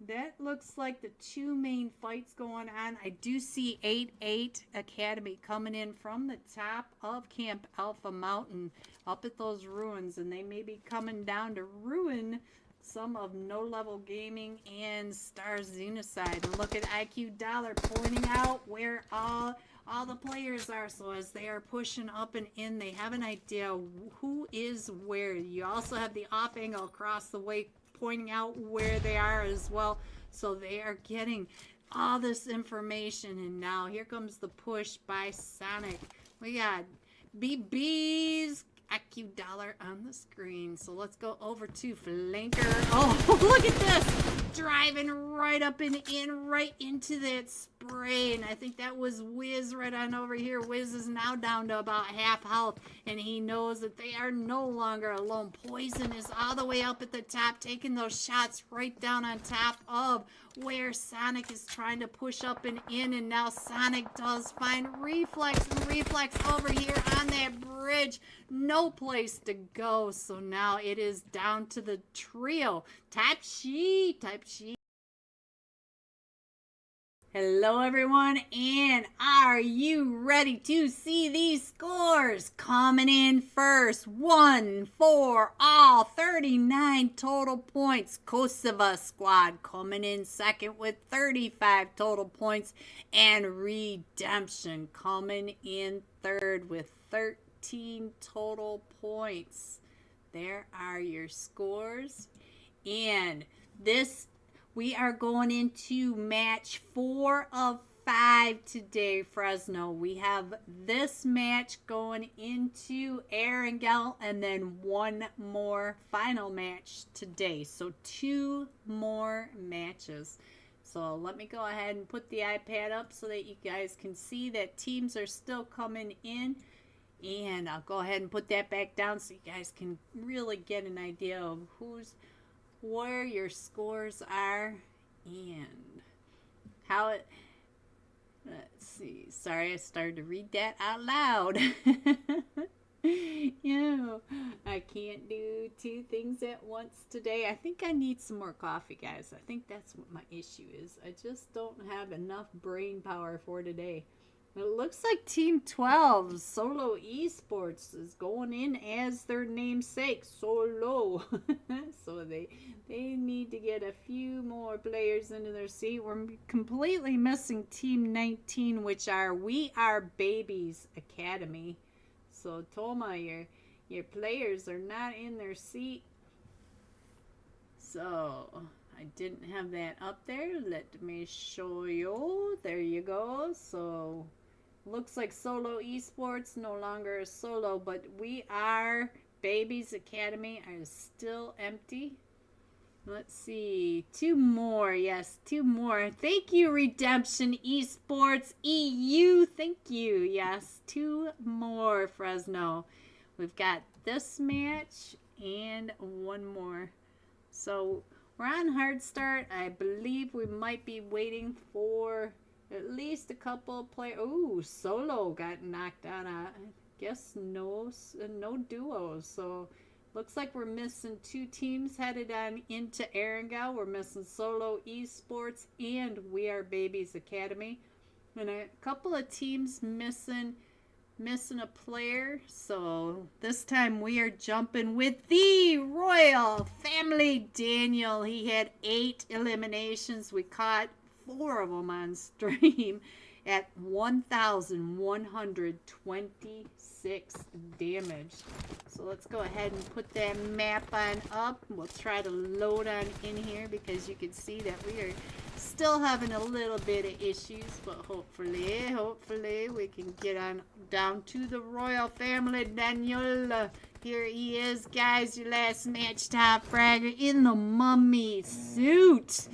that looks like the 2 main fights going on. I do see 8-8 Academy coming in from the top of Camp Alpha Mountain up at those ruins, and they may be coming down to ruin some of No Level Gaming and Star Zenocide. And look at IQ Dollar pointing out where all the players are. So as they are pushing up and in, they have an idea who is where. You also have the off angle across the way pointing out where they are as well. So they are getting all this information. And now here comes the push by Sonic. We got BB's IQ dollar on the screen. So let's go over to flanker. Oh, look at this. Driving right up and in, right into that spray. And I think that was Wiz right on over here. Wiz is now down to about half health. And he knows that they are no longer alone. Poison is all the way up at the top, taking those shots right down on top of where Sonic is trying to push up and in. And now Sonic does find Reflex, and Reflex over here on that bridge. No place to go. So now it is down to the trio. Type sheet. Hello everyone, and are you ready to see these scores? Coming in first, 1 for all 39 total points. Kosovo squad coming in second with 35 total points, and Redemption coming in third with 13 total points. There are your scores, and we are going into match 4 of 5 today, Fresno. We have this match going into Erangel, and then one more final match today. So 2 more matches. So let me go ahead and put the iPad up so that you guys can see that teams are still coming in. And I'll go ahead and put that back down so you guys can really get an idea of where your scores are and how it. Let's see. Sorry, I started to read that out loud. Yeah, I can't do 2 things at once today. I think I need some more coffee, guys. I think that's what my issue is. I just don't have enough brain power for today. It looks like Team 12, Solo Esports, is going in as their namesake, Solo. So they need to get a few more players into their seat. We're completely missing Team 19, which are We Are Babies Academy. So Toma, your players are not in their seat. So I didn't have that up there. Let me show you. There you go. So looks like Solo Esports no longer is Solo, but We Are Babies Academy are still empty. Let's see. 2 more. Yes, 2 more. Thank you, Redemption Esports EU. Thank you. Yes, 2 more, Fresno. We've got this match and 1 more. So we're on hard start. I believe we might be waiting for at least a couple players. Ooh, Solo got knocked out. I guess no duos. So looks like we're missing 2 teams headed on into Erangel. We're missing Solo Esports and We Are Babies Academy, and a couple of teams missing a player. So this time we are jumping with the Royal Family Daniel. He had 8 eliminations. We caught 4 of them on stream at 1,126 damage. So let's go ahead and put that map on up. We'll try to load on in here because you can see that we are still having a little bit of issues, but hopefully we can get on down to the Royal Family Daniel. Here he is, guys, your last match top fragger in the mummy suit.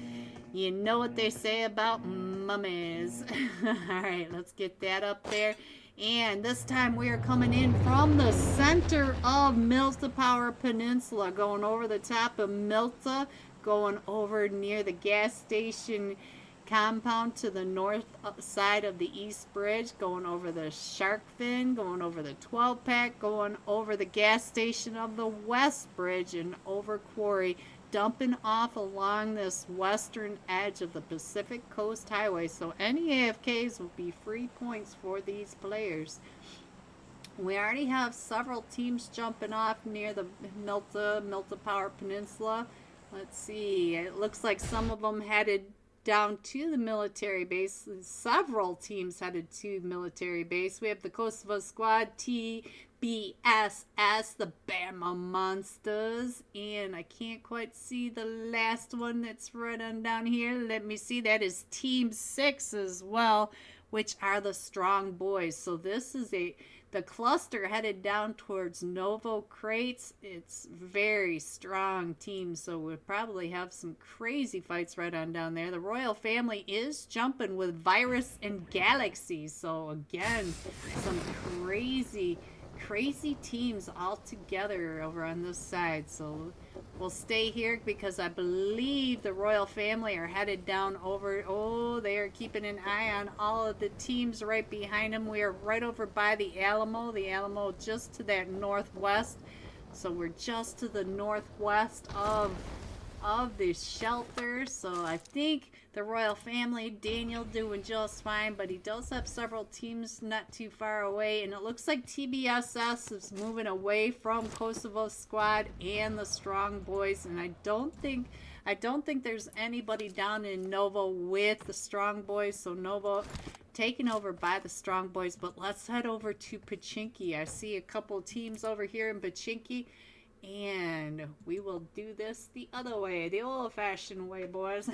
You know what they say about mummies. Alright, let's get that up there. And this time we are coming in from the center of Milta Power Peninsula, going over the top of Milta, going over near the gas station compound to the north side of the East Bridge, going over the Shark Fin, going over the 12-pack, going over the gas station of the West Bridge and over Quarry, dumping off along this western edge of the Pacific Coast Highway. So any AFKs will be free points for these players. We already have several teams jumping off near the Milta Power Peninsula. Let's see. It looks like some of them headed down to the military base. Several teams headed to military base. We have the Kosovo squad, TBSS, the Bama Monsters, and I can't quite see the last one that's right on down here. Let me see. That is Team 6 as well, which are the Strong Boys. So this is the the cluster headed down towards Novo Crates. It's very strong team, so we'll probably have some crazy fights right on down there. The royal family is jumping with Virus and Galaxy, so again, some crazy teams all together over on this side. So we'll stay here because I believe the royal family are headed down over. Oh, they are keeping an eye on all of the teams right behind them. We are right over by the Alamo just to that northwest. So we're just to the northwest of the shelter. So I think the royal family, Daniel doing just fine, but he does have several teams not too far away, and it looks like TBSS is moving away from Kosovo squad and the strong boys, and I don't think there's anybody down in Novo with the strong boys. So Novo taken over by the strong boys. But let's head over to Pachinki. I see a couple teams over here in Pachinki, and we will do this the other way, the old-fashioned way, boys.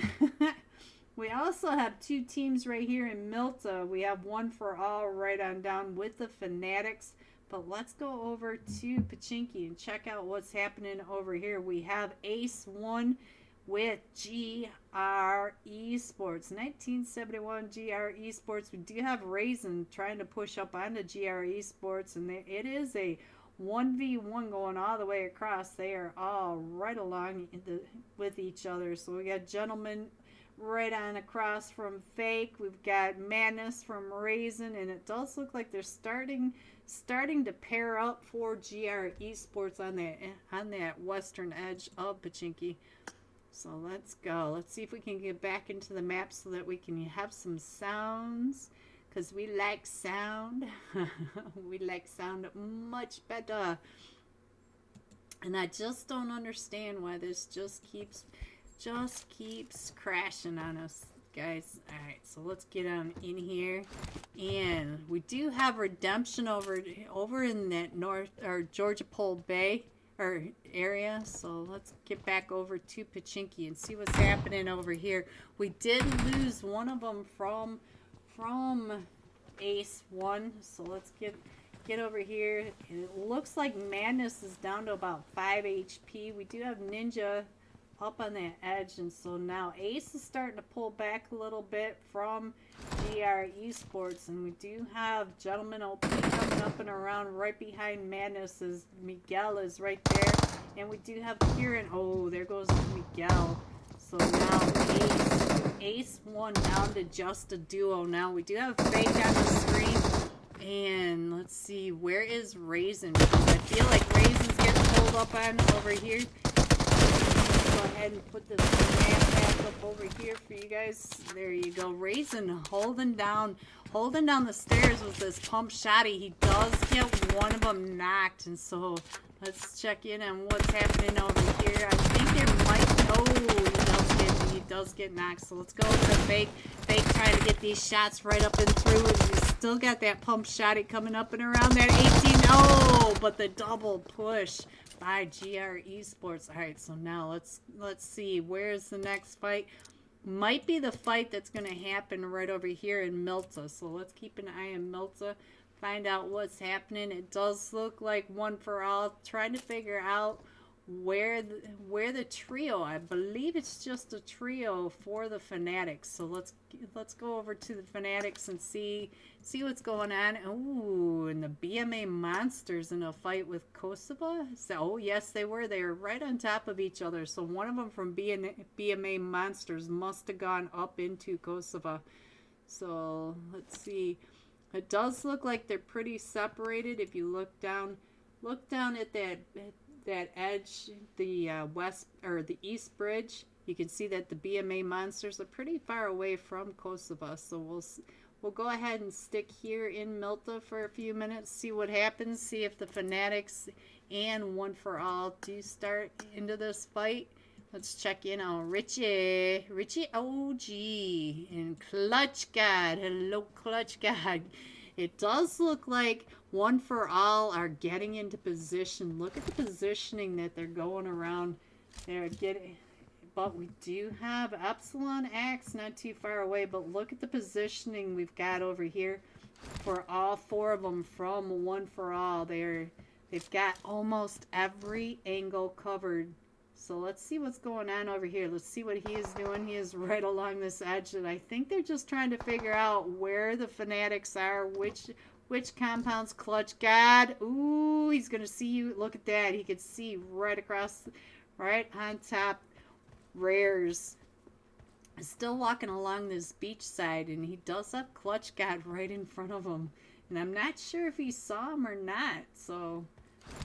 We also have two teams right here in Milta. We have one for all right on down with the Fanatics. But let's go over to Pachinki and check out what's happening over here. We have Ace 1 with GR Esports. 1971 GR Esports. We do have Raisin trying to push up onto GR Esports, and it is a 1v1 going all the way across. They are all right along with each other. So we got Gentlemen right on across from Fake. We've got Madness from Raisin, and it does look like they're starting to pair up for GR Esports on that western edge of Pachinki. So let's go. Let's see if we can get back into the map so that we can have some sounds, because we like sound. We like sound much better. And I just don't understand why this just keeps crashing on us, guys. Alright, so let's get on in here. And we do have Redemption over in that north or Georgia Pole Bay or area. So let's get back over to Pachinki and see what's happening over here. We did lose one of them from Ace 1. So let's get over here. And it looks like Madness is down to about 5 HP. We do have Ninja up on that edge, and so now Ace is starting to pull back a little bit from GR Esports, and we do have Gentleman OP coming up and around right behind Madness as Miguel is right there, and we do have Kieran. Oh, there goes Miguel. So now Ace 1 down to just a duo. Now we do have Fake on the screen, and let's see, where is Raisin? Because I feel like Raisin's getting pulled up on over here. Go ahead and put this map back up over here for you guys. There you go. Raisin holding down the stairs with this pump shotty. He does get one of them knocked, and so let's check in on what's happening over here. I think there might. He does get knocked. So let's go with the Fake trying to get these shots right up and through. And he's still got that pump shotty coming up and around that 18. Oh, but the double push by GR Esports. Alright, so now let's see, where's the next fight? Might be the fight that's going to happen right over here in Milta. So let's keep an eye on Milta, find out what's happening. It does look like one for all, trying to figure out where the trio. I believe it's just a trio for the Fanatics. So let's go over to the Fanatics and see what's going on. Ooh, and the BMA Monsters in a fight with Kosovo. So, oh yes, they were right on top of each other. So one of them from BMA Monsters must have gone up into Kosovo. So let's see. It does look like they're pretty separated. If you look down at that edge, the west or the east bridge, you can see that the BMA Monsters are pretty far away from Kosovo. So we'll go ahead and stick here in Milta for a few minutes, see what happens, see if the Fanatics and One for All do start into this fight. Let's check in on Richie OG and Clutch God. Hello, Clutch God. It does look like One for All are getting into position. Look at the positioning that they're going around. They're getting, but we do have Epsilon Axe not too far away. But look at the positioning we've got over here. for all 4 of them from One for All. They've got almost every angle covered. So let's see what's going on over here. Let's see what he is doing. He is right along this edge, and I think they're just trying to figure out where the fanatics are, which compounds clutch. God, ooh, he's gonna see you. Look at that. He could see right across, right on top. Rares is still walking along this beach side, and he does have Clutch God right in front of him, and I'm not sure if he saw him or not, so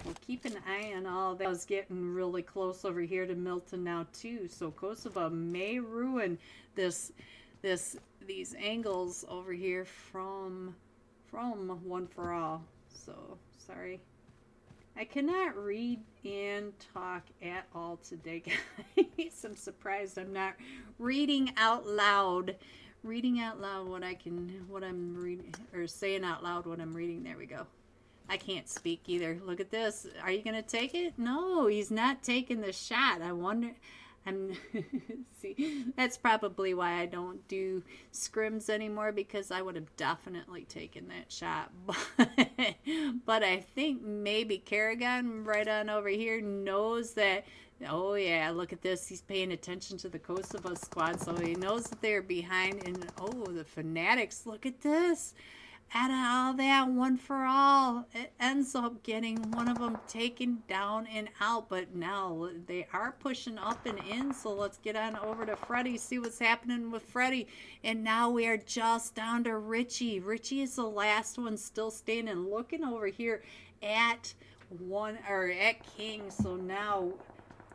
we'll keep an eye on all that. Is getting really close over here to Milton now too, so Kosovo may ruin these angles over here from One for All. So sorry, I cannot read and talk at all today, guys. I'm surprised I'm not reading out loud what I'm reading, or saying out loud what I'm reading. There we go. I can't speak either. Look at this. Are you gonna take it? No, he's not taking the shot. I wonder. See, that's probably why I don't do scrims anymore, because I would have definitely taken that shot. But I think maybe Kerrigan right on over here knows that. Oh yeah, look at this. He's paying attention to the Kosovo squad, so he knows that they're behind. And oh, the fanatics, look at this. Out of all that, One for All, it ends up getting one of them taken down and out. But now they are pushing up and in, so let's get on over to Freddy, see what's happening with Freddy. And now we are just down to Richie. Richie is the last one still standing, looking over here at King. So now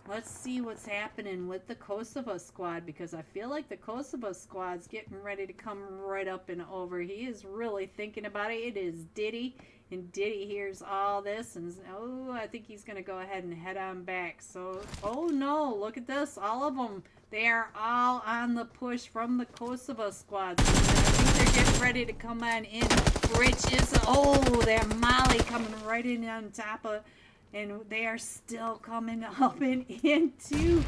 let's see what's happening with the Kosovo squad, because I feel like the Kosovo squad's getting ready to come right up and over. He is really thinking about it. It is Diddy, and Diddy hears all this, and oh, I think he's going to go ahead and head on back. So, oh no, look at this. All of them, they are all on the push from the Kosovo squad. So I think they're getting ready to come on in. Rich is, oh, that Molly coming right in on top of. And they are still coming up and into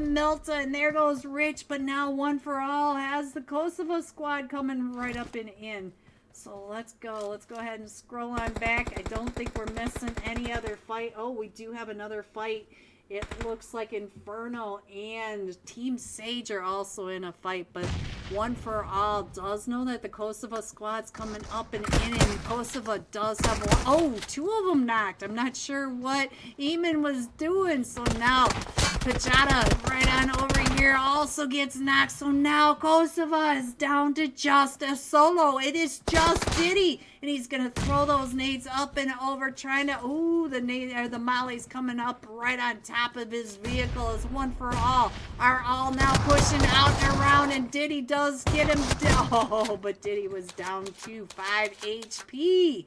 Milton. There goes Rich, but now One for All has the Kosovo squad coming right up and in. So let's go. Let's go ahead and scroll on back. I don't think we're missing any other fight. Oh, we do have another fight. It looks like Inferno and Team Sage are also in a fight, but One for All does know that the Kosovo squad's coming up and in, and Kosovo does have one. Oh, 2 of them knocked. I'm not sure what Eamon was doing, so now Pajata right on over here also gets knocked, so now Kosovo is down to just a solo. It is just Diddy, and he's gonna throw those nades up and over, trying to, ooh, the Molly's coming up right on top of his vehicle. As One for All are all now pushing out and around, and Diddy does get him down. Oh, but Diddy was down to 5 HP.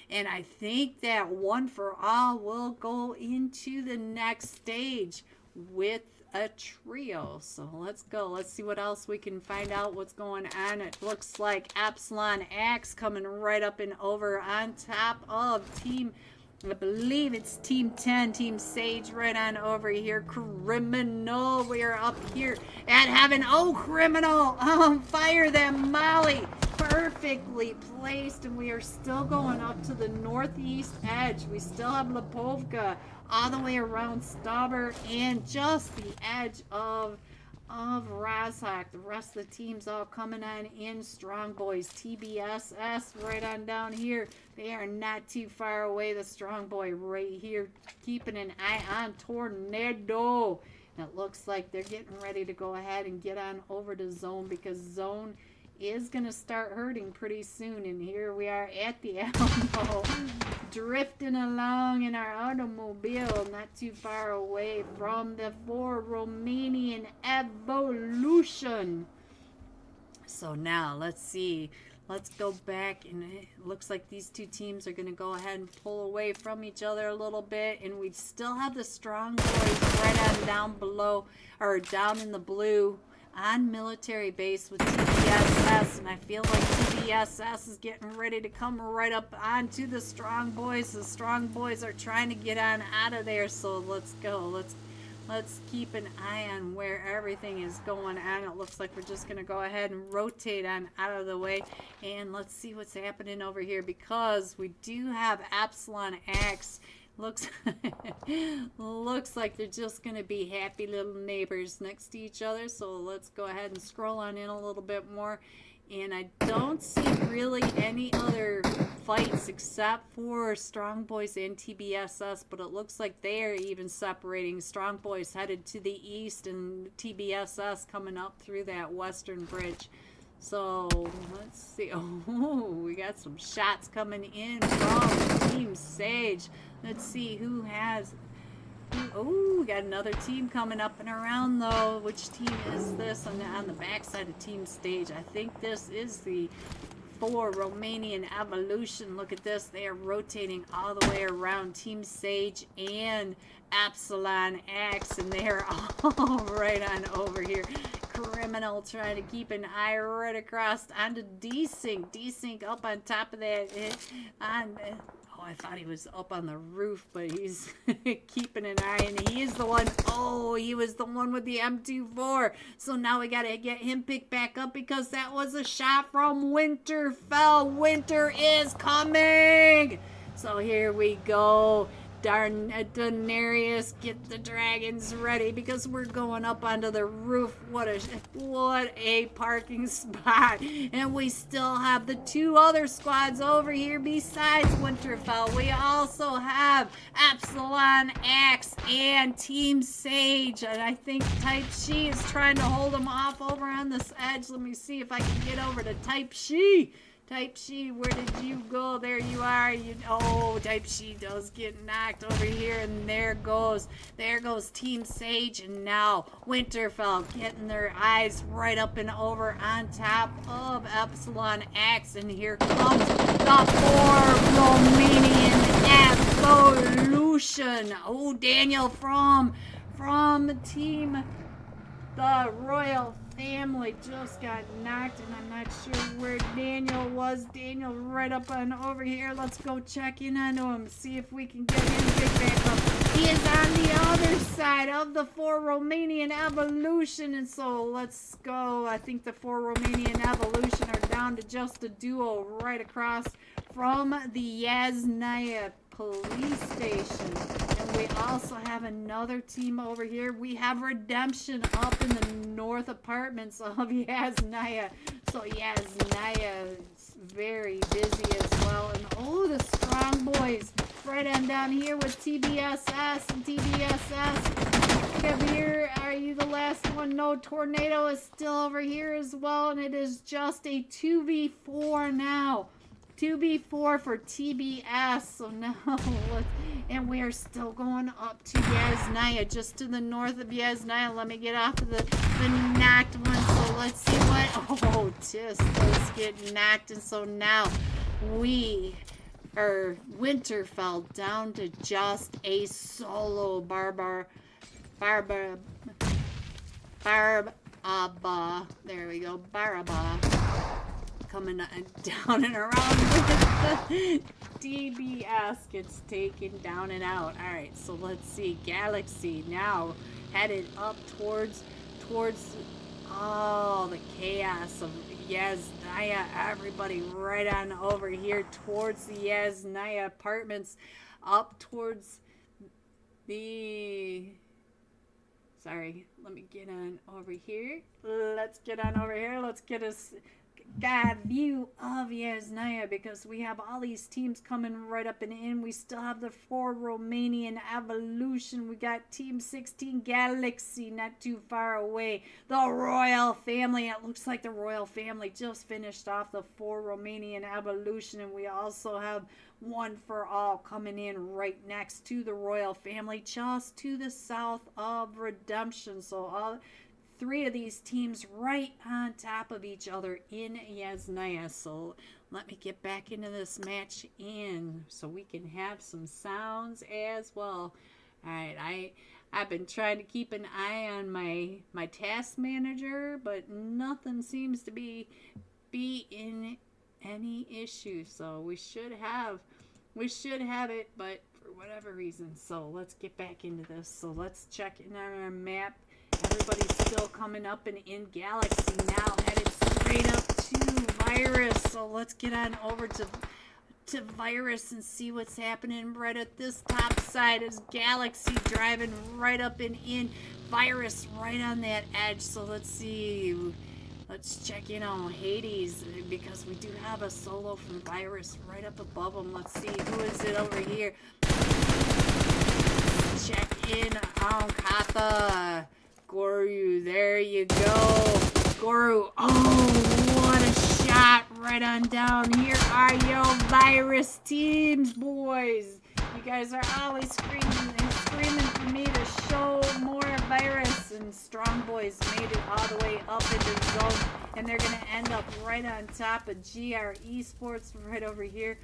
And I think that One for All will go into the next stage with a trio. So let's go. Let's see what else we can find out what's going on. It looks like Epsilon Axe coming right up and over on top of Team, I believe it's Team 10, Team Sage right on over here. Criminal, we are up here at Heaven. Oh, Criminal, fire that Molly. Perfectly placed, and we are still going up to the northeast edge. We still have Lipovka all the way around Stauber and just the edge of Razhak. The rest of the team's all coming on in. Strong Boys, TBSS right on down here. They are not too far away. The Strong Boy right here keeping an eye on Tornado. And it looks like they're getting ready to go ahead and get on over to Zone, because Zone is going to start hurting pretty soon. And here we are at the Alamo, drifting along in our automobile, not too far away from the 4 Romanian Evolution. So now let's see. Let's go back, and it looks like these 2 teams are going to go ahead and pull away from each other a little bit, and we still have the Strong Boys right on down below, or down in the blue on military base with TBSS, and I feel like TBSS is getting ready to come right up onto the Strong Boys. The Strong Boys are trying to get on out of there, so let's go. let's keep an eye on where everything is going on. It looks like we're just going to go ahead and rotate on out of the way. And let's see what's happening over here, because we do have Epsilon Axe. Looks like they're just going to be happy little neighbors next to each other. So let's go ahead and scroll on in a little bit more. And I don't see really any other fights except for Strong Boys and TBSS, but it looks like they are even separating. Strong Boys headed to the east and TBSS coming up through that western bridge. So let's see. Oh, we got some shots coming in from Team Sage. Let's see who has. Oh, we got another team coming up and around, though. Which team is this on the backside of Team Stage? I think this is the 4 Romanian Evolution. Look at this. They are rotating all the way around Team Sage and Epsilon Axe, and they're all right on over here. Criminal trying to keep an eye right across onto Desync. Desync up on top of that. Oh, I thought he was up on the roof, but he's keeping an eye, and he is the one. Oh, he was the one with the M24. So now we got to get him picked back up, because that was a shot from Winterfell. Winter is coming. So here we go. Daenerys, get the dragons ready, because we're going up onto the roof. What a parking spot. And we still have the 2 other squads over here besides Winterfell. We also have Epsilon Axe and Team Sage, and I think Type She is trying to hold them off over on this edge. Let me see if I can get over to Type She. Type She, where did you go? There you are. Oh, Type She does get knocked over here, and there goes Team Sage, and now Winterfell getting their eyes right up and over on top of Epsilon Axe, and here comes the 4 Romanian Evolution. Oh, Daniel from Team the Royal Family just got knocked, and I'm not sure where Daniel was. Daniel right up on over here. Let's go check in on him, see if we can get him picked back up. He is on the other side of the 4 Romanian Evolution, and so let's go. I think the 4 Romanian Evolution are down to just a duo right across from the Yasnaya police station. And we also have another team over here. We have Redemption up in the north apartments of Yasnaya. So Yasnaya is very busy as well. And oh, the Strong Boys right on down here with TBSS and TBSS. Kabir, are you the last one? No, Tornado is still over here as well, and it is just a 2v4 now. 2v4 for TBS. So now and we are still going up to Yasnaya, just to the north of Yasnaya. Let me get off of the knocked one. So let's see what. Oh, just let's get knocked. And so now Winterfell down to just a solo Barba. There we go, Baraba. Coming down and around with the DBS gets taken down and out. All right, so let's see. Galaxy now headed up towards the chaos of Yasnaya. Everybody right on over here towards the Yasnaya apartments, up towards the. Sorry, let me get on over here. Let's get on over here. Let's get us. View of Yasnaya, because we have all these teams coming right up and in. We still have the 4 Romanian Evolution. We got Team 16 Galaxy not too far away. The Royal Family. It looks like the Royal Family just finished off the 4 Romanian Evolution, and we also have One for All coming in right next to the Royal Family, just to the south of Redemption. So all 3 of these teams right on top of each other in Yasnaya. So let me get back into this match so we can have some sounds as well. All right, I've been trying to keep an eye on my task manager, but nothing seems to be in any issue. So we should have it, but for whatever reason. So let's get back into this. So let's check in on our map. Everybody's still coming up and in Galaxy now, headed straight up to Virus. So let's get on over to Virus and see what's happening right at this top side. Is Galaxy driving right up and in, Virus right on that edge. So let's see. Let's check in on Hades because we do have a solo from Virus right up above him. Let's see, who is it over here? Check in on Katha. Goru, there you go. Goru, oh, what a shot right on down. Here are your Virus teams, boys. You guys are always screaming for me to show more Virus, and Strong Boys made it all the way up into zone, and they're going to end up right on top of GR Esports right over here.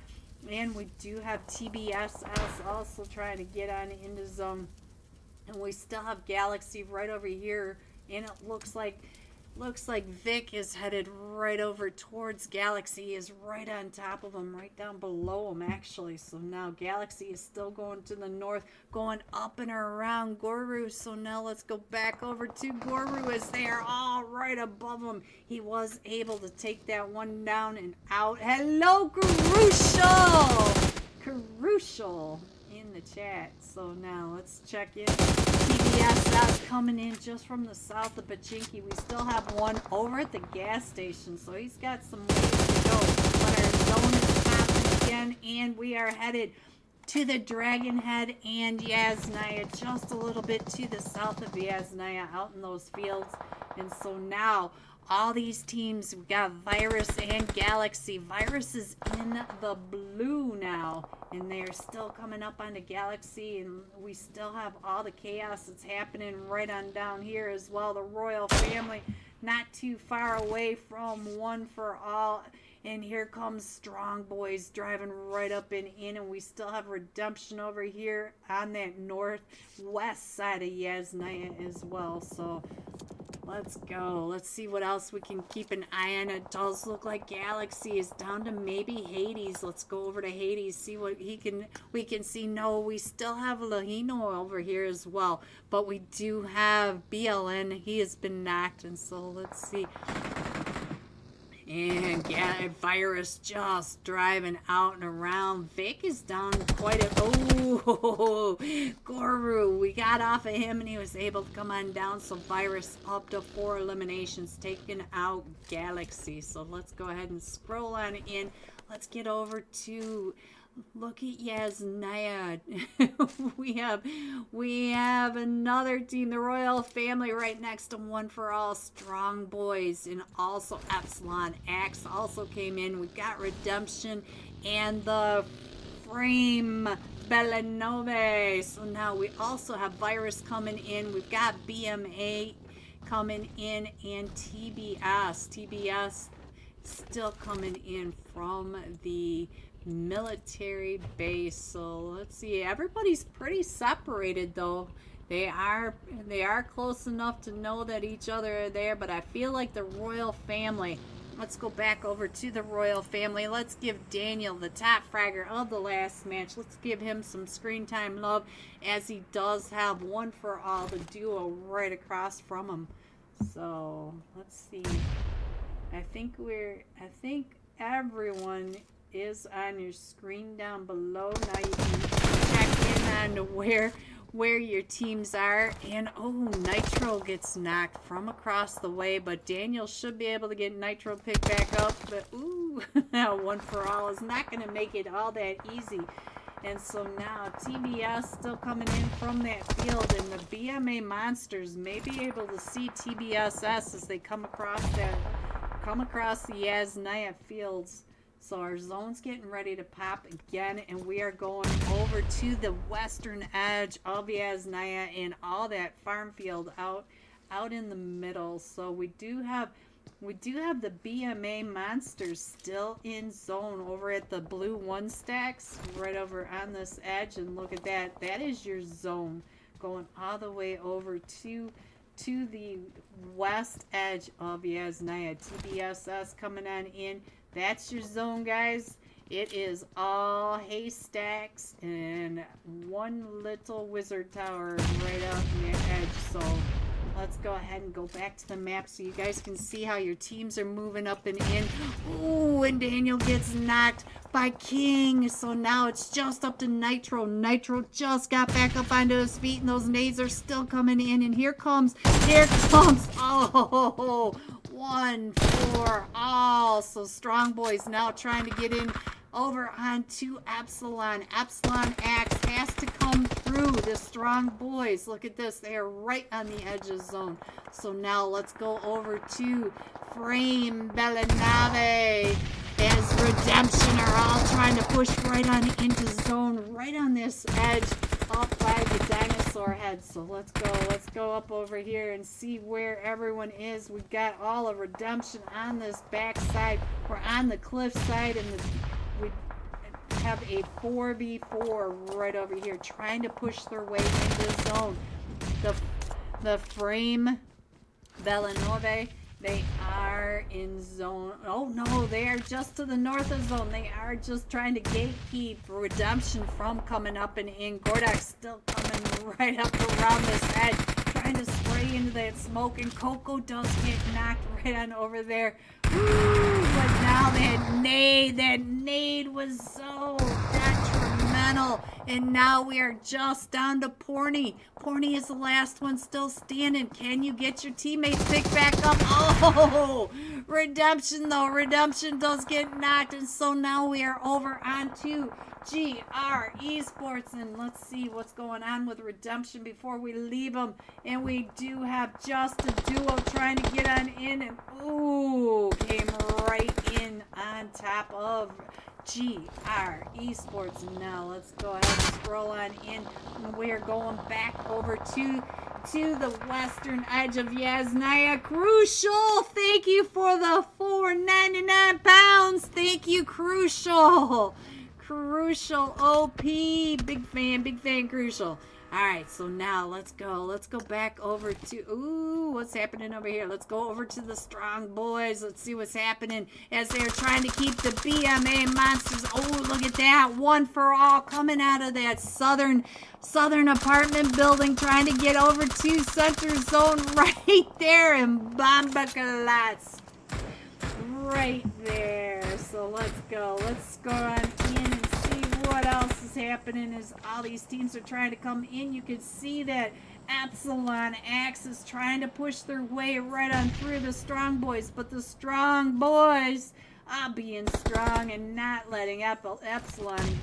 And we do have TBS also trying to get on into zone, and we still have Galaxy right over here, and it looks like Vic is headed right over towards Galaxy. He is right on top of him, right down below him actually. So now Galaxy is still going to the north, going up and around Goru. So now let's go back over to Goru as they are all right above him. He was able to take that one down and out. Hello, Crucial in the chat. So now let's check in. TBS coming in just from the south of Pachinki. We still have one over at the gas station, so he's got some ways to go. But our zone is popping again, and we are headed to the Dragon Head and Yasnaya, just a little bit to the south of Yasnaya, out in those fields. And so now all these teams, we got Virus and Galaxy. Virus is in the blue now, and they're still coming up onto Galaxy, and we still have all the chaos that's happening right on down here as well. The royal family not too far away from One for All, and here comes Strong Boys driving right up and in, and we still have Redemption over here on that northwest side of Yasnaya as well. So let's go. Let's see what else we can keep an eye on. It does look like Galaxy is down to maybe Hades. Let's go over to Hades, see what we can see. No, we still have Lahino over here as well, but we do have BLN. He has been knocked, and so let's see. And yeah, Virus just driving out and around. Vic is down quite a... Oh, Goru. We got off of him and he was able to come on down. So Virus up to 4 eliminations, taking out Galaxy. So let's go ahead and scroll on in. Let's get over to... Look at Yasnaya. we have another team, the Royal Family, right next to One for All, Strong Boys, and also Epsilon Axe also came in. We've got Redemption and the Frame Bellanove. So now we also have Virus coming in. We've got BMA coming in, and TBS still coming in from the military base. So let's see, everybody's pretty separated though. They are close enough to know that each other are there, but I feel like the Royal Family, let's go back over to the Royal Family. Let's give Daniel, the top fragger of the last match, let's give him some screen time love, as he does have One for All, the duo right across from him. So let's see, I think everyone is on your screen down below. Now you can check in on where your teams are. And oh, Nitro gets knocked from across the way, but Daniel should be able to get Nitro picked back up. But ooh, One for All is not going to make it all that easy. And so now TBS still coming in from that field, and the BMA monsters may be able to see TBSS as they come across the Yasnaya fields. So our zone's getting ready to pop again, and we are going over to the western edge of Yasnaya and all that farm field out in the middle. So we do have the BMA monsters still in zone over at the blue 1 stacks right over on this edge, and look at that. That is your zone going all the way over to the west edge of Yasnaya. TBSS coming on in. That's your zone, guys. It is all haystacks and one little wizard tower right out in the edge. So let's go ahead and go back to the map so you guys can see how your teams are moving up and in. Ooh, and Daniel gets knocked by King. So now it's just up to Nitro. Nitro just got back up onto his feet, and those nades are still coming in. And here comes, oh, 1 for all. So Strong Boys now trying to get in over onto Epsilon. Epsilon Axe has to come through the Strong Boys. Look at this. They are right on the edge of zone. So now let's go over to Frame Bellanave as Redemption are all trying to push right on into zone, right on this edge up by the dinosaur head. So let's go up over here and see where everyone is. We've got all of Redemption on this back side. We're on the cliff side, and we have a 4v4 right over here trying to push their way into zone. The Frame Villanove, they are in zone. Oh no, they are just to the north of zone. They are just trying to gatekeep Redemption from coming up and in. Gordak's still coming right up around this edge, trying to spray into that smoke, and Coco does get knocked right on over there. Ooh, but now that nade was so detrimental, and now we are just down to Porny. Porny is the last one still standing. Can you get your teammates picked back up? Oh, Redemption though. Redemption does get knocked, and so now we are over onto GR Esports, and let's see what's going on with Redemption before we leave them. And we do have just a duo trying to get on in, and ooh, came right in on top of GR Esports. And now let's go ahead and scroll on in, and we're going back over to the western edge of Yasnaya. Crucial, thank you for the £4.99. Thank you, Crucial. Crucial OP, big fan Crucial. All right, so now let's go back over to, ooh, what's happening over here? Let's go over to the Strong Boys. Let's see what's happening as they're trying to keep the BMA monsters. Oh, look at that, 1 for all coming out of that southern apartment building, trying to get over to center zone right there in Bombacalats. Right there. So let's go on in and see what else is happening as all these teams are trying to come in. You can see that Epsilon Axe is trying to push their way right on through the Strong Boys, but the Strong Boys are being strong and not letting Epsilon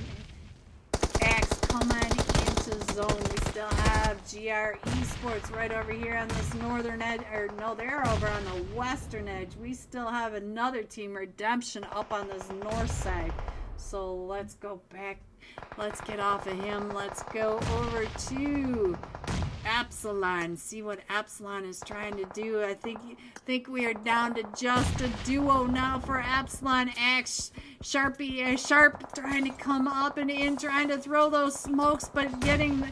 Axe come on into zone. We still have GR Esports right over here on this northern edge, or no, they're over on the western edge. We still have another team, Redemption, up on this north side. So let's go back. Let's get off of him. Let's go over to Epsilon. See what Epsilon is trying to do. I think we are down to just a duo now for Epsilon. Axe Sharp trying to come up and in, trying to throw those smokes, but getting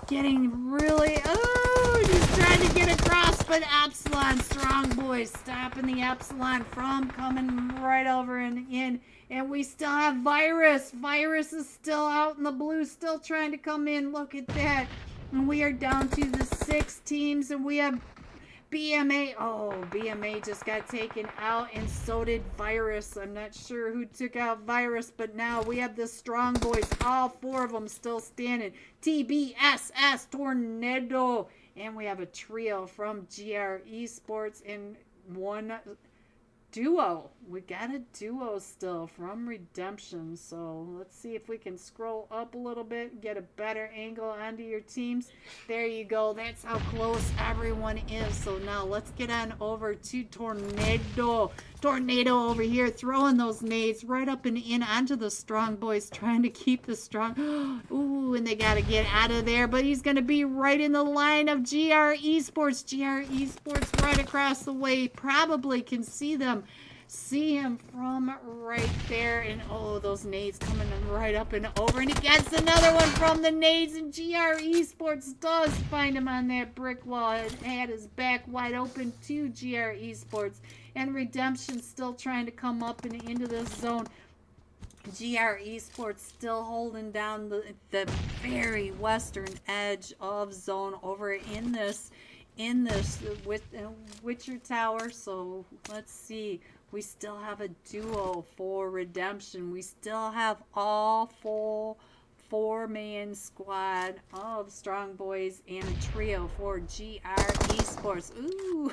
really, oh, just trying to get across, but Epsilon Strong Boys stopping the Epsilon from coming right over and in. And we still have Virus. Virus is still out in the blue, still trying to come in. Look at that. And we are down to the 6 teams, and we have BMA. Oh, BMA just got taken out, and so did Virus. I'm not sure who took out Virus, but now we have the Strong Boys, all 4 of them still standing. TBSS Tornado. And we have a trio from GR Esports and 1 duo. We got a duo still from Redemption. So let's see if we can scroll up a little bit, get a better angle onto your teams. There you go. That's how close everyone is. So now let's get on over to Tornado. Tornado over here throwing those nades right up and in onto the Strong Boys, trying to keep the Strong. Ooh, and they got to get out of there, but he's going to be right in the line of GR Esports. GR Esports right across the way. Probably can see him from right there, and oh, those nades coming right up and over, and he gets another one from the nades, and GR Esports does find him on that brick wall. It had his back wide open to GR Esports, and Redemption still trying to come up and into this zone. GR Esports still holding down the very western edge of zone over in this with Witcher Tower. So let's see. We still have a duo for redemption. We still have all full 4-man squad of strong boys and a trio for GR Esports. Ooh,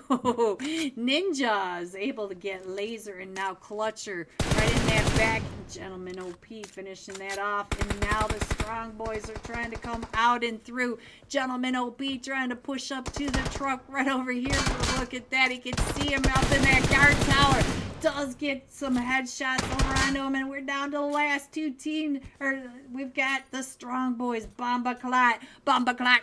Ninja is able to get laser and now clutcher right in that back. Gentleman OP finishing that off, and now the strong boys are trying to come out and through. Gentleman OP trying to push up to the truck right over here. Look at that, he can see him up in that guard tower. Does get some headshots over onto him, and we're down to the last two teams. We've got the strong boys, Bomba Clot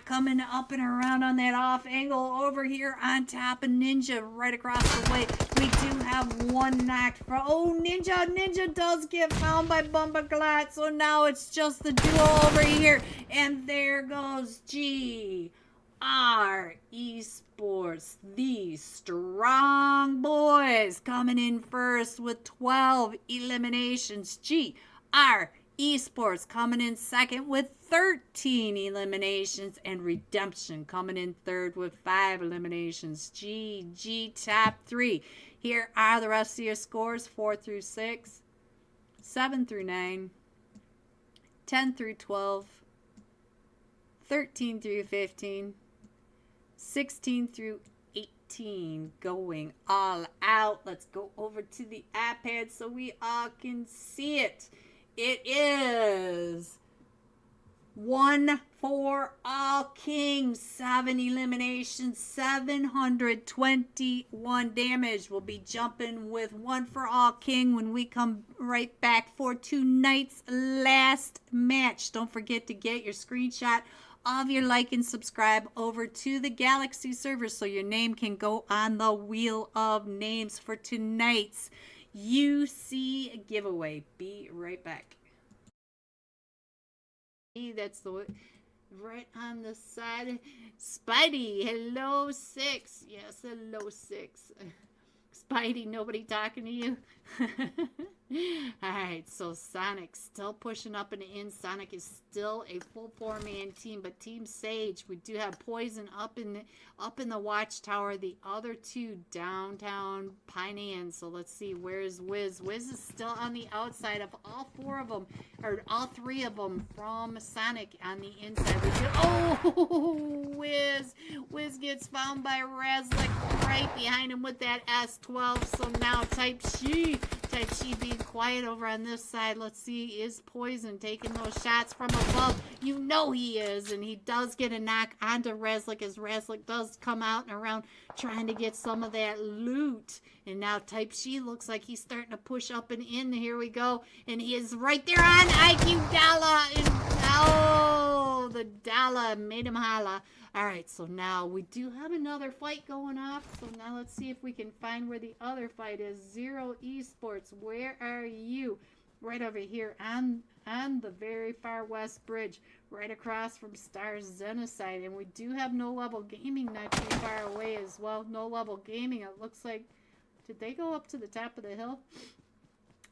coming up and around on that off angle over here on top of Ninja right across the way. We do have one knocked from, oh, Ninja does get found by Bomba Clot, so now it's just the duo over here, and there goes GR Esports, the strong boys, coming in first with 12 eliminations. GR Esports coming in second with 13 eliminations, and Redemption coming in third with 5 eliminations. GG top 3. Here are the rest of your scores: 4 through 6, 7 through 9, 10 through 12, 13 through 15, 16 through 18, going all out. Let's go over to the iPad so we all can see it. It is 1 for all kings, 7 eliminations, 721 damage. We'll be jumping with 1 for all king when we come right back for tonight's last match. Don't forget to get your screenshot of your like and subscribe over to the Galaxy server so your name can go on the wheel of names for tonight's UC giveaway. Be right back. That's the right on the side. Spidey, hello 6. Yes, hello 6. Spidey, nobody talking to you? Alright, so Sonic still pushing up and in. Sonic is still a full 4-man team, but Team Sage, we do have Poison up in the watchtower. The other two downtown Pinean. So let's see, where's Wiz? Wiz is still on the outside of all 4 of them, or all 3 of them from Sonic on the inside. Oh, Wiz gets found by Razlik right behind him with that S12. So now Type She being quiet over on this side. Let's see, is Poison taking those shots from above? You know he is, and he does get a knock onto Razlik as Razlik does come out and around trying to get some of that loot. And now Type She looks like he's starting to push up and in. Here we go, and he is right there on IQ Dalla, and oh, the Dalla made him holla. Alright, so now we do have another fight going off. So now let's see if we can find where the other fight is. Zero Esports, where are you? Right over here on the very far west bridge, right across from Star's Xenocide. And we do have No Level Gaming not too far away as well. No Level Gaming, it looks like, did they go up to the top of the hill?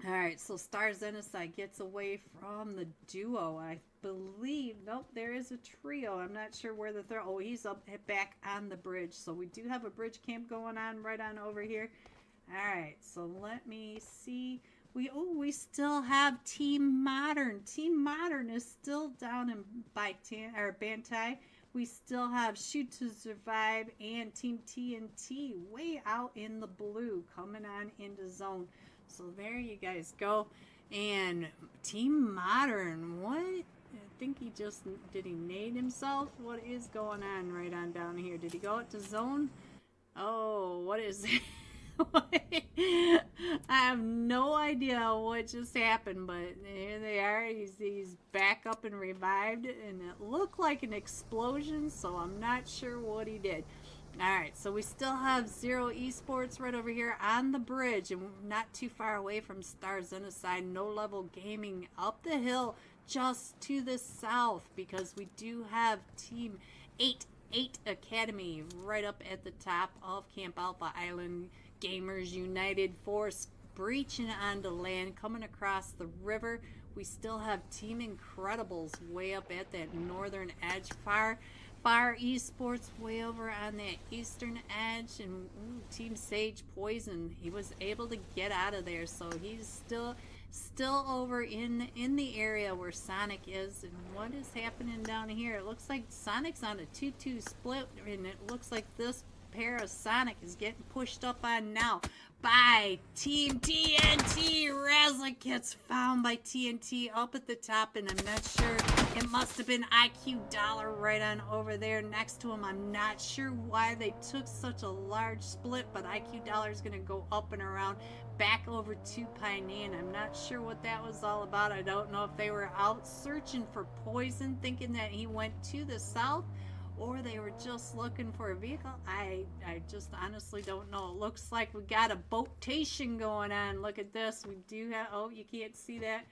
Alright, so Star Xenocide gets away from the duo, I believe. Nope, there is a trio. I'm not sure where the third. Oh, he's up back on the bridge. So we do have a bridge camp going on right on over here. Alright, so let me see. We still have Team Modern. Team Modern is still down in Bantai. We still have Shoot to Survive and Team TNT way out in the blue coming on into zone. So there you guys go. And Team Modern, what? I think he just, did he nade himself? What is going on right on down here? Did he go out to zone? Oh, what is it? I have no idea what just happened, but here they are. He's back up and revived, and it looked like an explosion, so I'm not sure what he did. Alright, so we still have Zero Esports right over here on the bridge, and we're not too far away from Star Xenocide. No Level Gaming up the hill just to the south, because we do have Team 8 Academy right up at the top of Camp Alpha Island. Gamers United for breaching onto land, coming across the river. We still have Team Incredibles way up at that northern edge. Fire Esports way over on that eastern edge, and Team Sage Poison, he was able to get out of there, so he's still over in the area where Sonic is. And what is happening down here? It looks like Sonic's on a 2-2 split, and it looks like this pair of Sonic is getting pushed up on now by Team TNT. Razza gets found by TNT up at the top, and I'm not sure. It must have been IQ Dollar right on over there next to him. I'm not sure why they took such a large split, but IQ Dollar is going to go up and around back over to Piney. I'm not sure what that was all about. I don't know if they were out searching for Poison, thinking that he went to the south, or they were just looking for a vehicle. I just honestly don't know. It looks like we got a boatation going on. Look at this. We do have, oh, you can't see that.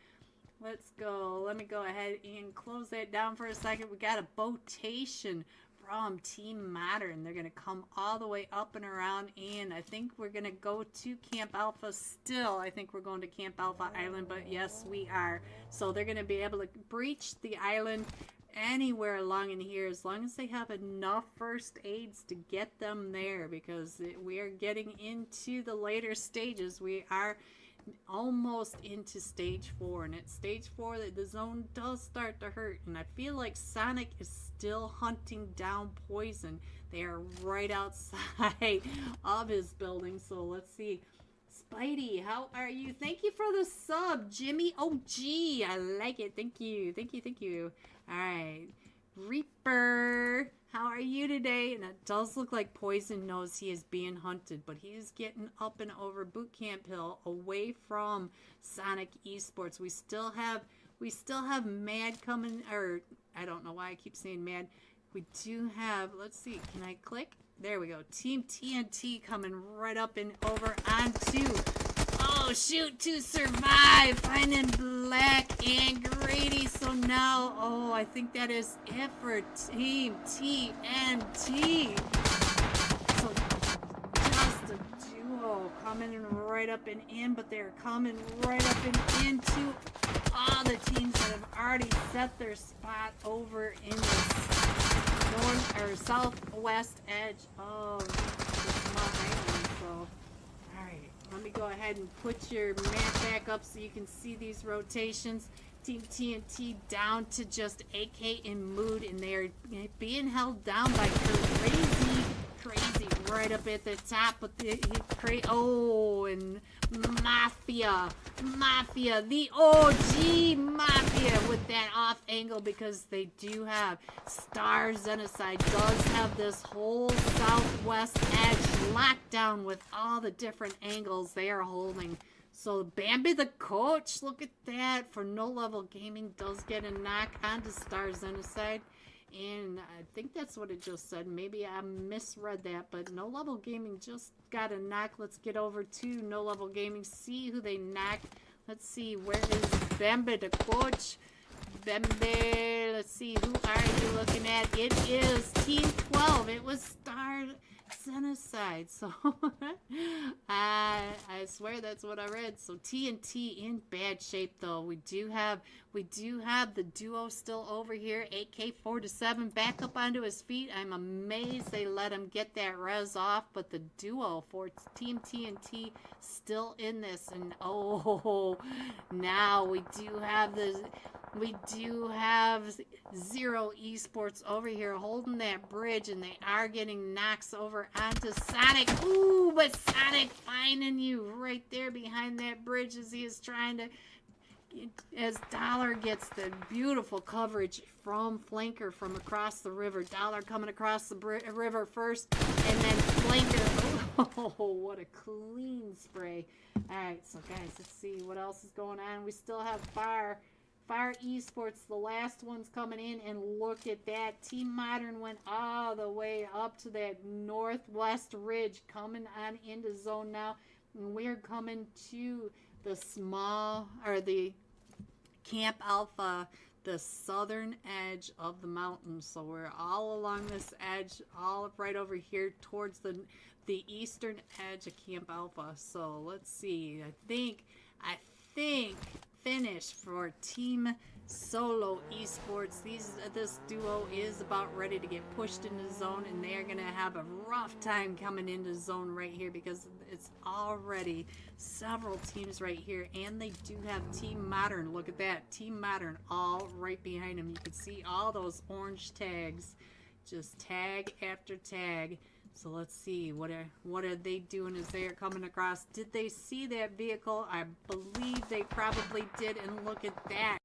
Let's go. Let me go ahead and close that down for a second. We got a boatation from Team Modern. They're going to come all the way up and around, and I think we're going to go to Camp Alpha still. I think we're going to Camp Alpha Island, but yes, we are. So they're going to be able to breach the island anywhere along in here, as long as they have enough first aids to get them there, because we are getting into the later stages. We are almost into stage 4, and at stage 4 the zone does start to hurt, and I feel like Sonic is still hunting down Poison. They are right outside of his building. So let's see. Spidey, how are you? Thank you for the sub. Jimmy OG, I like it. Thank you. Alright, Reaper, how are you today? And it does look like Poison knows he is being hunted, but he is getting up and over Boot Camp Hill, away from Sonic Esports. We still have Mad coming, or I don't know why I keep saying Mad. We do have, let's see, can I click? There we go. Team TNT coming right up and over onto, oh, shoot to survive, finding Black and Grady. So now, oh, I think that is it for Team TNT. So just a duo coming right up and in, but they're coming right up and into all the teams that have already set their spot over in this north or southwest edge of the small island. So alright, let me go ahead and put your map back up so you can see these rotations. Team TNT down to just AK in mood, and they're being held down by crazy right up at the top. But oh, and Mafia, the OG Mafia with that off angle, because they do have Star Genocide does have this whole southwest edge locked down with all the different angles they are holding. So Bambi the coach, look at that, for No Level Gaming does get a knock onto Star Genocide. And I think that's what it just said. Maybe I misread that, but No Level Gaming just got a knock. Let's get over to No Level Gaming, see who they knocked. Let's see, where is Bambi the coach? Bambi, let's see, who are you looking at? It is Team 12. It was Star Genocide. So I swear that's what I read. So TNT in bad shape though. We do have the duo still over here. AK-47 back up onto his feet. I'm amazed they let him get that res off, but the duo for Team TNT still in this. And oh, now we do have Zero Esports over here holding that bridge, and they are getting knocks over onto Sonic. Ooh, but Sonic finding you right there behind that bridge as he is trying to, as Dollar gets the beautiful coverage from Flanker from across the river. Dollar coming across the river first, and then Flanker. Oh, what a clean spray. Alright, so guys, let's see what else is going on. We still have Fire Esports, the last one's coming in, and look at that. Team Modern went all the way up to that northwest ridge, coming on into zone now. And we're coming to the the Camp Alpha the southern edge of the mountain. So we're all along this edge, all right over here towards the eastern edge of Camp Alpha. So let's see. I think finish for Team Solo Esports. This duo is about ready to get pushed into zone, and they are going to have a rough time coming into zone right here because it's already several teams right here, and they do have Team Modern. Look at that, Team Modern all right behind them. You can see all those orange tags, just tag after tag. So let's see, what are they doing as they are coming across? Did they see that vehicle? I believe they probably did, and look at that.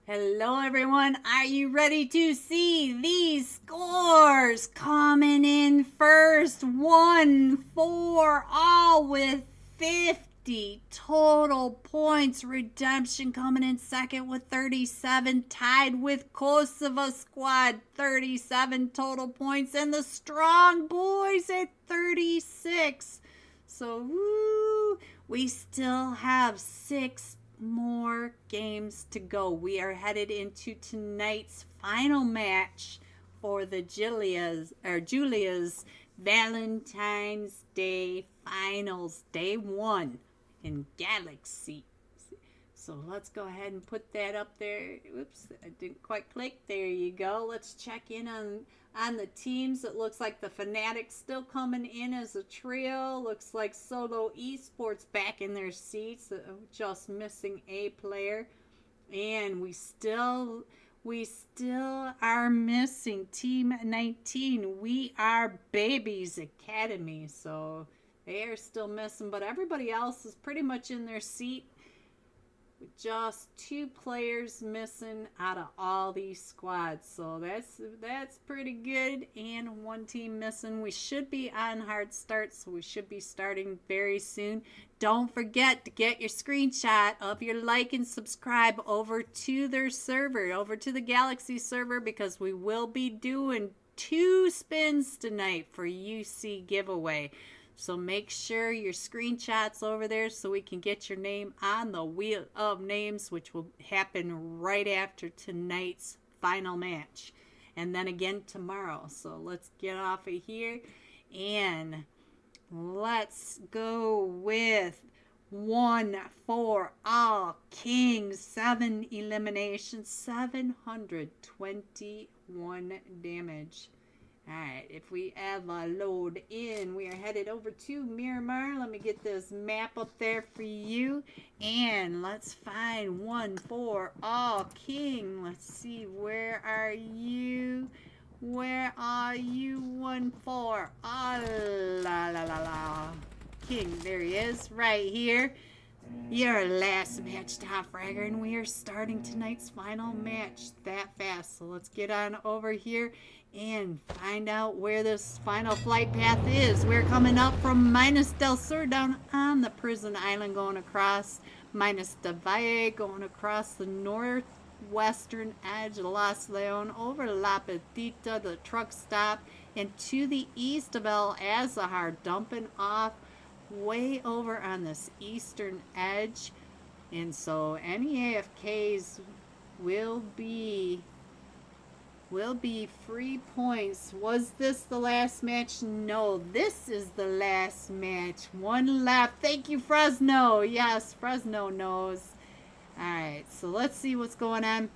Hello everyone, are you ready to see these scores? Coming in first, 1-4, with 50 total points. Redemption coming in second with 37, tied with Kosovo Squad, 37 total points, and the Strong Boys at 36. So, woo, we still have 6 more games to go. We are headed into tonight's final match for the Giulia's Valentine's Day Finals, Day 1 in Galaxy. So let's go ahead and put that up there. Oops, I didn't quite click. There you go. Let's check in on the teams. It looks like the Fanatics still coming in as a trio. Looks like Solo Esports back in their seats, just missing a player. And we still are missing Team 19. We Are Babies Academy. So they are still missing, but everybody else is pretty much in their seat. Just 2 players missing out of all these squads, so that's pretty good. And 1 team missing. We should be on hard start, so we should be starting very soon. Don't forget to get your screenshot of your like and subscribe over to their server, over to the Galaxy server, because we will be doing 2 spins tonight for UC giveaway. So make sure your screenshot's over there so we can get your name on the wheel of names, which will happen right after tonight's final match. And then again tomorrow. So let's get off of here and let's go with 1 for all kings. 7 eliminations, 721 damage. Alright, if we ever load in, we are headed over to Miramar. Let me get this map up there for you. And let's find 1 for all king. Let's see, where are you? Where are you? 1 for all king. There he is, right here. Your last match, top fragger, and we are starting tonight's final match that fast. So let's get on over here and find out where this final flight path is. We're coming up from Minas del Sur down on the prison island, going across Minas del Valle, going across the northwestern edge of Los Leon, over La Petita, the truck stop, and to the east of El Azahar, dumping off way over on this eastern edge. And so any AFKs will be free points. Was this the last match? No, this is the last match. 1 left. Thank you, Fresno. Yes, Fresno knows. Alright, so let's see what's going on.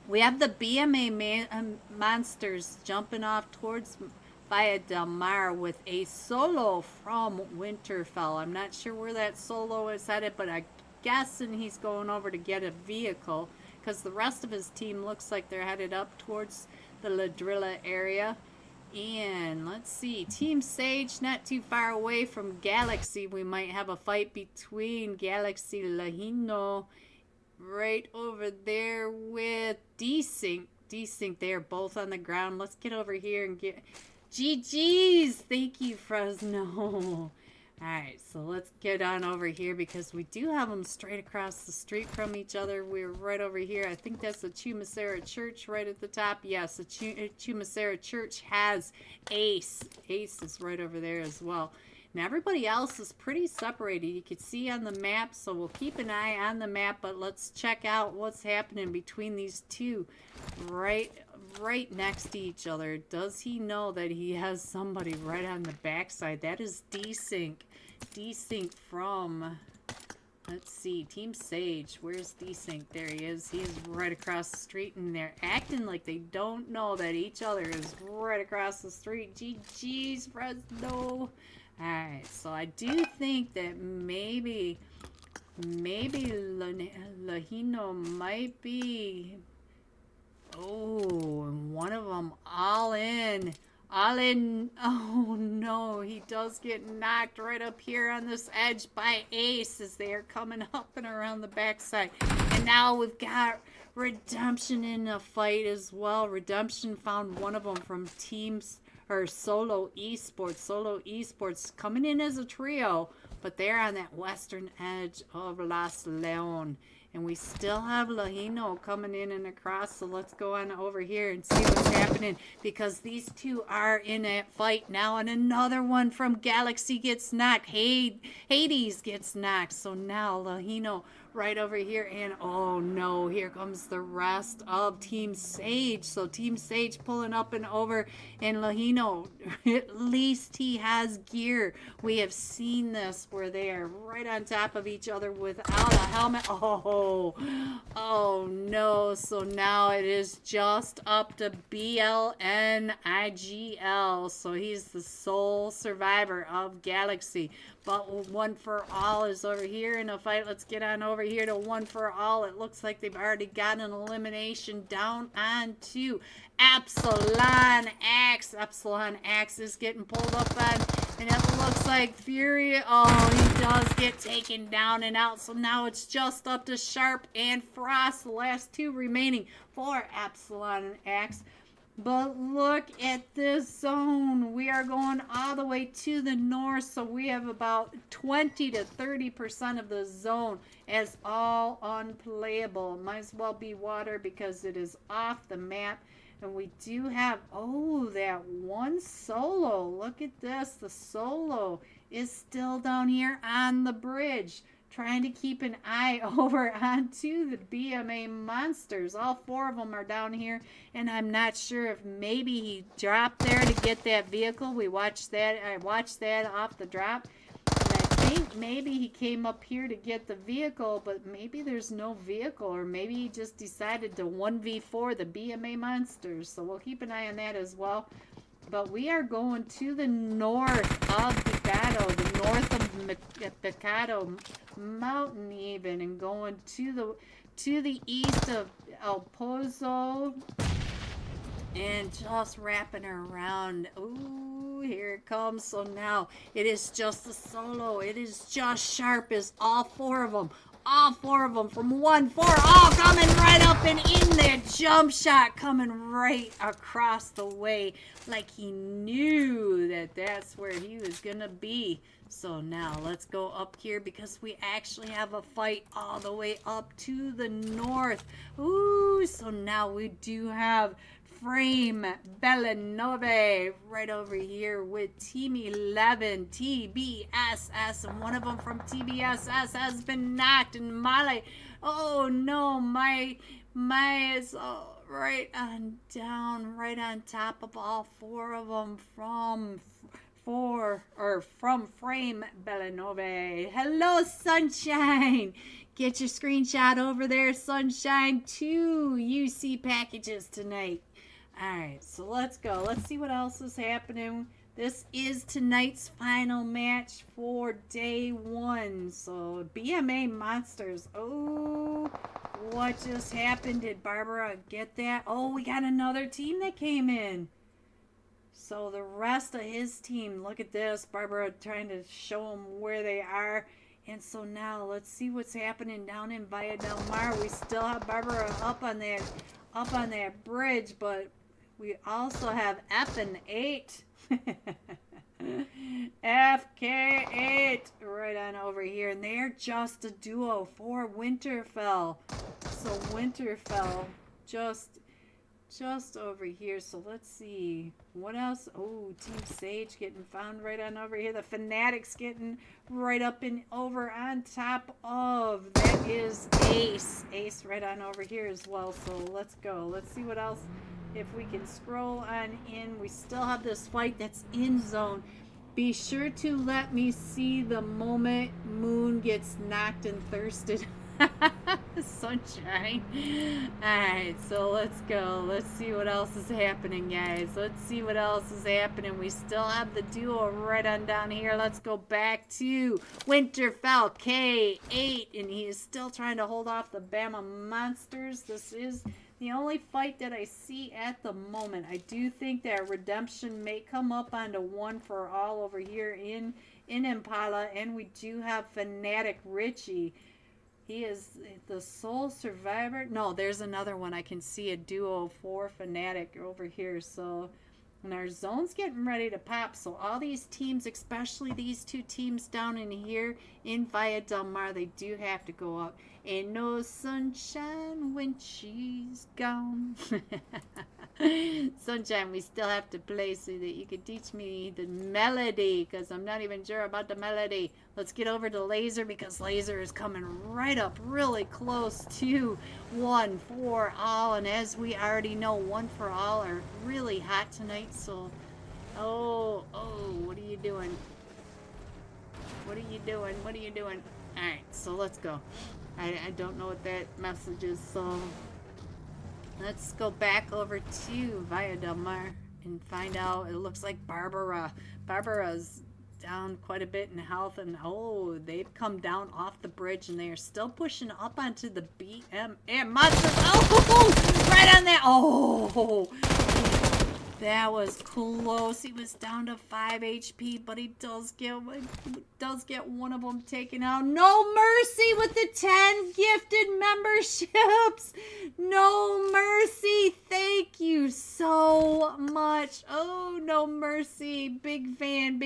We have the BMA monsters jumping off towards Via Del Mar with a solo from Winterfell. I'm not sure where that solo is headed, but I'm guessing he's going over to get a vehicle, because the rest of his team looks like they're headed up towards the Ladrilla area. And let's see, Team Sage not too far away from Galaxy. We might have a fight between Galaxy Lajino right over there with Desync. Desync, they are both on the ground. Let's get over here and get GG's. Thank you, Fresno. Alright, so let's get on over here because we do have them straight across the street from each other. We're right over here. I think that's the Chumacera Church right at the top. Yes, the Chumacera Church has Ace. Ace is right over there as well. And everybody else is pretty separated. You can see on the map, so we'll keep an eye on the map, but let's check out what's happening between these two right next to each other. Does he know that he has somebody right on the backside? That is Desync. Desync from, let's see, Team Sage. Where's Desync? There he is. He is right across the street, and they're acting like they don't know that each other is right across the street. GG's, Fresno. Alright, so I do think that maybe Lahino might be... Oh, and one of them all in. Oh no, he does get knocked right up here on this edge by Ace as they are coming up and around the backside. And now we've got Redemption in a fight as well. Redemption found one of them from teams or Solo Esports. Solo Esports coming in as a trio, but they're on that western edge of Las Leon. And we still have Lahino coming in and across, so let's go on over here and see what's happening, because these two are in a fight now, and another one from Galaxy gets knocked. Hades gets knocked, so now Lahino right over here, and oh no, here comes the rest of Team Sage. So Team Sage pulling up and over, and Lahino, at least he has gear. We have seen this where they are right on top of each other without a helmet. Oh no, so now it is just up to BLNIGL, so he's the sole survivor of Galaxy. But One for All is over here in a fight. Let's get on over here to One for All. It looks like they've already got an elimination down onto Epsilon Axe. Epsilon Axe is getting pulled up on, and it looks like Fury. Oh, he does get taken down and out. So now it's just up to Sharp and Frost, the last two remaining for Epsilon Axe. But look at this zone. We are going all the way to the north, so we have about 20 to 30% of the zone as all unplayable. Might as well be water because it is off the map. And we do have, oh, that one solo. Look at this. The solo is still down here on the bridge, trying to keep an eye over onto the BMA monsters. All four of them are down here, and I'm not sure if maybe he dropped there to get that vehicle. I watched that off the drop, and I think maybe he came up here to get the vehicle, but maybe there's no vehicle, or maybe he just decided to 1v4 the BMA monsters. So we'll keep an eye on that as well. But we are going to the north of Picado, the north of Picado Mountain even, and going to the east of El Pozo, and just wrapping around. Ooh, here it comes. So now it is just the solo. It is just Sharp as all four of them. All four of them from 1-4, all coming right up and in there. Jump shot coming right across the way, like he knew that that's where he was gonna be. So now let's go up here, because we actually have a fight all the way up to the north. Ooh, so now we do have Frame Bellanove right over here with Team 11 TBSS, and one of them from TBSS has been knocked, and Molly, oh no, my is right on down, right on top of all four of them from Frame Bellanove. Hello, Sunshine. Get your screenshot over there, Sunshine. 2 UC packages tonight. Alright, so let's go. Let's see what else is happening. This is tonight's final match for day 1. So, BMA Monsters. Oh, what just happened? Did Barbara get that? Oh, we got another team that came in. So, the rest of his team, look at this. Barbara trying to show them where they are. And so now, let's see what's happening down in Villa Del Mar. We still have Barbara up on that bridge, but we also have F and 8. FK8 right on over here, and they're just a duo for Winterfell. So Winterfell just just over here. So let's see. What else? Oh, Team Sage getting found right on over here. The Fanatics getting right up and over on top of. That is Ace. Ace right on over here as well. So let's go. Let's see what else. If we can scroll on in. We still have this fight that's in zone. Be sure to let me see the moment Moon gets knocked and thirsted. Sunshine. Alright, so let's go. Let's see what else is happening, guys. Let's see what else is happening. We still have the duo right on down here. Let's go back to Winterfell K8, and he is still trying to hold off the Bama Monsters. This is the only fight that I see at the moment. I do think that Redemption may come up onto One for All over here in Impala, and we do have Fanatic Richie. He is the sole survivor. No, there's another one. I can see a duo for Fanatic over here. So, and our zone's getting ready to pop. So all these teams, especially these two teams down in here in Via Del Mar, they do have to go up. Ain't no sunshine when she's gone. Sunshine, we still have to play so that you can teach me the melody, because I'm not even sure about the melody. Let's get over to Laser, because Laser is coming right up really close to One for All. And as we already know, One for All are really hot tonight. So, oh, what are you doing? What are you doing? What are you doing? All right, so let's go. I don't know what that message is, so let's go back over to Via Del Mar and find out. It looks like Barbara's down quite a bit in health, and oh, they've come down off the bridge, and they are still pushing up onto the BM monsters. Oh, right on that. Oh, that was close. He was down to 5 HP, but he does get one of them taken out. No mercy with the 10 gifted memberships. No mercy. Thank you so much. Oh, no mercy. Big fan,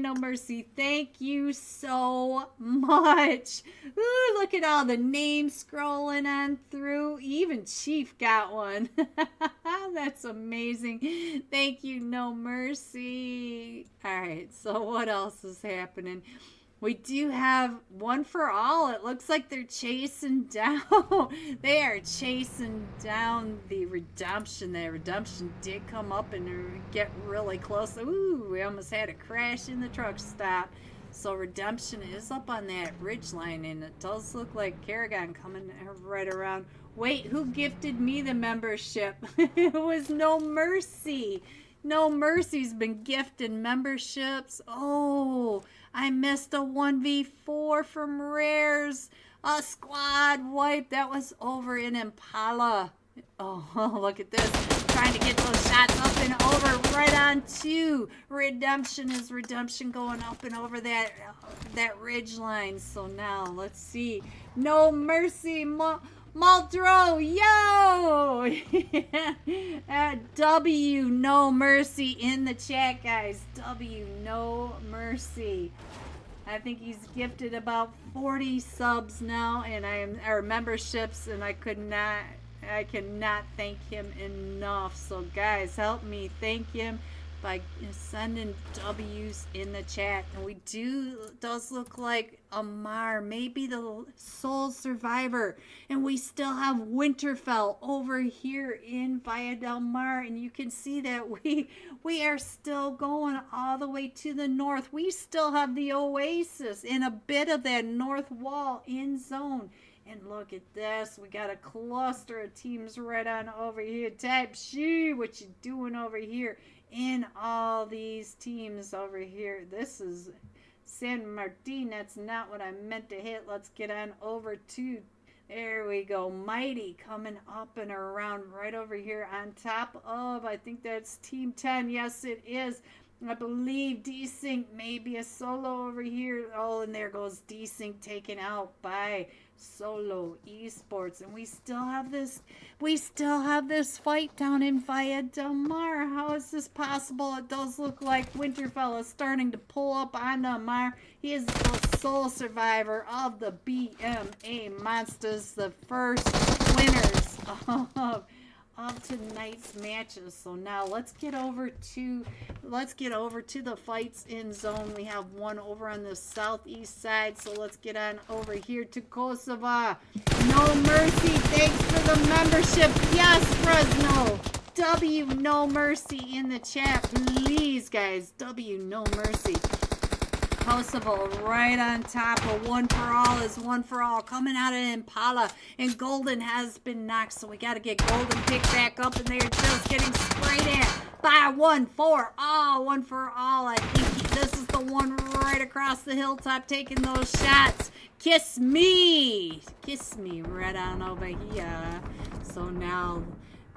no mercy. Thank you so much. Ooh, look at all the names scrolling on through. Even Chief got one. That's amazing. Thank you, no mercy. All right, so what else is happening? We do have One for All. It looks like they're chasing down. They are chasing down the Redemption. The Redemption did come up and get really close. Ooh, we almost had a crash in the truck stop. So Redemption is up on that ridge line, and it does look like Kerrigan coming right around. Wait, who gifted me the membership? It was No Mercy. No Mercy's been gifted memberships. Oh, I missed a 1v4 from Rares. A squad wipe. That was over in Impala. Oh, look at this. Trying to get those shots up and over right on to Redemption. Is Redemption going up and over that ridge line? So now, let's see. No Mercy. Muldrow, yo! W, no mercy in the chat, guys. W, no mercy. I think he's gifted about 40 subs now, and or memberships, and I cannot thank him enough. So guys, help me thank him by sending W's in the chat. And we does look like Amar may be the sole survivor, and we still have Winterfell over here in Via Del Mar, and you can see that we are still going all the way to the north. We still have the Oasis and a bit of that north wall in zone. And look at this. We got a cluster of teams right on over here. Type she, what you doing over here? In all these teams over here. This is San Martin. That's not what I meant to hit. Let's get on over to, there we go, Mighty coming up and around right over here on top of, I think that's Team 10. Yes, it is. I believe D-Sync may be a solo over here. Oh, and there goes D-Sync taken out by Solo Esports. And we still have this fight down in Via Del Mar. How is this possible? It does look like Winterfell is starting to pull up on Del Mar. He is the sole survivor of the BMA Monsters, the first winners of tonight's matches. So now let's get over to the fights in zone. We have one over on the southeast side, so let's get on over here to Kosovo. No Mercy, thanks for the membership. Yes, Fresno. W No Mercy in the chat, please, guys. W No Mercy. Kosovo right on top of One for All is One for All coming out of Impala, and Golden has been knocked, so we got to get Golden picked back up, and they're just getting sprayed at by One for All. One for All, I think this is the one right across the hilltop taking those shots. Kiss me right on over here. So now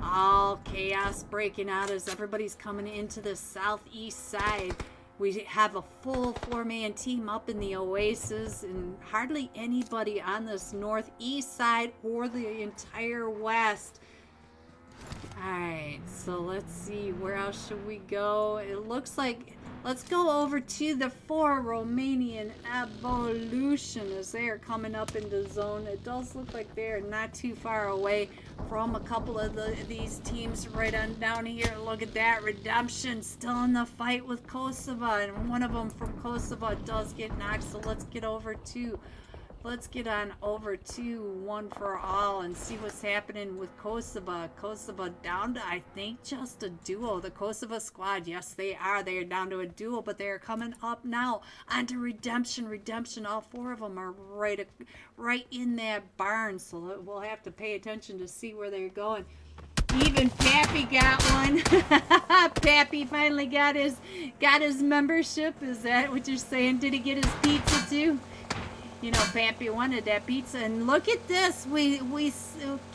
all chaos breaking out as everybody's coming into the southeast side. We have a full 4-man team up in the Oasis and hardly anybody on this northeast side or the entire west. Alright, so let's see, where else should we go? It looks like, let's go over to the 4 Romanian Evolution as they are coming up into zone. It does look like they're not too far away from a couple of these teams right on down here. Look at that, Redemption still in the fight with Kosovo, and one of them from Kosovo does get knocked, so let's get on over to One for All and see what's happening with Kosovo. Kosovo down to, I think, just a duo. The Kosovo squad, yes, they are. They are down to a duo, but they are coming up now onto Redemption. Redemption, all 4 of them are right in that barn, so we'll have to pay attention to see where they're going. Even Pappy got one. Pappy finally got his membership. Is that what you're saying? Did he get his pizza too? You know, Pappy wanted that pizza. And look at this. We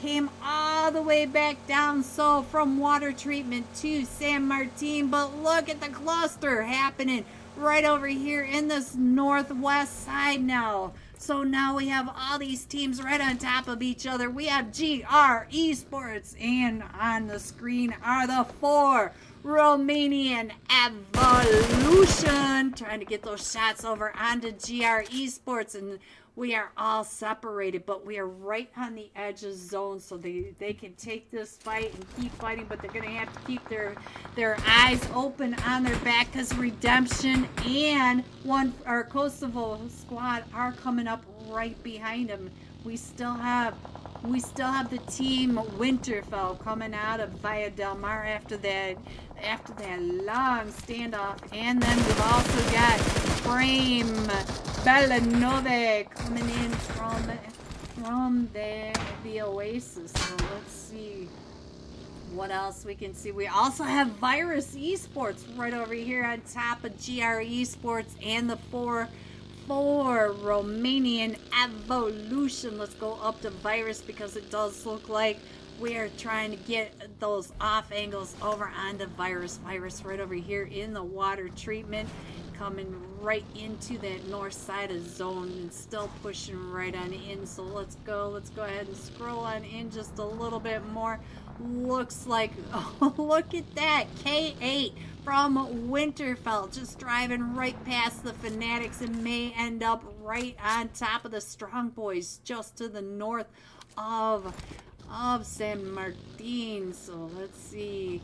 came all the way back down, so from water treatment to San Martin. But look at the cluster happening right over here in this northwest side now. So now we have all these teams right on top of each other. We have GR Esports, and on the screen are the 4 Romanian Evolution trying to get those shots over onto GR Esports, and we are all separated, but we are right on the edge of zone, so they can take this fight and keep fighting, but they're going to have to keep their eyes open on their back because Redemption and our Kosovo squad are coming up right behind them. We still have the team Winterfell coming out of Via Del Mar after that long standoff, and then we've also got Frame Belanove coming in from the Oasis. So let's see what else we can see. We also have Virus Esports right over here on top of GR Esports and the 4 Romanian Evolution. Let's go up to Virus because it does look like we are trying to get those off angles over onto Virus. Virus right over here in the water treatment, coming right into that north side of zone and still pushing right on in. So let's go ahead and scroll on in just a little bit more. Looks like, oh, look at that, K8 from Winterfell just driving right past the Fanatics and may end up right on top of the Strong Boys just to the north of San Martin. So let's see,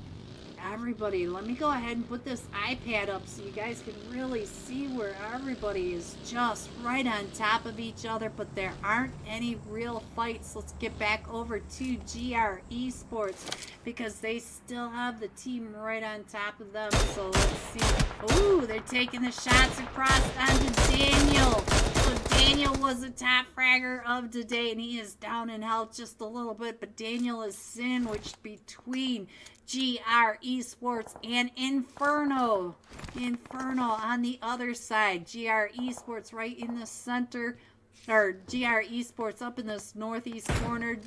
everybody, let me go ahead and put this iPad up so you guys can really see where everybody is just right on top of each other, but there aren't any real fights. Let's get back over to GR Esports because they still have the team right on top of them. So let's see. Ooh, they're taking the shots across onto Daniel. So Daniel was the top fragger of today, and he is down in health just a little bit, but Daniel is sandwiched between GR Esports and Inferno on the other side. GR Esports right in the center, or GR Esports up in this northeast corner.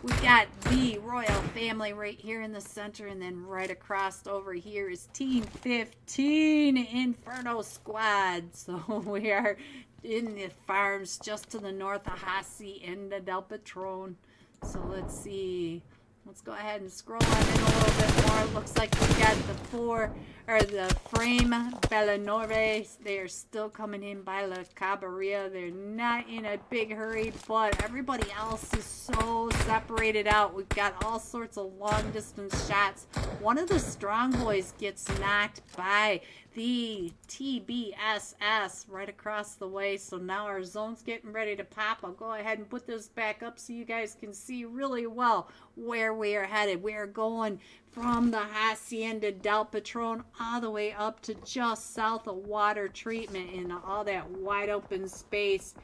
We've got the Royal Family right here in the center, and then right across over here is Team 15 Inferno Squad. So we are in the farms just to the north of Hasi and Henda Del Patron. So let's see. Let's go ahead and scroll on in a little bit more. It looks like we got the 4 or the frame Bellanove. They are still coming in by La Cabarilla. They're not in a big hurry, but everybody else is so separated out. We've got all sorts of long distance shots. One of the strong boys gets knocked by the TBSS right across the way. So now our zone's getting ready to pop. I'll go ahead and put this back up so you guys can see really well where we are headed. We are going from the Henda Del Patron all the way up to just south of water treatment in all that wide open space.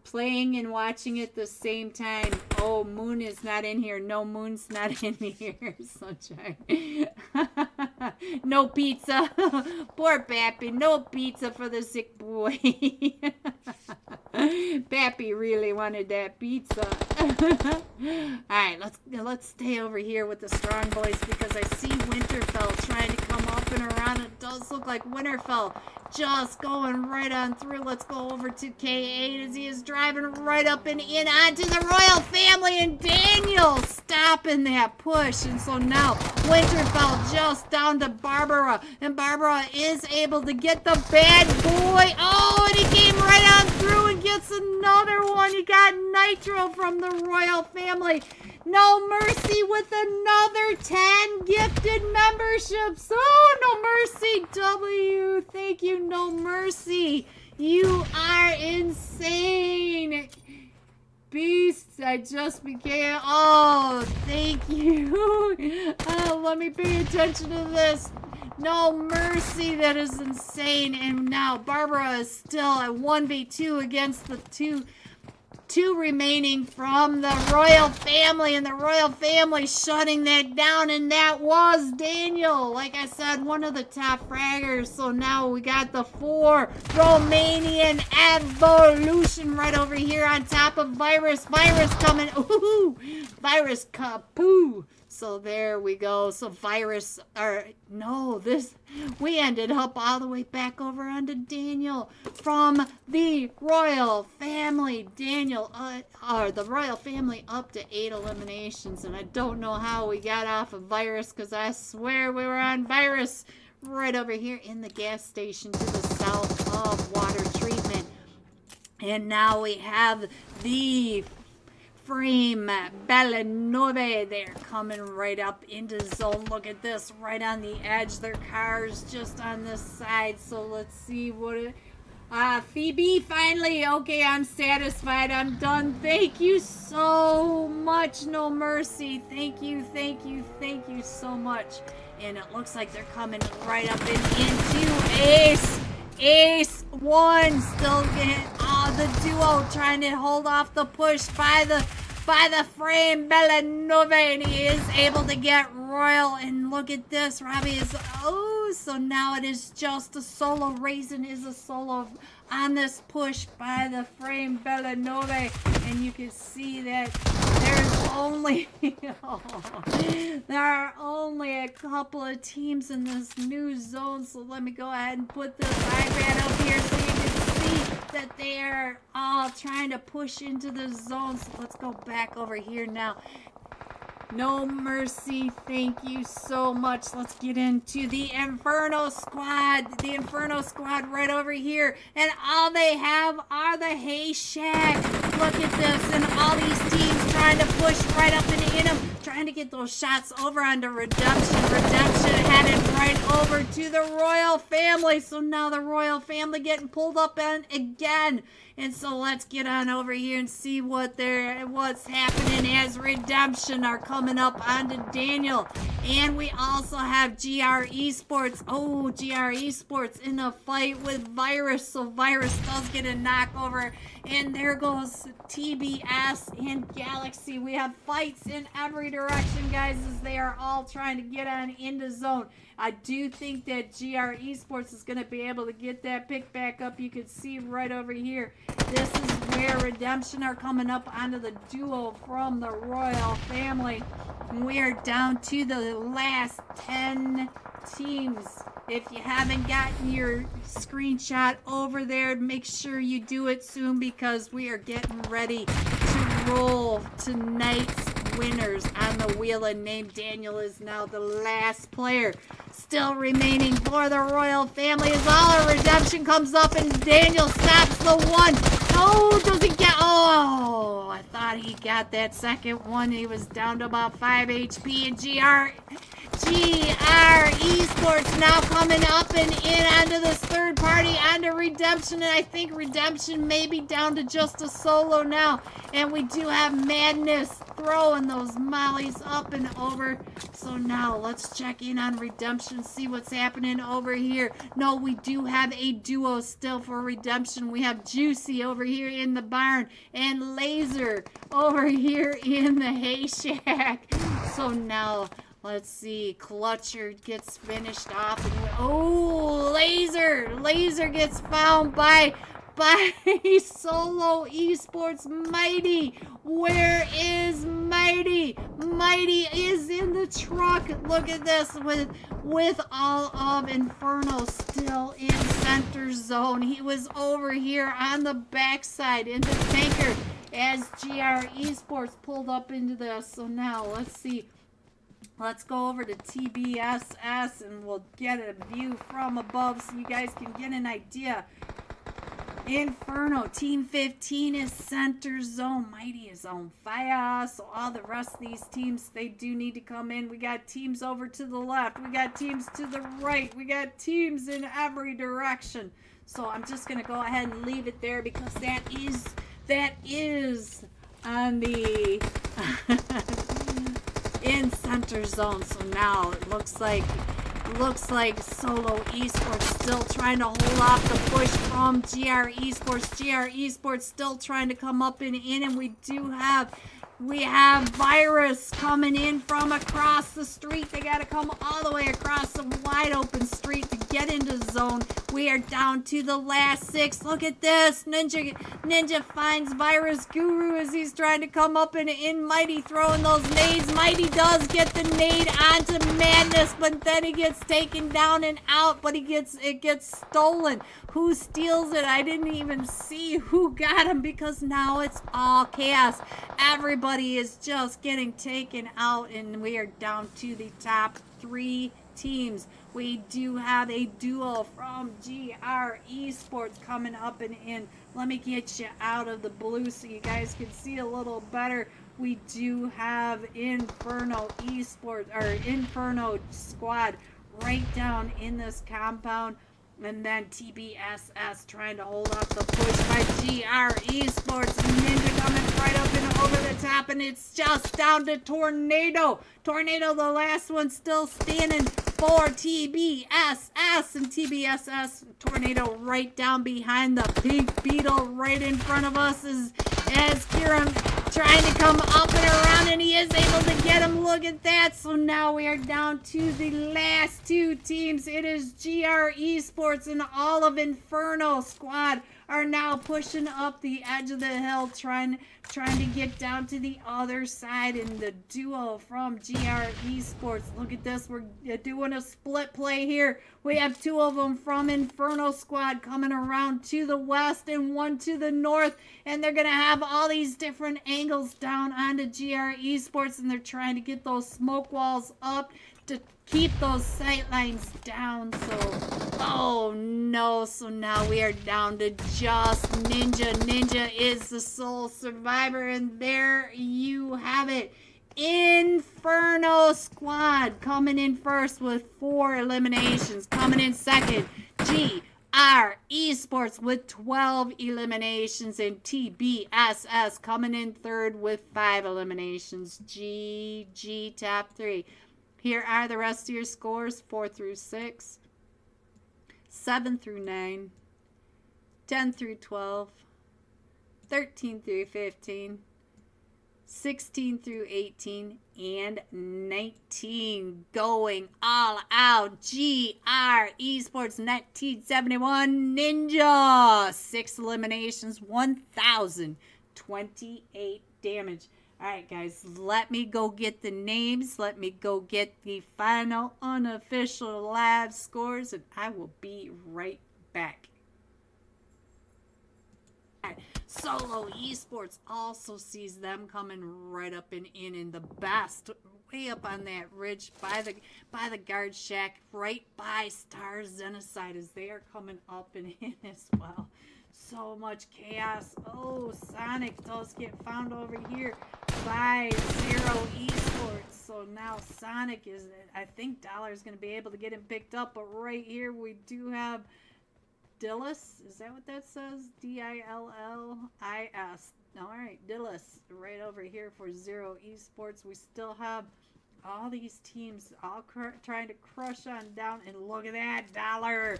Playing and watching at the same time. Oh, Moon is not in here. No, Moon's not in here. Sunshine. No pizza. Poor Pappy. No pizza for the sick boy. Pappy really wanted that pizza. Alright, let's stay over here with the strong boys because I see Winterfell trying to come up and around. It does look like Winterfell just going right on through. Let's go over to K8 as he is driving right up and in onto the royal family, and Daniel stopping that push. And so now Winterfell just down to Barbara, and Barbara is able to get the bad boy. Oh, and he came right on through and gets another one. He got Nitro from the royal family. No Mercy with another 10 gifted memberships. Oh, No Mercy W. Thank you, No Mercy. You are insane. Beast, I just became. Oh, thank you. Oh, let me pay attention to this. No Mercy, that is insane. And now Barbara is still at 1v2 against the two remaining from the royal family, and the royal family shutting that down, and that was Daniel. Like I said, one of the top fraggers. So now we got the 4 Romanian Evolution right over here on top of Virus. Virus coming. Ooh, Virus kapoo. So there we go. So Virus, or no, this, we ended up all the way back over onto Daniel from the royal family. Daniel, or the royal family up to 8 eliminations. And I don't know how we got off of Virus, because I swear we were on Virus right over here in the gas station to the south of water treatment. And now we have the frame Bellanove. They're coming right up into zone. Look at this, right on the edge. Their car's just on this side. So let's see what it. Phoebe, finally. Okay, I'm satisfied. I'm done. Thank you so much, No Mercy. Thank you, thank you, thank you so much. And it looks like they're coming right up into Ace. Ace 1 still getting the duo trying to hold off the push by the frame Bellanove, and he is able to get Royal. And look at this, Robbie is so now it is just a solo. Raisin is a solo on this push by the frame Bellanove, and you can see that there's only there are only a couple of teams in this new zone. So let me go ahead and put this iPad up here so you can see that they are all trying to push into the zone. So let's go back over here now. No Mercy, thank you so much. Let's get into the Inferno Squad. The Inferno Squad right over here. And all they have are the Hay Shack. Look at this. And all these teams trying to push right up and in them. Trying to get those shots over onto Redemption. Redemption headed right over to the Royal Family. So now the Royal Family getting pulled up in again. And so let's get on over here and see what's happening as Redemption are coming up onto Daniel. And we also have GR Esports. Oh, GR Esports in a fight with Virus. So Virus does get a knockover. And there goes TBS and Galaxy. We have fights in every direction, guys, as they are all trying to get on into zone. I do think that GR Esports is going to be able to get that pick back up. You can see right over here. This is where Redemption are coming up onto the duo from the Royal Family. And we are down to the last 10 teams. If you haven't gotten your screenshot over there, make sure you do it soon, because we are getting ready to roll tonight's winners on the wheel, and named Daniel is now the last player still remaining for the royal family as all our redemption comes up and Daniel snaps the one. No, does he get... Oh, I thought he got that second one. He was down to about 5 HP. And GR Esports now coming up and in onto this third party, onto Redemption. And I think Redemption may be down to just a solo now. And we do have Madness throwing those mollies up and over. So now let's check in on Redemption, see what's happening over here. No, we do have a duo still for Redemption. We have Juicy over here in the barn and Laser over here in the hay shack. So now let's see. Clutcher gets finished off. And oh, Laser gets found by Solo Esports. Mighty, where is Mighty? Mighty is in the truck. Look at this with all of Inferno still in center zone. He was over here on the backside in the tanker as GR Esports pulled up into this. So now let's see. Let's go over to TBSS and we'll get a view from above so you guys can get an idea. Inferno, Team 15 is center zone. Mighty is on fire. So all the rest of these teams, they do need to come in. We got teams over to the left. We got teams to the right. We got teams in every direction. So I'm just going to go ahead and leave it there because that is on the in center zone. So now it looks like Solo Esports still trying to hold off the push from GR Esports. GR Esports still trying to come up and in, and we have Virus coming in from across the street. They got to come all the way across the wide open street to get into zone. We are down to the last 6. Look at this. Ninja finds Virus Guru as he's trying to come up and in. Mighty throwing those nades. Mighty does get the nade onto Madness, but then he gets taken down and out, but it gets stolen. Who steals it? I didn't even see who got him because now it's all chaos. Everybody is just getting taken out, and we are down to the top 3 teams. We do have a duo from GR Esports coming up and in. Let me get you out of the blue so you guys can see a little better. We do have Inferno Esports, or Inferno Squad right down in this compound. And then TBSS trying to hold off the push by GR Esports. Ninja coming right up and over the top. And it's just down to Tornado. Tornado, the last one, still standing for TBSS. And TBSS, Tornado right down behind the Pink Beetle right in front of us as Kieran trying to come up and around, and he is able to get him. Look at that. So now we are down to the last 2 teams. It is GR Esports and all of Inferno Squad are now pushing up the edge of the hill, trying to get down to the other side. And the duo from GR Esports, look at this. We're doing a split play here. We have 2 of them from Inferno Squad coming around to the west and 1 to the north. And they're going to have all these different angles down onto GR Esports. And they're trying to get those smoke walls up to keep those sight lines down. So, oh no. So now we are down to just Ninja. Ninja is the sole survivor. And there you have it. Inferno Squad coming in first with 4 eliminations. Coming in second, GR Esports with 12 eliminations. And TBSS coming in third with 5 eliminations. GG top 3. Here are the rest of your scores: 4 through 6, 7 through 9, 10 through 12, 13 through 15, 16 through 18, and 19. Going all out. GR Esports 1971 Ninja. 6 eliminations, 1,028 damage. Alright guys, let me go get the names. Let me go get the final unofficial live scores, and I will be right back. Solo Esports also sees them coming right up and in the best way up on that ridge by the guard shack, right by Star Zenocide as they are coming up and in as well. So much chaos. Oh, Sonic does get found over here by Zero Esports. So now Sonic is, I think Dollar is going to be able to get him picked up. But right here we do have Dillis. Is that what that says? Dillis. Alright, Dillis right over here for Zero Esports. We still have all these teams all trying to crush on down. And look at that, Dollar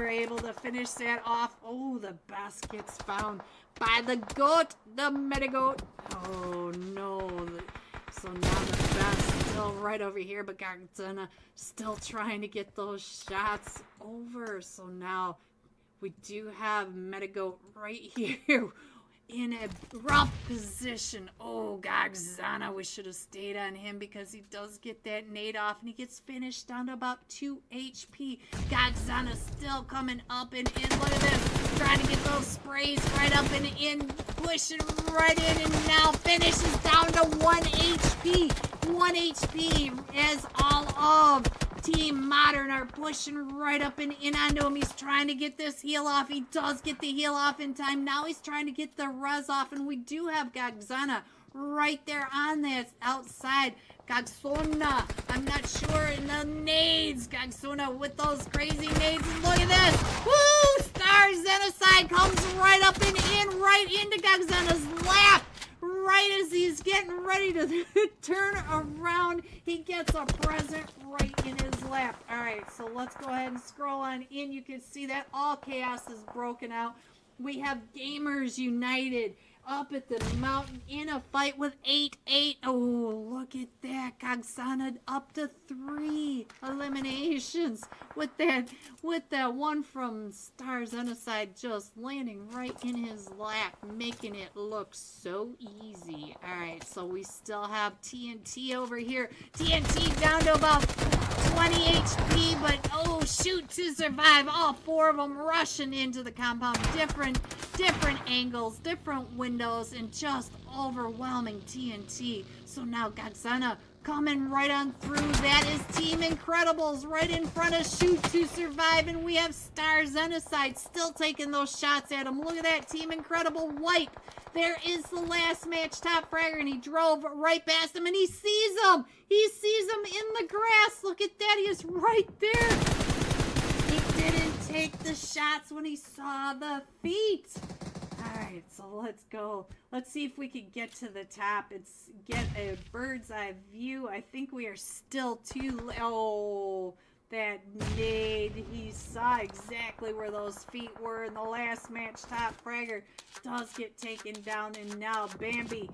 able to finish that off. Oh, the best gets found by the goat, the Metagoat. Oh no. So now the best still right over here, but Gargantana still trying to get those shots over. So now we do have Metagoat right here in a rough position. Oh, Gagzana, we should have stayed on him because he does get that nade off and he gets finished down to about 2 HP. Gagzana still coming up and in. Look at this. Trying to get those sprays right up and in. Pushing right in and now finishes down to 1 HP. 1 HP as all of Team Modern are pushing right up and in onto him. He's trying to get this heal off. He does get the heal off in time. Now he's trying to get the res off, and we do have Gagzana right there on that outside. Gagsona, I'm not sure, and the nades. Gagsona with those crazy nades. And look at this. Woo! Star Zenocide comes right up and in, right into Gagzona's lap. Right as he's getting ready to turn around, he gets a present right in his lap. Alright, so let's go ahead and scroll on in. You can see that all chaos is broken out. We have Gamers United up at the mountain in a fight with 8-8. Oh, look at that. Gagsana up to 3 eliminations with that one from Star Zenocide just landing right in his lap, making it look so easy. Alright, so we still have TNT over here. TNT down to about 20 HP, but oh, shoot to survive. All 4 of them rushing into the compound. Different angles, different windows, and just overwhelming TNT. So now Gagzana coming right on through. That is Team Incredibles right in front of Shoot to Survive, and we have Star Zenocide still taking those shots at him. Look at that Team Incredible wipe. There is the last match top fragger, and he drove right past him, and he sees him. He sees him in the grass. Look at that. He is right there. He didn't take the shots when he saw the feet. Alright, so let's go. Let's see if we can get to the top. Get a bird's eye view. I think we are still too... Oh, that nade. He saw exactly where those feet were in the last match. Top fragger does get taken down, and now Bambi,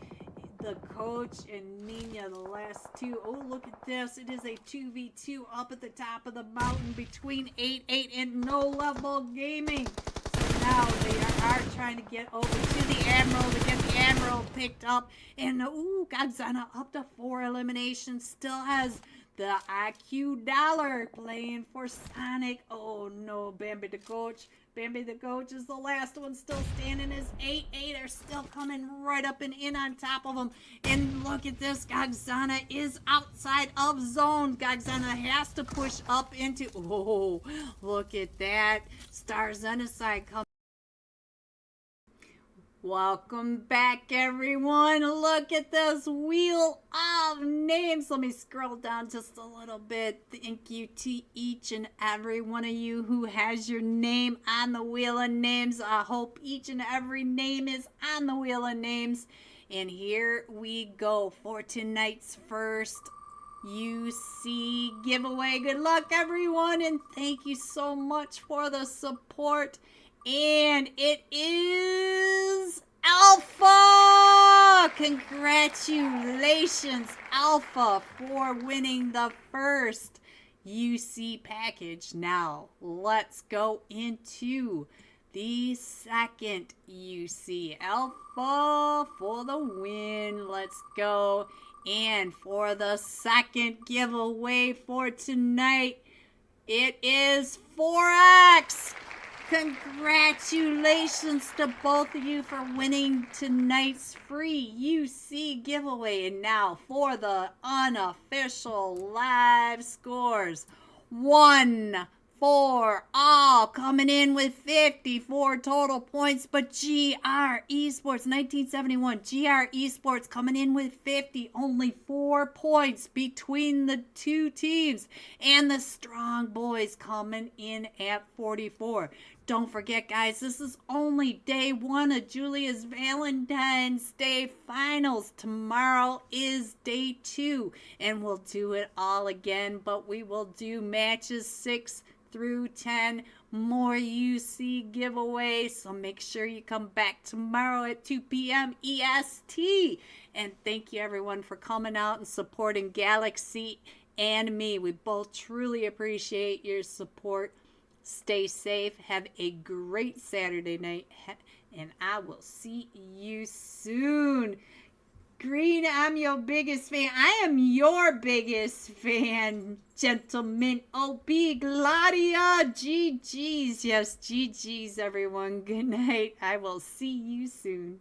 the coach, and Nina, the last 2. Oh, look at this. It is a 2v2 up at the top of the mountain between 8-8 and No Level Gaming. So now they are trying to get over to the Admiral to get the Admiral picked up. And, ooh, Gagzana up to 4 eliminations. Still has the IQ Dollar playing for Sonic. Oh, no, Bambi the coach. Bambi the coach is the last one still standing as 8-8 are still coming right up and in on top of him. And look at this. Gagzana is outside of zone. Gagzana has to push up into... Oh, look at that. Star Zenocide coming. Welcome back, everyone. Look at this wheel of names. Let me scroll down just a little bit. Thank you to each and every one of you who has your name on the wheel of names. I hope each and every name is on the wheel of names. And here we go for tonight's first UC giveaway. Good luck, everyone, and thank you so much for the support. And it is Alpha! Congratulations, Alpha, for winning the first UC package. Now, let's go into the second UC. Alpha for the win. Let's go. And for the second giveaway for tonight, it is 4X. Congratulations to both of you for winning tonight's free UC giveaway. And now for the unofficial live scores. 1 for all, coming in with 54 total points, but GR Esports 1971, GR Esports coming in with 50, only 4 points between the two teams, and the Strong Boys coming in at 44. Don't forget, guys, this is only day 1 of Giulia's Valentine's Day Finals. Tomorrow is day 2, and we'll do it all again, but we will do matches 6 through 10, more UC giveaways, so make sure you come back tomorrow at 2 p.m. EST. And thank you, everyone, for coming out and supporting Galaxy and me. We both truly appreciate your support. Stay safe. Have a great Saturday night, and I will see you soon. Green, I'm your biggest fan. I am your biggest fan, gentlemen. OB, Gladia, GG's. Yes, GG's, everyone. Good night. I will see you soon.